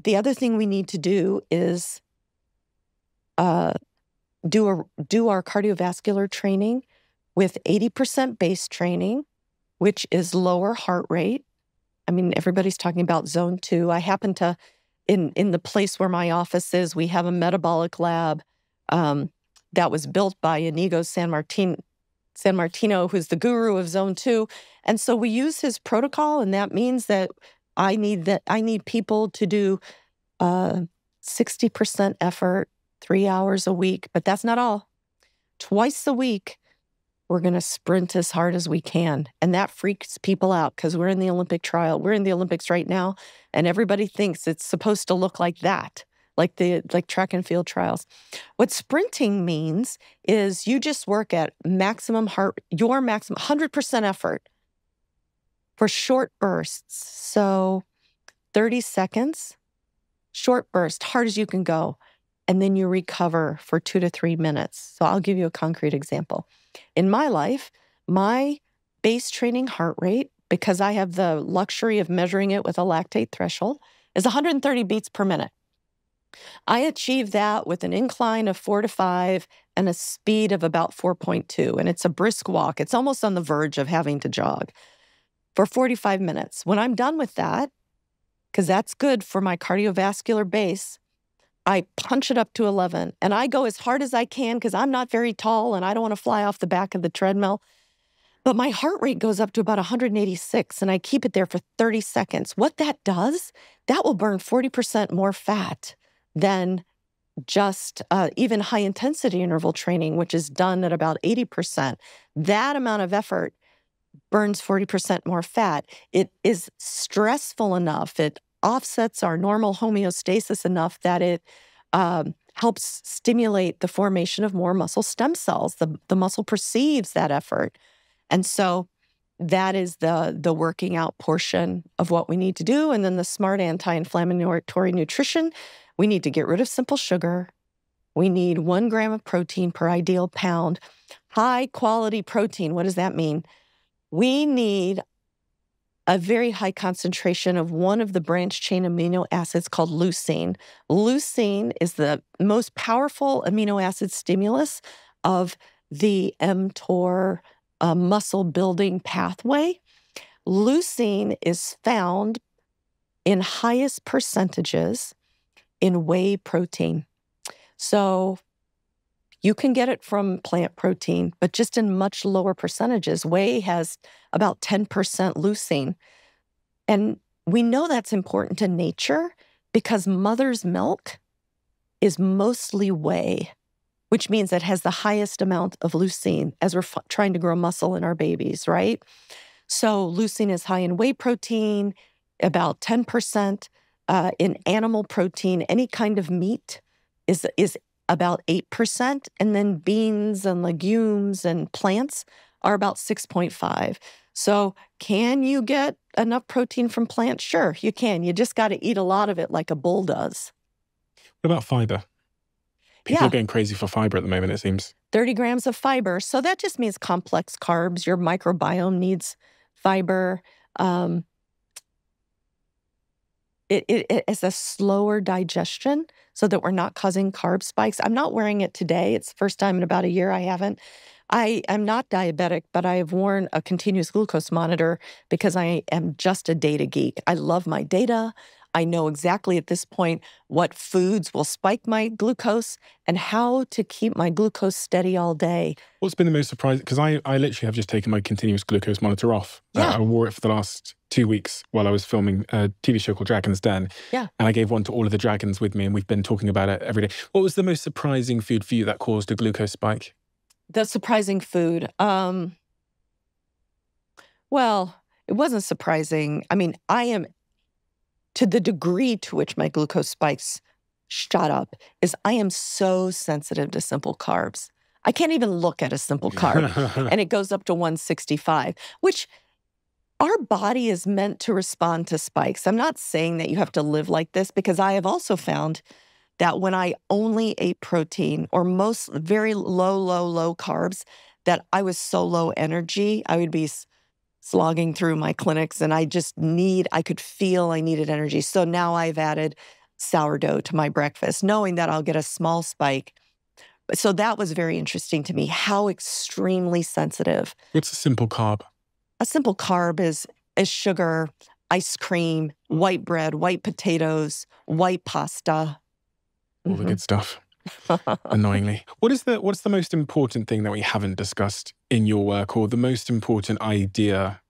Speaker 1: The other thing we need to do is do our cardiovascular training with 80% base training, which is lower heart rate. I mean, everybody's talking about zone 2. I happen to, in the place where my office is, we have a metabolic lab that was built by Inigo San Martino, who's the guru of zone 2. And so we use his protocol, and that means that I need people to do 60% effort, 3 hours a week, but that's not all. Twice a week, we're going to sprint as hard as we can. And that freaks people out because we're in the Olympic trial. We're in the Olympics right now, and everybody thinks it's supposed to look like that, like track and field trials. What sprinting means is you just work at your maximum 100% effort for short bursts. So 30 seconds, short burst, hard as you can go. And then you recover for 2 to 3 minutes. So I'll give you a concrete example. In my life, my base training heart rate, because I have the luxury of measuring it with a lactate threshold, is 130 beats per minute. I achieve that with an incline of 4 to 5 and a speed of about 4.2. And it's a brisk walk. It's almost on the verge of having to jog for 45 minutes. When I'm done with that, because that's good for my cardiovascular base, I punch it up to 11, and I go as hard as I can because I'm not very tall and I don't want to fly off the back of the treadmill. But my heart rate goes up to about 186, and I keep it there for 30 seconds. What that does, that will burn 40% more fat than just even high-intensity interval training, which is done at about 80%. That amount of effort burns 40% more fat. It is stressful enough. It offsets our normal homeostasis enough that it helps stimulate the formation of more muscle stem cells. The muscle perceives that effort. And so that is the working out portion of what we need to do. And then the smart anti-inflammatory nutrition, we need to get rid of simple sugar. We need 1 gram of protein per ideal pound. High quality protein, what does that mean? We need a very high concentration of one of the branched chain amino acids called leucine. Leucine is the most powerful amino acid stimulus of the mTOR muscle building pathway. Leucine is found in highest percentages in whey protein. So you can get it from plant protein, but just in much lower percentages. Whey has about 10% leucine. And we know that's important to nature because mother's milk is mostly whey, which means it has the highest amount of leucine as we're trying to grow muscle in our babies, right? So leucine is high in whey protein, about 10%. In animal protein, any kind of meat is about 8%, and then beans and legumes and plants are about 6.5. So can you get enough protein from plants? Sure, you can. You just got to eat a lot of it like a bull does.
Speaker 2: What about fiber? People are going crazy for fiber at the moment, it seems.
Speaker 1: 30 grams of fiber. So that just means complex carbs. Your microbiome needs fiber. It is a slower digestion so that we're not causing carb spikes. I'm not wearing it today. It's the first time in about a year I haven't. I am not diabetic, but I have worn a continuous glucose monitor because I am just a data geek. I love my data. I know exactly at this point what foods will spike my glucose and how to keep my glucose steady all day.
Speaker 2: What's been the most surprising? Because I literally have just taken my continuous glucose monitor off.
Speaker 1: Yeah.
Speaker 2: I wore it for the last 2 weeks while I was filming a TV show called Dragon's Den.
Speaker 1: Yeah.
Speaker 2: And I gave one to all of the dragons with me, and we've been talking about it every day. What was the most surprising food for you that caused a glucose spike?
Speaker 1: The surprising food. Well, it wasn't surprising. I mean, I am, to the degree to which my glucose spikes shot up, is I am so sensitive to simple carbs. I can't even look at a simple carb, and it goes up to 165, which our body is meant to respond to spikes. I'm not saying that you have to live like this, because I have also found that when I only ate protein or most very low carbs, that I was so low energy, I would be slogging through my clinics, and I could feel I needed energy. So now I've added sourdough to my breakfast, knowing that I'll get a small spike. So that was very interesting to me, how extremely sensitive.
Speaker 2: What's a simple carb?
Speaker 1: A simple carb is sugar, ice cream, white bread, white potatoes, white pasta.
Speaker 2: All the good stuff. Annoyingly. What's the most important thing that we haven't discussed in your work, or the most important idea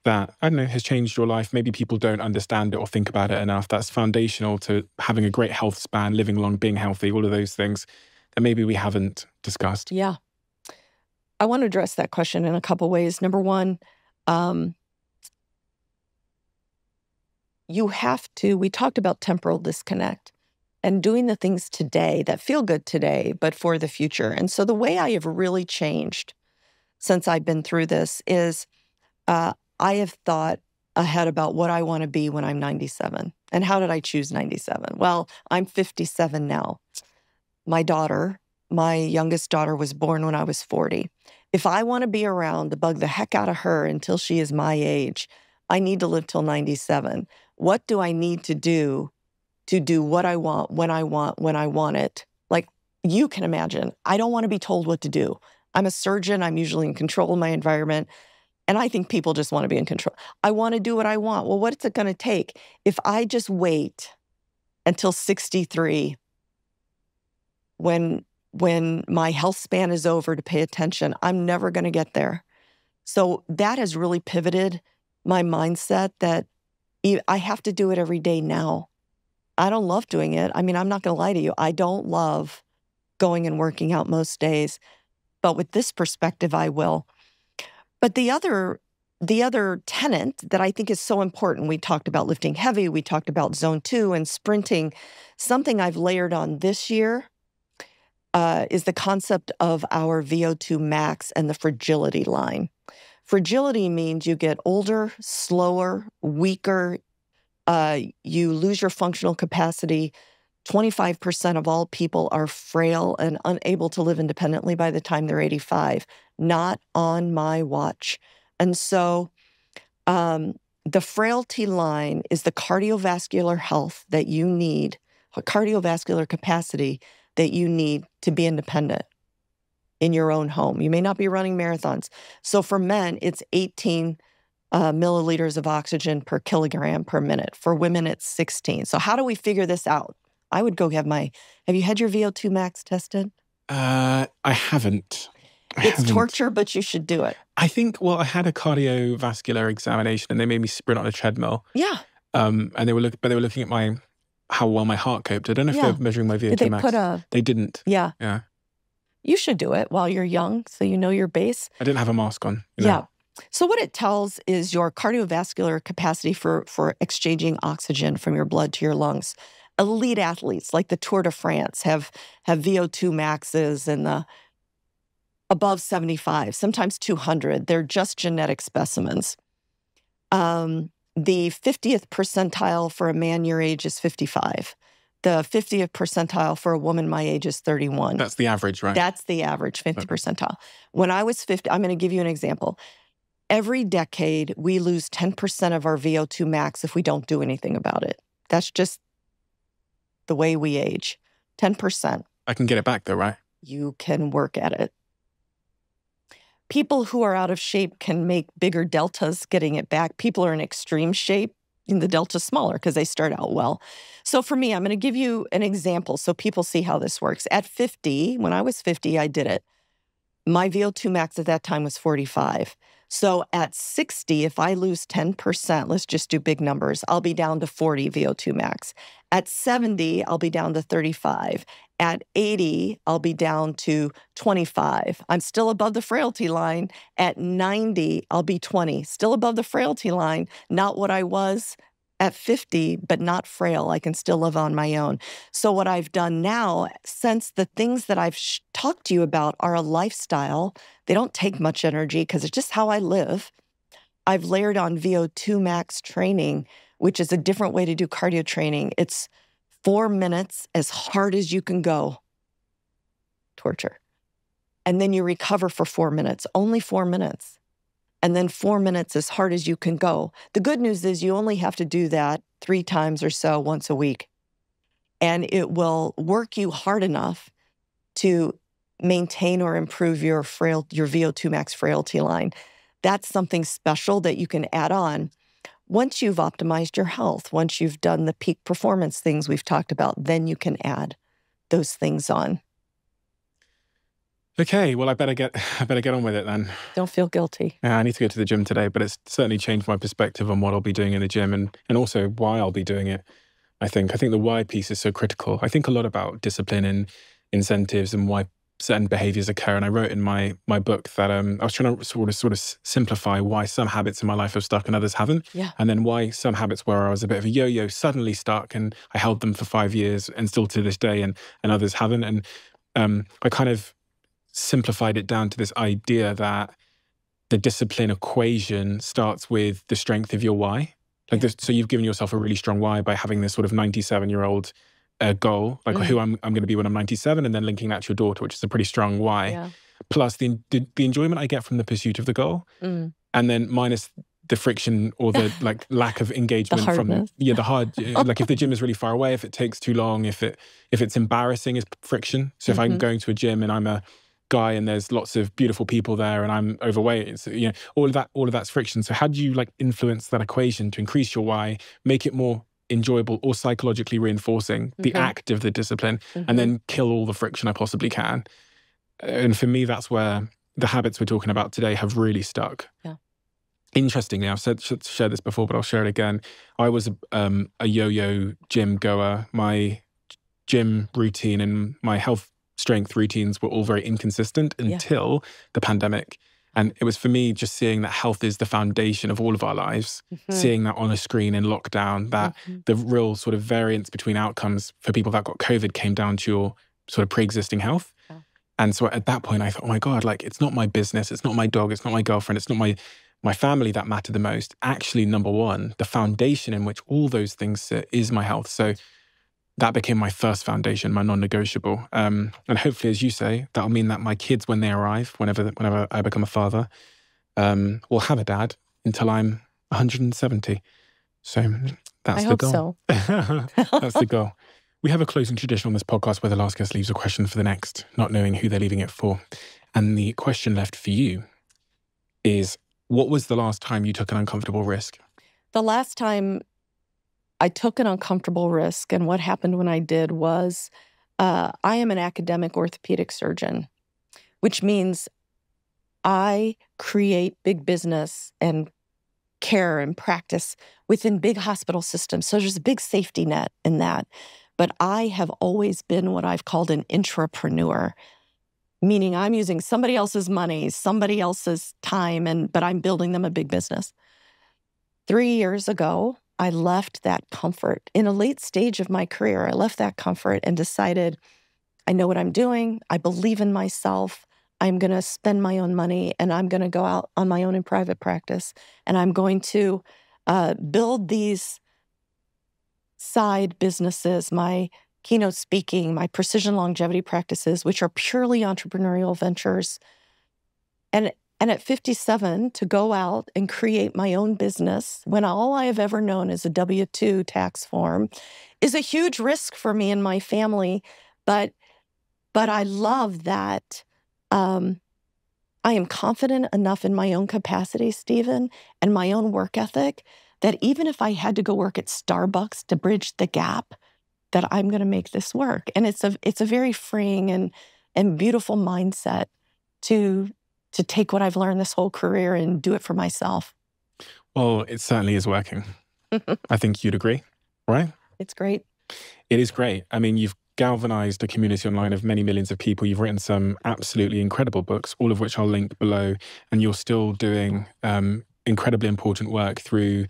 Speaker 2: that, I don't know, has changed your life? Maybe people don't understand it or think about it enough. That's foundational to having a great health span, living long, being healthy, all of those things that maybe we haven't discussed.
Speaker 1: Yeah. I want to address that question in a couple ways. Number one, we talked about temporal disconnect and doing the things today that feel good today, but for the future. And so the way I have really changed since I've been through this is I have thought ahead about what I want to be when I'm 97. And how did I choose 97? Well, I'm 57 now. My youngest daughter was born when I was 40. If I want to be around to bug the heck out of her until she is my age, I need to live till 97. What do I need to do what I want, when I want it? Like, you can imagine, I don't want to be told what to do. I'm a surgeon. I'm usually in control of my environment. And I think people just want to be in control. I want to do what I want. Well, what's it going to take? If I just wait until 63, when my health span is over to pay attention, I'm never going to get there. So that has really pivoted my mindset that I have to do it every day now. I don't love doing it. I mean, I'm not going to lie to you. I don't love going and working out most days. But with this perspective, I will. But the other tenet that I think is so important, we talked about lifting heavy, we talked about zone 2 and sprinting. Something I've layered on this year is the concept of our VO2 max and the fragility line. Fragility means you get older, slower, weaker, you lose your functional capacity. 25% of all people are frail and unable to live independently by the time they're 85. Not on my watch. And so the frailty line is the cardiovascular health that you need, cardiovascular capacity that you need to be independent in your own home. You may not be running marathons. So for men, it's 18 milliliters of oxygen per kilogram per minute. For women, it's 16. So how do we figure this out? I would go have you had your VO2 max tested?
Speaker 2: I haven't.
Speaker 1: It's torture, but you should do it.
Speaker 2: I think, I had a cardiovascular examination and they made me sprint on a treadmill.
Speaker 1: Yeah.
Speaker 2: And they were looking at how well my heart coped. I don't know if they're measuring my VO2 max. They didn't.
Speaker 1: Yeah.
Speaker 2: Yeah.
Speaker 1: You should do it while you're young so you know your base.
Speaker 2: I didn't have a mask on.
Speaker 1: Yeah. So what it tells is your cardiovascular capacity for exchanging oxygen from your blood to your lungs. Elite athletes like the Tour de France have VO2 maxes in the above 75, sometimes 200. They're just genetic specimens. The 50th percentile for a man your age is 55. The 50th percentile for a woman my age is 31.
Speaker 2: That's the average, right?
Speaker 1: That's the average, 50 percentile. When I was 50, I'm going to give you an example. Every decade, we lose 10% of our VO2 max if we don't do anything about it. That's just the way we age. 10%.
Speaker 2: I can get it back though, right?
Speaker 1: You can work at it. People who are out of shape can make bigger deltas getting it back. People are in extreme shape, and the delta's smaller because they start out well. So for me, I'm going to give you an example so people see how this works. At 50, when I was 50, I did it. My VO2 max at that time was 45. So at 60, if I lose 10%, let's just do big numbers, I'll be down to 40 VO2 max. At 70, I'll be down to 35. At 80, I'll be down to 25. I'm still above the frailty line. At 90, I'll be 20. Still above the frailty line, not what I was at 50, but not frail. I can still live on my own. So what I've done now, since the things that I've talked to you about are a lifestyle, they don't take much energy because it's just how I live. I've layered on VO2 max training, which is a different way to do cardio training. It's 4 minutes as hard as you can go. Torture. And then you recover for 4 minutes, only 4 minutes. And then 4 minutes as hard as you can go. The good news is you only have to do that 3 times or so once a week. And it will work you hard enough to maintain or improve your VO2 max frailty line. That's something special that you can add on. Once you've optimized your health, once you've done the peak performance things we've talked about, then you can add those things on.
Speaker 2: Okay, well, I better get on with it then.
Speaker 1: Don't feel guilty.
Speaker 2: Yeah, I need to go to the gym today, but it's certainly changed my perspective on what I'll be doing in the gym and also why I'll be doing it. I think the why piece is so critical. I think a lot about discipline and incentives and why certain behaviors occur. And I wrote in my book that I was trying to sort of simplify why some habits in my life have stuck and others haven't.
Speaker 1: Yeah.
Speaker 2: And then why some habits where I was a bit of a yo-yo suddenly stuck and I held them for 5 years and still to this day and others haven't. And I kind of simplified it down to this idea that the discipline equation starts with the strength of your why. Like this, so you've given yourself a really strong why by having this sort of 97-year-old goal, like who I'm going to be when I'm 97, and then linking that to your daughter, which is a pretty strong why. Yeah. Plus the enjoyment I get from the pursuit of the goal, and then minus the friction or the like lack of engagement from the hard. Like if the gym is really far away, if it takes too long, if it's embarrassing, is friction. So if I'm going to a gym and I'm a guy and there's lots of beautiful people there and I'm overweight, it's, all of that's friction. So how do you like influence that equation to increase your why, make it more enjoyable or psychologically reinforcing the act of the discipline, and then kill all the friction I possibly can? And for me, that's where the habits we're talking about today have really stuck. Yeah. Interestingly, I've shared this before, but I'll share it again. I was a yo-yo gym goer. My gym routine and my health strength routines were all very inconsistent until the pandemic. And it was for me just seeing that health is the foundation of all of our lives, seeing that on a screen in lockdown, that the real sort of variance between outcomes for people that got COVID came down to your sort of pre-existing health. Yeah. And so at that point, I thought, oh my God, like, it's not my business, it's not my dog, it's not my girlfriend, it's not my family that matter the most. Actually, number one, the foundation in which all those things sit is my health. So that became my first foundation, my non-negotiable. And hopefully, as you say, that'll mean that my kids, when they arrive, whenever I become a father, will have a dad until I'm 170. So that's the goal.
Speaker 1: I hope
Speaker 2: so. That's the goal. We have a closing tradition on this podcast where the last guest leaves a question for the next, not knowing who they're leaving it for. And the question left for you is, what was the last time you took an uncomfortable risk?
Speaker 1: The last time I took an uncomfortable risk, and what happened when I did was, I am an academic orthopedic surgeon, which means I create big business and care and practice within big hospital systems. So there's a big safety net in that. But I have always been what I've called an intrapreneur, meaning I'm using somebody else's money, somebody else's time, but I'm building them a big business. 3 years ago, I left that comfort. In a late stage of my career, I left that comfort and decided, I know what I'm doing. I believe in myself. I'm going to spend my own money, and I'm going to go out on my own in private practice. And I'm going to build these side businesses, my keynote speaking, my precision longevity practices, which are purely entrepreneurial ventures. And at 57, to go out and create my own business when all I have ever known is a W-2 tax form is a huge risk for me and my family. But I love that I am confident enough in my own capacity, Stephen, and my own work ethic, that even if I had to go work at Starbucks to bridge the gap, that I'm going to make this work. And it's a very freeing and beautiful mindset to take what I've learned this whole career and do it for myself.
Speaker 2: Well, it certainly is working. I think you'd agree, right?
Speaker 1: It's great.
Speaker 2: It is great. I mean, you've galvanized a community online of many millions of people. You've written some absolutely incredible books, all of which I'll link below. And you're still doing incredibly important work through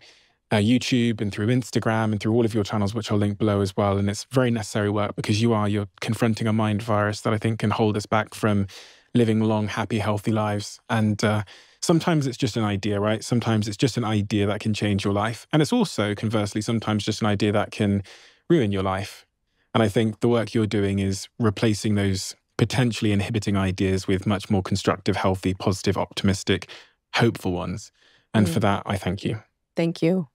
Speaker 2: YouTube and through Instagram and through all of your channels, which I'll link below as well. And it's very necessary work because you're confronting a mind virus that I think can hold us back from living long, happy, healthy lives. And sometimes it's just an idea, right? Sometimes it's just an idea that can change your life. And it's also, conversely, sometimes just an idea that can ruin your life. And I think the work you're doing is replacing those potentially inhibiting ideas with much more constructive, healthy, positive, optimistic, hopeful ones. And for that, I thank you.
Speaker 1: Thank you.